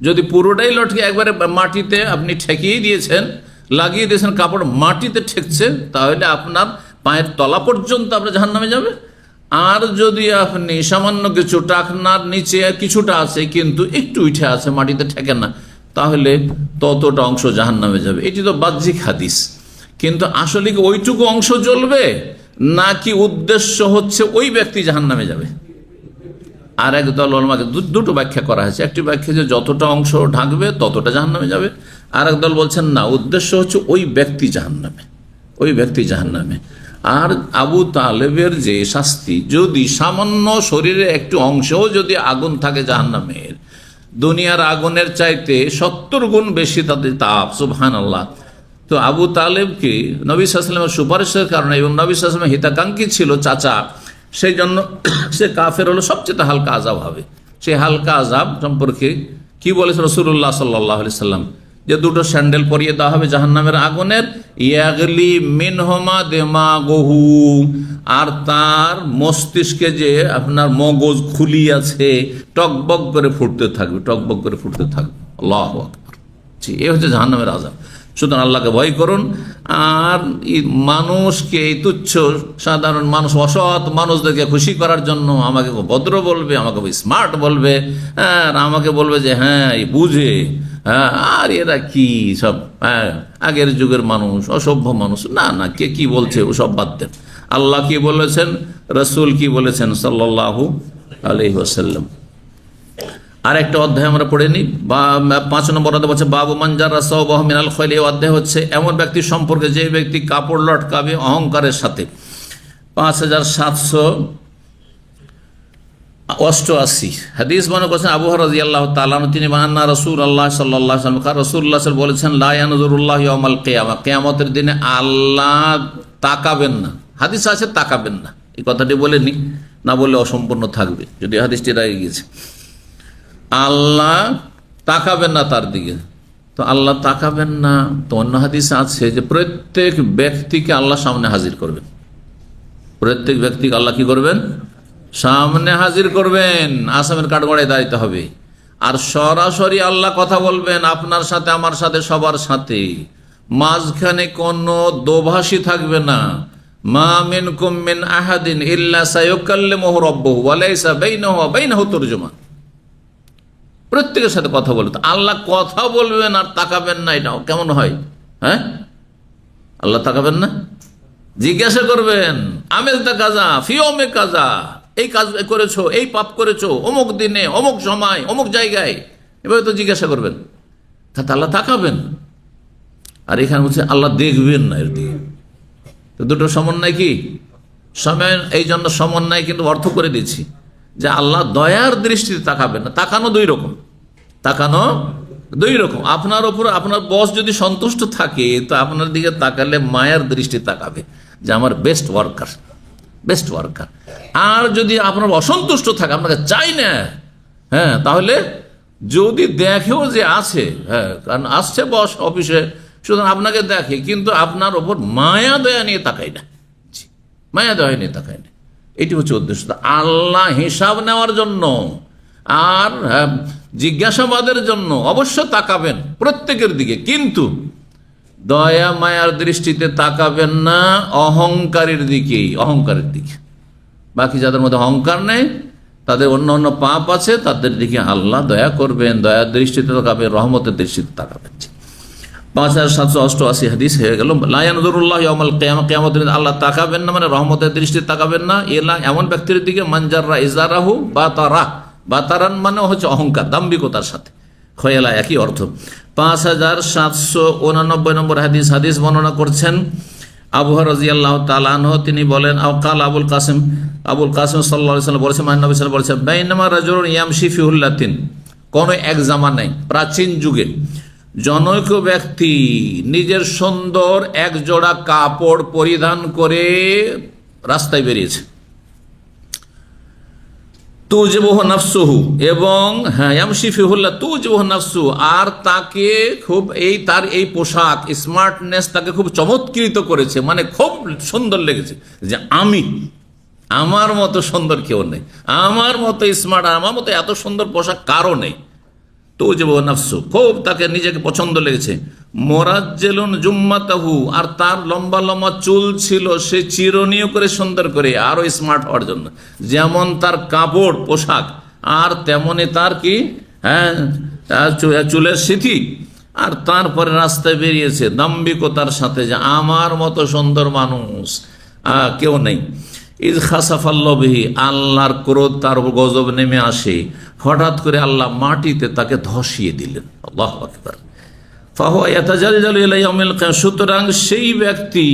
যদি পুরোটাই লটকে একবারে মাটিতে আপনি ঠেকিয়ে দিয়েছেন, লাগিয়ে দিয়েছেন, কাপড় মাটিতে ঠেকছে, তাহলে আপনার পায়ের তলা পর্যন্ত আপনার জাহান্নামে যাবে। আর যদি আপনি সামান্য কিছু টাকনার নিচে কিছুটা আছে কিন্তু একটু উঠে আছে, মাটিতে ঠেকে না, তাহলে ততটা অংশ জাহান্নামে যাবে। এটি তো বাহ্যিক হাদিস, কিন্তু আসলে কি ওইটুকু অংশ জ্বলবে, নাকি উদ্দেশ্য হচ্ছে ওই ব্যক্তি জাহান্নামে যাবে? আর একদল উলামাকে দুটো ব্যাখ্যা করা হয়েছে। একটি ব্যাখ্যা যে যতটা অংশ ঢাকবে ততটা জাহান্নামে যাবে, আর একদল বলছেন না, উদ্দেশ্য হচ্ছে ওই ব্যক্তি জাহান্নামে, ওই ব্যক্তি জাহান্নামে। আর আবু তালেবের যে শাস্তি, যদি সামান্য শরীরে একটু অংশও যদি আগুন থাকে জাহান্নামের, দুনিয়ার আগুনের চাইতে 70 গুণ বেশি তাদের তাপ, সুবহানাল্লাহ। তো আবু তালেবকে নবী সাল্লাল্লাহু আলাইহি ওয়াসাল্লামের সুপারিশের কারণে, এবং নবী সাল্লাল্লাহু আলাইহি ওয়াসাল্লামের হিতাকাঙ্ক্ষী ছিল চাচা, সেই জন্য সে কাফের হলো, সবচেয়ে হালকা আযাব হবে। সেই হালকা আযাব সম্পর্কে কি বলেছে রাসূলুল্লাহ সাল্লাল্লাহু আলাইহি ওয়াসাল্লাম, যে 2টো স্যান্ডেল পরিয়ে দেওয়া হবে জাহান্নামের আগুনের, ইয়াগলি মিনহুমা দিমাগুহু, আর তার মস্তিষ্কে যে আপনার মগজ খুলি আছে, টকবক করে ফুটতে থাকবে, টকবক করে ফুটতে থাকবে। আল্লাহু আকবার। জি, এই হচ্ছে জাহান্নামের আযাব। সুতরাং আল্লাহকে ভয় করুন। আর মানুষকে, এই তুচ্ছ সাধারণ মানুষ, অসৎ মানুষদেরকে খুশি করার জন্য আমাকে ভদ্র বলবে, আমাকে স্মার্ট বলবে, আর আমাকে বলবে যে হ্যাঁ এই বুঝে, আর এরা কি সব আগের যুগের মানুষ, অসভ্য মানুষ। না না, কে কি বলছে ওসব বাদ দেন। আল্লাহ কি বলেছেন, রসুল কি বলেছেন সাল্লাল্লাহু আলাইহি ওয়াসাল্লাম। আর একটা অধ্যায় আমরা পড়ে নিই, 5 নম্বর অধ্যায় বলছে বাবু মানজারা সাওবাহু মিনাল খৈল। এই অধ্যায় হচ্ছে এমন ব্যক্তি সম্পর্কে যে ব্যক্তি কাপড় লটকাবে অহংকারের সাথে। 5788 হাদিস বর্ণনা করেছেন আবু হুরায়রা রাদিয়াল্লাহু তাআলা আনহু, তিনি বলেন না রাসূলুল্লাহ সাল্লাল্লাহু আলাইহি ওয়াসাল্লাম রাসূলুল্লাহ সাল্লাল্লাহু বলেছেন লা ইয়ানজুরুল্লাহু ইয়াওমাল কিয়ামা, কিয়ামতের দিনে আল্লাহ তাকাবেন না। হাদিস আছে তাকাবেন না, এই কথাটি বলেনি, না বললে অসম্পূর্ণ থাকবে যদি হাদিসটি রয়ে গিয়েছে। আল্লাহ তাকাবেন না তার দিকে, তো আল্লাহ তাকাবেন না, তো অন্য হাদিসে আছে যে প্রত্যেক ব্যক্তিকে আল্লাহ সামনে হাজির করবেন। প্রত্যেক ব্যক্তিকে আল্লাহ কি করবেন? সামনে হাজির করবেন, আসামের কাঠগড়ায় দাঁড়াতে হবে। আর সরাসরি আল্লাহ কথা বলবেন আপনার সাথে, আমার সাথে, সবার সাথে, মাঝখানে কোনো দোভাষী থাকবে না। মা মিনকুম মিন আহাদিন ইল্লা সায়ুকাল্লিমুহু রাব্বুহু ওয়া লাইসা বাইনাহু ওয়া বাইনাহু তুরজুমান। প্রত্যেকের সাথে কথা বলবেন। আল্লাহ কথা বলবেন আর তাকাবেন না, এটাও কেমন হয়? হ্যাঁ, আল্লাহ তাকাবেন না, জিজ্ঞাসা করবেন আমেজদা কাজা ফিওমে কাজা, এই কাজ করেছো, এই পাপ করেছো অমুক দিনে, অমুক সময়, অমুক জায়গায়, এভাবে তো জিজ্ঞাসা করবেন। তাতে আল্লাহ তাকাবেন। আর এখানে বলছে আল্লাহ দেখবেন না, এর দিকে তো দুটো সমন্বয় কি সময়, এই জন্য সমন্বয় কিন্তু অর্থ করে দিচ্ছি যে আল্লাহ দয়ার দৃষ্টিতে তাকাবেন না। তাকানো দুই রকম, তাকানো দুই রকম। আপনার ওপর আপনার বস যদি সন্তুষ্ট থাকে তো আপনার দিকে তাকালে মায়ের দৃষ্টি তাকাবে যে আমার বেস্ট ওয়ার্কার, বেস্ট ওয়ার্কার। আর যদি আপনার অসন্তুষ্ট থাকে, আপনাকে চাই না, হ্যাঁ, তাহলে যদি দেখেও যে আছে, হ্যাঁ, কারণ আসছে বস অফিসে, সুতরাং আপনাকে দেখে কিন্তু আপনার ওপর মায়া দয়া নিয়ে তাকাই না, মায়া দয়া নিয়ে তাকাই না। এটি হচ্ছে উদ্দেশ্য। আল্লাহ হিসাব নেওয়ার জন্য আর জিজ্ঞাসাবাদের জন্য অবশ্য তাকাবেন প্রত্যেকের দিকে, কিন্তু দয়া মায়ার দৃষ্টিতে তাকাবেন না অহংকারের দিকে, অহংকারের দিকে। বাকি যাদের মধ্যে অহংকার নেই, তাদের অন্য অন্য পাপ আছে, তাদের দিকে আল্লাহ দয়া করবেন, দয়ার দৃষ্টিতে তাকাবেন, রহমতের দৃষ্টিতে তাকাবেন। 5788 হাদিস হয়ে গেল। লা ইয়ানজুরুল্লাহু ইয়াওমাল কিয়ামা, কিয়ামতের দিন আল্লাহ তাকাবেন না, মানে রহমতের দৃষ্টিতে তাকাবেন না, এলা এমন ব্যক্তির দিকে মানজাররা ইজারাহু বাতারা, বাতারান মানে হচ্ছে অহংকার, দাম্ভিকতার সাথে, খয়ালা একই অর্থ। 5789 নম্বর হাদিস, হাদিস বর্ণনা করছেন আবু হুরায়রা রাদিয়াল্লাহু তাআলা আনহু, তিনি বলেন আওকাল আবুল কাসিম সাল্লাল্লাহু আলাইহি ওয়াসাল্লাম বলেছেন, নবী সাল্লাল্লাহু আলাইহি ওয়াসাল্লাম বলেছেন বাইনামা রাজুলুন ইয়ামশি ফি হুল্লাতিন, কোন এক জামানায় প্রাচীন যুগে জনৈক ব্যক্তি নিজের সুন্দর এক জোড়া কাপড় পরিধান করে রাস্তায় বেরিয়েছে। তুজবুহু নাফসুহু, এবং ইয়ামশি ফি হুল্লা তুজবুহু নাফসুহু, আর তাকে খুব তার এই পোশাক স্মার্টনেস তাকে খুব চমৎকৃত করেছে, মানে খুব সুন্দর লেগেছে যে আমার মতো সুন্দর কেউ নেই, আমার মতো স্মার্ট, আমার মতো এত সুন্দর পোশাক কারো নেই। তুজবুহু নাফসু, খুব তাকে নিজেকে পছন্দ লেগেছে। মোরাজ্জেলুন জুম্মাতাহু, আর তার লম্বা লম্বা চুল ছিল, সে চিরুনিও করে সুন্দর করে আরো স্মার্ট হওয়ার জন্য। যেমন তার কাপড় পোশাক, আর তেমনি তার কি, হ্যাঁ, চুলের সিথি। আর তারপরে রাস্তায় বেরিয়েছে দাম্ভিকতার সাথে যে আমার মতো সুন্দর মানুষ কেউ নেই। ইজ খাসাফাল্লাহু বিহি, আল্লাহর ক্রোধ তার উপর গজব নেমে আসে, হঠাৎ করে আল্লাহ মাটিতে তাকে ধসিয়ে দিলেন। আল্লাহু আকবার। ফাহুয়া ইয়াতাজালজালু ইলা ইয়াউমিল কিয়ামা, সুতরাং সেই ব্যক্তি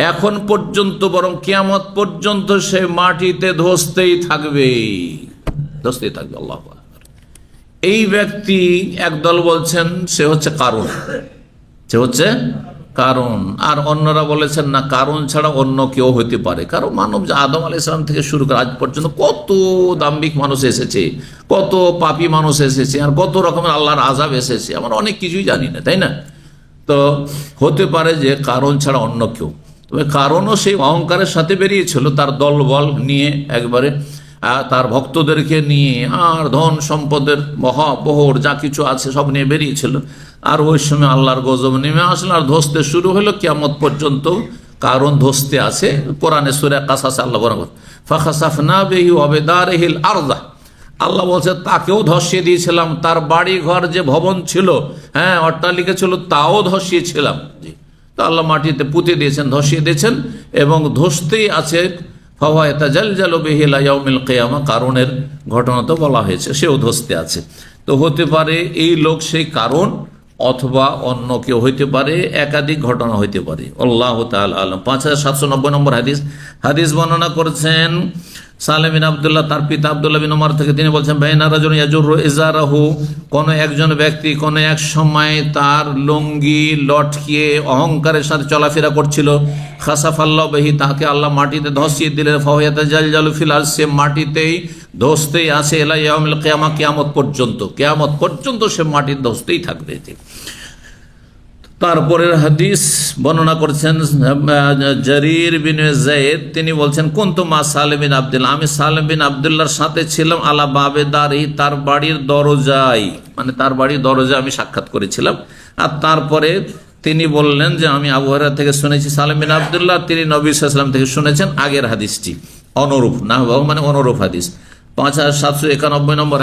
এখন পর্যন্ত, বরং কিয়ামত পর্যন্ত সে মাটিতে ধসতেই থাকবে, ধসতেই থাকবে। আল্লাহু আকবার। এই ব্যক্তি একদল বলছেন সে হচ্ছে কারুন, সে হচ্ছে কারণ, আর অন্যরা বলেছেন না, কারণ ছাড়া অন্য কেউ হইতে পারে। কারণ মানব যে আদম আলাইহিস সালাম থেকে শুরু করে আজ পর্যন্ত কত দাম্ভিক মানুষ এসেছে, কত পাপী মানুষ এসেছে, আর কত রকমের আল্লাহর আযাব এসেছে, আমরা অনেক কিছুই জানি না, তাই না? তো হতে পারে যে কারণ ছাড়া অন্য কেউ। তবে কারণও সেই অহংকারের সাথে বেরিয়েছিল, তার দলবল নিয়ে, একবারে তার ভক্তদেরকে নিয়ে, আর ধন সম্পদের মহাবহর যা কিছু আছে সব নিয়ে বেরিয়েছিল। আর ওই সময় আল্লাহর গজব নেমে আসলো, আর ধসতে শুরু হলো। কিয়ামত পর্যন্ত কারণ ধসতে আছে। কোরআনে সূরা কাসাসে আল্লাহ বলেন ফাখাসাফনা বিহি ওয়া বিদারিহিল আরদা, আল্লাহ বলছে তাকেও ধসিয়ে দিয়েছিলাম, তার বাড়ি ঘর যে ভবন ছিল, হ্যাঁ, অট্টালিকা ছিল, তাও ধসিয়েছিলাম। জি, তো আল্লাহ মাটিতে পুঁতে দিয়েছেন, ধসিয়ে দিয়েছেন, এবং ধসতেই আছে। ফাহুয়া ইয়াতাজালজালু বিহি ইলা ইয়াউমিল কিয়ামা, কারণের ঘটনা তো বলা হয়েছে, সেও ধসতে আছে। তো হতে পারে এই লোক সেই কারণ, অথবা অন্য কেউ হইতে পারে, একাধিক ঘটনা হইতে পারে। আল্লাহু তাআলা আলাম। 5790 নম্বর হাদিস বর্ণনা করেছেন সালেম বিন আব্দুল্লাহ, তার পিতা আব্দুল্লাহ বিন ওমর থেকে। তিনি বলছেন, বাইনা রাজুলুন ইয়াজুরু ইজারাহু, কোন একজন ব্যক্তি কোন এক সময় তার লুঙ্গি লটকিয়ে অহংকারের সাথে চলাফেরা করছিল। খাসাফাল্লাহু বিহি, তাকে আল্লাহ মাটিতে ধসিয়ে দিলেন। ফাহুয়া ইয়াতাজালজালু ফিল আরদ, সে মাটিতেই ধসতেই আছে ইলা ইয়াউমিল কিয়ামা, কিয়ামত পর্যন্ত সে মাটিতে ধসতেই থাকবে। তারপরের হাদিস বর্ণনা করেছেন জারির বিন যায়েদ, তিনি বলছেন, কুনতু মা সালেম বিন আব্দুল্লাহ, আমি সালেম বিন আব্দুল্লাহর সাথে ছিলাম আলা বাবে দারি, তার বাড়ির দরজায়, মানে তার বাড়ির দরজায় আমি সাক্ষাৎ করেছিলাম। আর তারপরে তিনি বললেন যে আমি আবু হুরায়রা থেকে শুনেছি, সালেম বিন আব্দুল্লাহ তিনি নবী সাল্লাল্লাহু আলাইহি ওয়াসাল্লাম থেকে শুনেছেন আগের হাদিসটি, অনুরূপ না মানে অনুরূপ হাদিস। 5791 নম্বর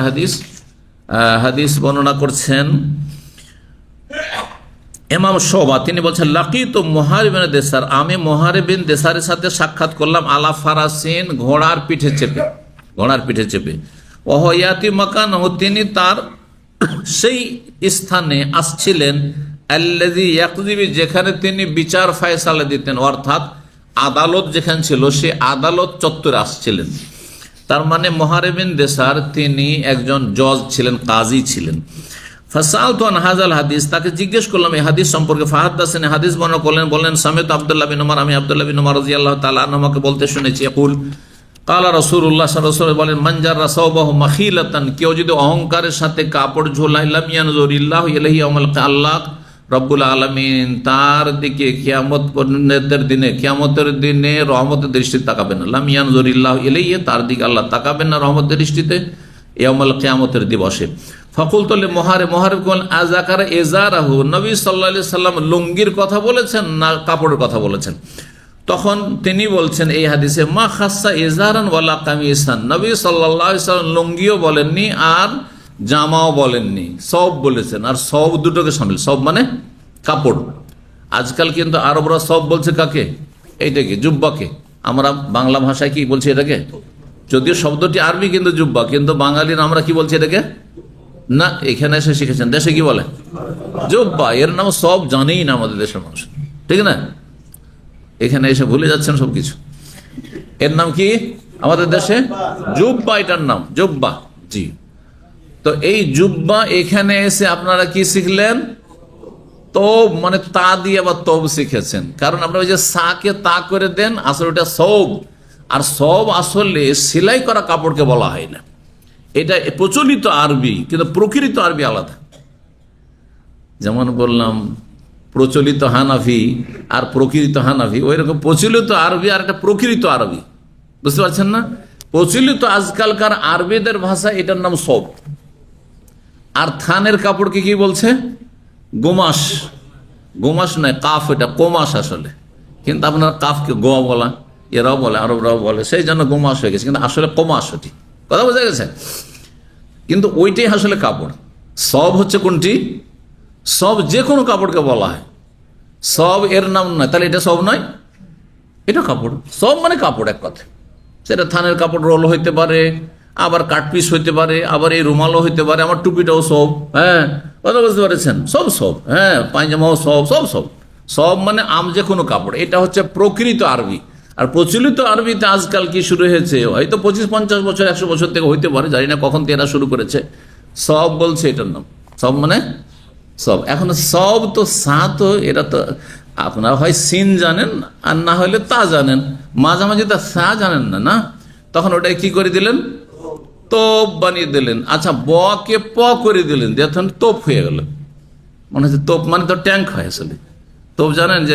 হাদিস বর্ণনা করছেন ইমাম শুবা, তিনি বলছেন, লাকিতু মুহারিব বিন দেসার, আমি মুহারিব বিন দেসারের সাথে সাক্ষাৎ করলাম আলা ফারাসিন, ঘোড়ার পিঠে চেপে। ওয়া ইয়াতি মাকানহু, তিনি তার সেই স্থানে আসছিলেন, আল্লাযী ইয়াকযিবু, যেখানে তিনি বিচার ফয়সালা দিতেন, অর্থাৎ আদালত যেখানে ছিল সে আদালত চত্বরে আসছিলেন। তার মানে মুহারিব বিন দেসার তিনি একজন জজ ছিলেন, কাজী ছিলেন। ফাসালতু আন হাযাল হাদিস, তাকে জিজ্ঞেস করলাম এই হাদিস সম্পর্কে। ফাহাদাসানি, হাদিস বর্ণনা করলেন, বললেন, সামিত আব্দুল্লাহ বিন উমর, আমি আব্দুল্লাহ বিন উমর রাদিয়াল্লাহু তাআলা আনহুকে বলতে শুনেছি, ইয়াকুল, ক্বালা রাসূলুল্লাহ সাল্লাল্লাহু আলাইহি ওয়াসাল্লাম, বলেন, মান জাররা সাওবাহু মাখিলাতান, কেউ যদি অহংকারের সাথে কাপড় ঝোলায়, লাম ইয়ানজুরিল্লাহু ইলাইহি ইয়াউমাল কিয়ামা, আল্লাহ রব্বুল আলামিন তার দিকে কিয়ামতের দিনে রহমতের দৃষ্টিতে তাকাবেন না। লাম ইয়ানজুরিল্লাহু ইলাইহি, তার দিকে আল্লাহ তাকাবেন না রহমতের দৃষ্টিতে ইয়াউমাল কিয়ামতের দিবসে। ফাকুলতু লিমুহারিব, বলেন, আযাকারা ইজারাহু, নবী সাল্লাল্লাহু আলাইহি সাল্লাম লুঙ্গির কথা বলেছেন না কাপড়ের কথা বলেছেন? তখন তিনি বলছেন এই হাদিসে, মা খাসসা ইজারান ওয়ালা কামিসান, নবী সাল্লাল্লাহু আলাইহি সাল্লাম লুঙ্গিও বলেননি আর জামাও বলেননি, সব বলেছেন। আর সব দুটোকে শামিল, সব মানে কাপড়। আজকাল কিন্তু আরবরা সব বলছে কাকে? এইটাকে, জুব্বাকে। আমরা বাংলা ভাষায় কি বলছি এটাকে? যদিও শব্দটি আরবি কিন্তু জুব্বা, কিন্তু বাঙালির আমরা কি বলছি এটাকে? না, এখানে এসে শিখেছেন, দেশে কি বলে? জুব্বা। এর নাম সব জানেই না আমাদের দেশের মানুষ, ঠিক না? এখানে এসে ভুলে যাচ্ছেন সবকিছু। এর নাম কি আমাদের দেশে? জুব্বা, এটার নাম জুব্বা। জি, তো এই জুব্বা, এখানে এসে আপনারা কি শিখলেন? তব, মানে তা দিয়ে আবার তব শিখেছেন। কারণ আপনারা ওই যে সাকে তা করে দেন, আসলে ওটা সব। আর সব আসলে সেলাই করা কাপড়কে বলা হয় না, এটা প্রচলিত আরবি, কিন্তু প্রকৃত আরবি আলাদা। যেমন বললাম প্রচলিত হানাফি আর প্রকৃত হানাফি, ওই রকম প্রচলিত আরবি আর একটা প্রকৃত আরবি, বুঝতে পারছেন না? প্রচলিত আজকালকার আরবিদের ভাষা, এটার নাম সব। আর থানের কাপড়কে কি বলছে? গোমাস। গোমাস নয়, কাফ, এটা কোমাস আসলে, কিন্তু আপনার কাফকে গোয়া বলা, এরাও বলে, আরবরাও বলে, সেই জন্য গোমাস হয়ে গেছে, কিন্তু আসলে কোমাস। ওটি কথা বোঝা গেছে? কিন্তু ওইটাই আসলে কাপড়। সব হচ্ছে কোনটি? সব যে কোনো কাপড়কে বলা হয়, সব এর নাম নয়। তাহলে এটা সব নয়, এটা কাপড়। সব মানে কাপড় এক কথা। সেটা থানের কাপড়, রোল হইতে পারে, আবার কাটপিস হইতে পারে, আবার এই রুমালও হইতে পারে, আমার টুপিটাও সব। হ্যাঁ, কথা বুঝতে পারছেন? সব সব, হ্যাঁ, পায়জামাও সব, সব সব। সব মানে যে কোনো কাপড়। এটা হচ্ছে প্রকৃত আরবি। আর প্রচলিত আরবিতে আজকাল কি শুরু হয়েছে, হয়তো 25-50 বছর 100 বছর থেকে হইতে পারে, জানি না কখন এরা শুরু করেছে। সব বলছে এটার নাম, সব মানে সব। এখন সব তো সা, তো এরা তো আপনারা হয় সিন জানেন আর না হলে তা জানেন, মাঝামাঝি তা সা জানেন না, না? তখন ওটাই কি করে দিলেন? তোপ বানিয়ে দিলেন। আচ্ছা, ব কে প করে দিলেন, তখন তোপ হয়ে গেল। মনে হচ্ছে তোপ মানে তো ট্যাঙ্ক হয় আসলে। তোপ জানেন যে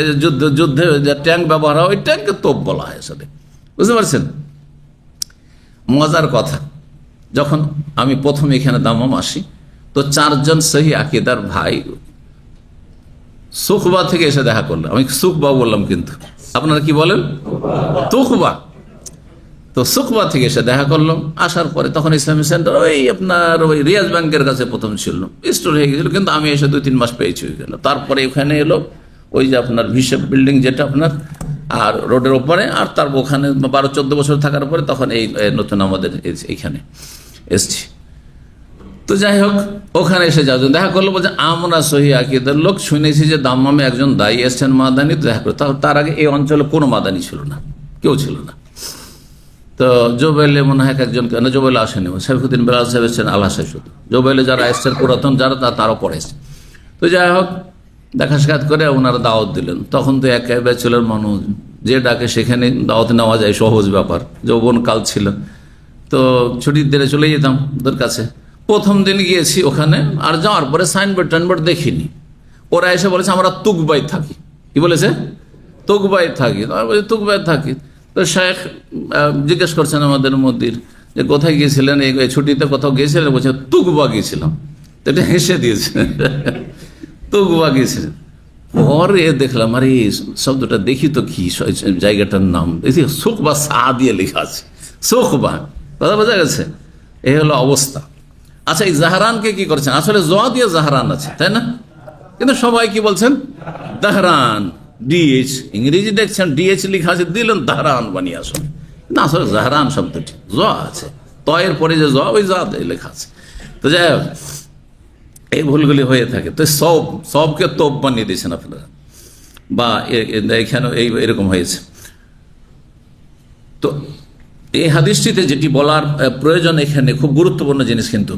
যুদ্ধে যে ট্যাঙ্ক ব্যবহার হয়, ওই ট্যাঙ্ককে তোপ বলা হয় আসলে, বুঝতে পারছেন? মজার কথা, যখন আমি প্রথম এখানে দামাম আসি, তো 4 জন সহি আকিদার ভাই সুখবা থেকে এসে দেখা করলো। আমি সুখবা বললাম, কিন্তু আপনারা কি বলেন? তুখবা। তো সুখবা থেকে এসে দেখা করলাম। আসার পরে তখন ইসলামী সেন্টার ওই আপনার ওই রিয়াজ ব্যাংকের কাছে প্রথম ছিল, স্টোর হয়ে গেছিল, কিন্তু আমি এসে 2-3 মাস পেয়েছি হয়ে গেল। তারপরে ওখানে এলো ওই যে আপনার ভিসেপ বিল্ডিং, যেটা আপনার আর রোডের ওপরে, আর তার ওখানে 12-14 বছর থাকার পরে তখন এই নতুন আমাদের এইখানে এসছি। তো যাই হোক, ওখানে এসে যাও দেখা করলো, বলছে আমরা সহি আকিদার লোক, শুনেছি যে দাম্মামে একজন দায়ী এসছেন মাদানী, দেখা করলো। তার আগে এই অঞ্চলে কোনো মাদানী ছিল না, কেউ ছিল না। তো জোবাইলে মনে হয় একজন, জোবাইলে আসেনি, সাইফুদ্দিন বেলাল সাহেব এসছেন, আল্লাহ সাহেব শুধু। জোবাইলে যারা এসছেন পুরাতন যারা, তারও পরে এসছে। তো যাই হোক, দেখা সাক্ষাৎ করে ওনারা দাওয়াত দিলেন। তখন তো এক ব্যাচেলর মানুষ, যে ডাকে সেখানে দাওয়াত নেওয়া যায়, সহজ ব্যাপার, যৌবন কাল ছিল। তো ছুটির দিনে চলে যেতাম ওদের কাছে। প্রথম দিন গিয়েছি ওখানে, আর যাওয়ার পরে সাইনবোর্ড টাইনবোর্ড দেখিনি। ওরা এসে বলেছে আমরা তুকবাই থাকি। কি বলেছে? তুকবাই থাকি। বলছি তুকবাই থাকি। তো শেখ জিজ্ঞেস করছেন আমাদের মন্দির যে কোথায় গিয়েছিলেন, এই ছুটিতে কোথাও গিয়েছিলেন? বলছে তুকবা গিয়েছিলাম। তো এটা হেসে দিয়েছে, তুকবা গিয়েছিলেন। পরে দেখলাম, আরে শব্দটা দেখি তো কি জায়গাটার নাম, দেখি সুখবা সা দিয়ে লেখা আছে, সুখবা। কথা বোঝা গেছে? এই হলো অবস্থা। আচ্ছা, এই জাহরানকে কি করছেন? আসলে জোয়া দিয়ে জাহরান আছে, তাই না? কিন্তু সবাই কি বলছেন? দাহরান, ডিএইচ। ইংরেজি দেখছেন ডিএইচ লেখা আছে, দিলেন দাহরান বানিয়ে। আসলে না, আসলে জাহরান শব্দটি জোয়া আছে, তয়ের পরে যে জোয়া, ওই জোয়া লেখা আছে। তো যাই হোক, এই ভুলগুলি হয়ে থাকে। তো সবকে তোপ বানিয়ে দিয়েছেন আপনারা, বা এখানে এরকম হয়েছে। তো এই হাদিসটিতে যেটি বলার প্রয়োজন, এখানে খুব গুরুত্বপূর্ণ জিনিস। কিন্তু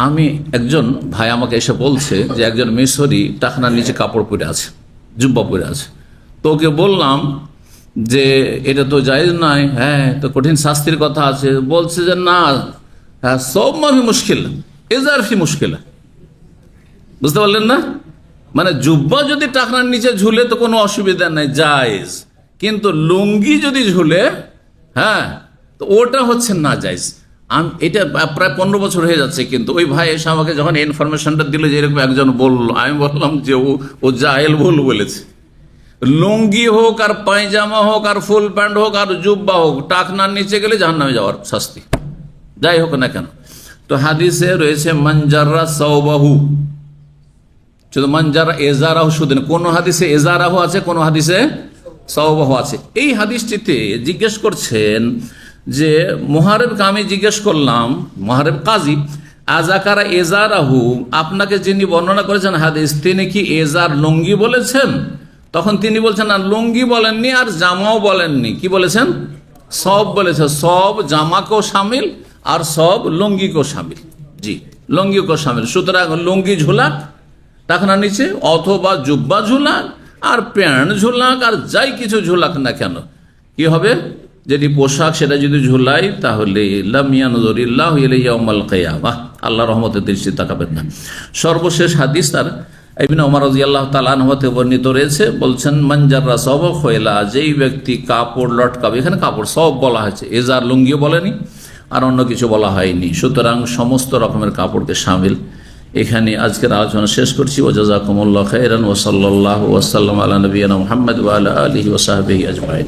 আমি, একজন ভাই আমাকে এসে বলছে যে একজন মিশরি টাকনার নিচে কাপড় পরে আছে, জুব্বা পরে আছে। তো ওকে বললাম যে এটা তো জায়েজ নাই, হ্যাঁ তো কঠিন শাস্তির কথা আছে। বলছে যে না, হ্যাঁ সব মাফি মুশকিল, এজার ফি মুশকিল। বুঝতে পারলেন না? মানে জুব্বা যদি টাকনার নিচে ঝুলে তো কোনো অসুবিধা নাই, জায়েজ। কিন্তু লুঙ্গি যদি ঝুলে, হ্যাঁ, তো ওটা হচ্ছে না জায়েজ। এটা প্রায় 15 বছর হয়ে যাচ্ছে। কিন্তু ওই ভাই এসে আমাকে যখন ইনফরমেশনটা দিল যে এরকম একজন বললো, আমি বললাম যে ও জাহেল ভুল বলেছে। লুঙ্গি হোক আর পায়জামা হোক আর ফুল প্যান্ট হোক আর জুব্বা হোক, টাকনার নিচে গেলে জাহান্নামে যাওয়ার শাস্তি, যাই হোক না কেন। তো হাদিসে রয়েছে মানজাররা সাওবাহু, শুধু মানজারা এজারাহু শুধু না, কোন হাদিসে এজারাহু আছে, কোন হাদিসে সাওবাহু আছে। এই হাদিসটিতে জিজ্ঞেস করছেন যে মুহারিবকে আমি জিজ্ঞেস করলাম, মুহারিব কাজী, আজাকারা এজারাহু, আপনাকে যিনি বর্ণনা করেছেন হাদিস, তিনি কি এজার লুঙ্গি বলেছেন? তখন তিনি বলছেন না, লুঙ্গি বলেননি আর জামাও বলেননি। কি বলেছেন? সব বলেছে, সব জামাকেও শামিল আর সব লুঙ্গিকেও শামিল। জি, লুঙ্গিকেও শামিল। সুতরাং লুঙ্গি ঝুলাক টাকনার নিচে, অথবা জুব্বা ঝুলাক আর প্যান্ট ঝুলাক আর যাই কিছু ঝুলাক না কেন, কি হবে? যেটি পোশাক সেটা যদি ঝুলাই, তাহলে লাম ইয়ানজুরিল্লাহু ইলাইহি ইয়াউমাল কিয়ামাহ, আল্লাহর রহমতের দৃষ্টি তাকাবেন না। সর্বশেষ হাদিস তার ইবনে ওমর রাদিয়াল্লাহু তাআলা আনহু হতে বর্ণিত রয়েছে, বলছেন মানজাররা সাওবা খয়লা, যেই ব্যক্তি কাপড় লটকাবে, এখানে কাপড় সব বলা হয়েছে, এজার লুঙ্গিও বলেনি আর অন্য কিছু বলা হয়নি। সুতরাং সমস্ত রকমের কাপড়কে শামিল। এখানে আজকের আলোচনা শেষ করছি। ওয়া জাযাকুমুল্লাহু খাইরান ওয়া সাল্লাল্লাহু ওয়া সাল্লাম আলা নবিয়িনা মুহাম্মদ ওয়া আলা আলিহি ওয়া সাহবিহি আজমাইন।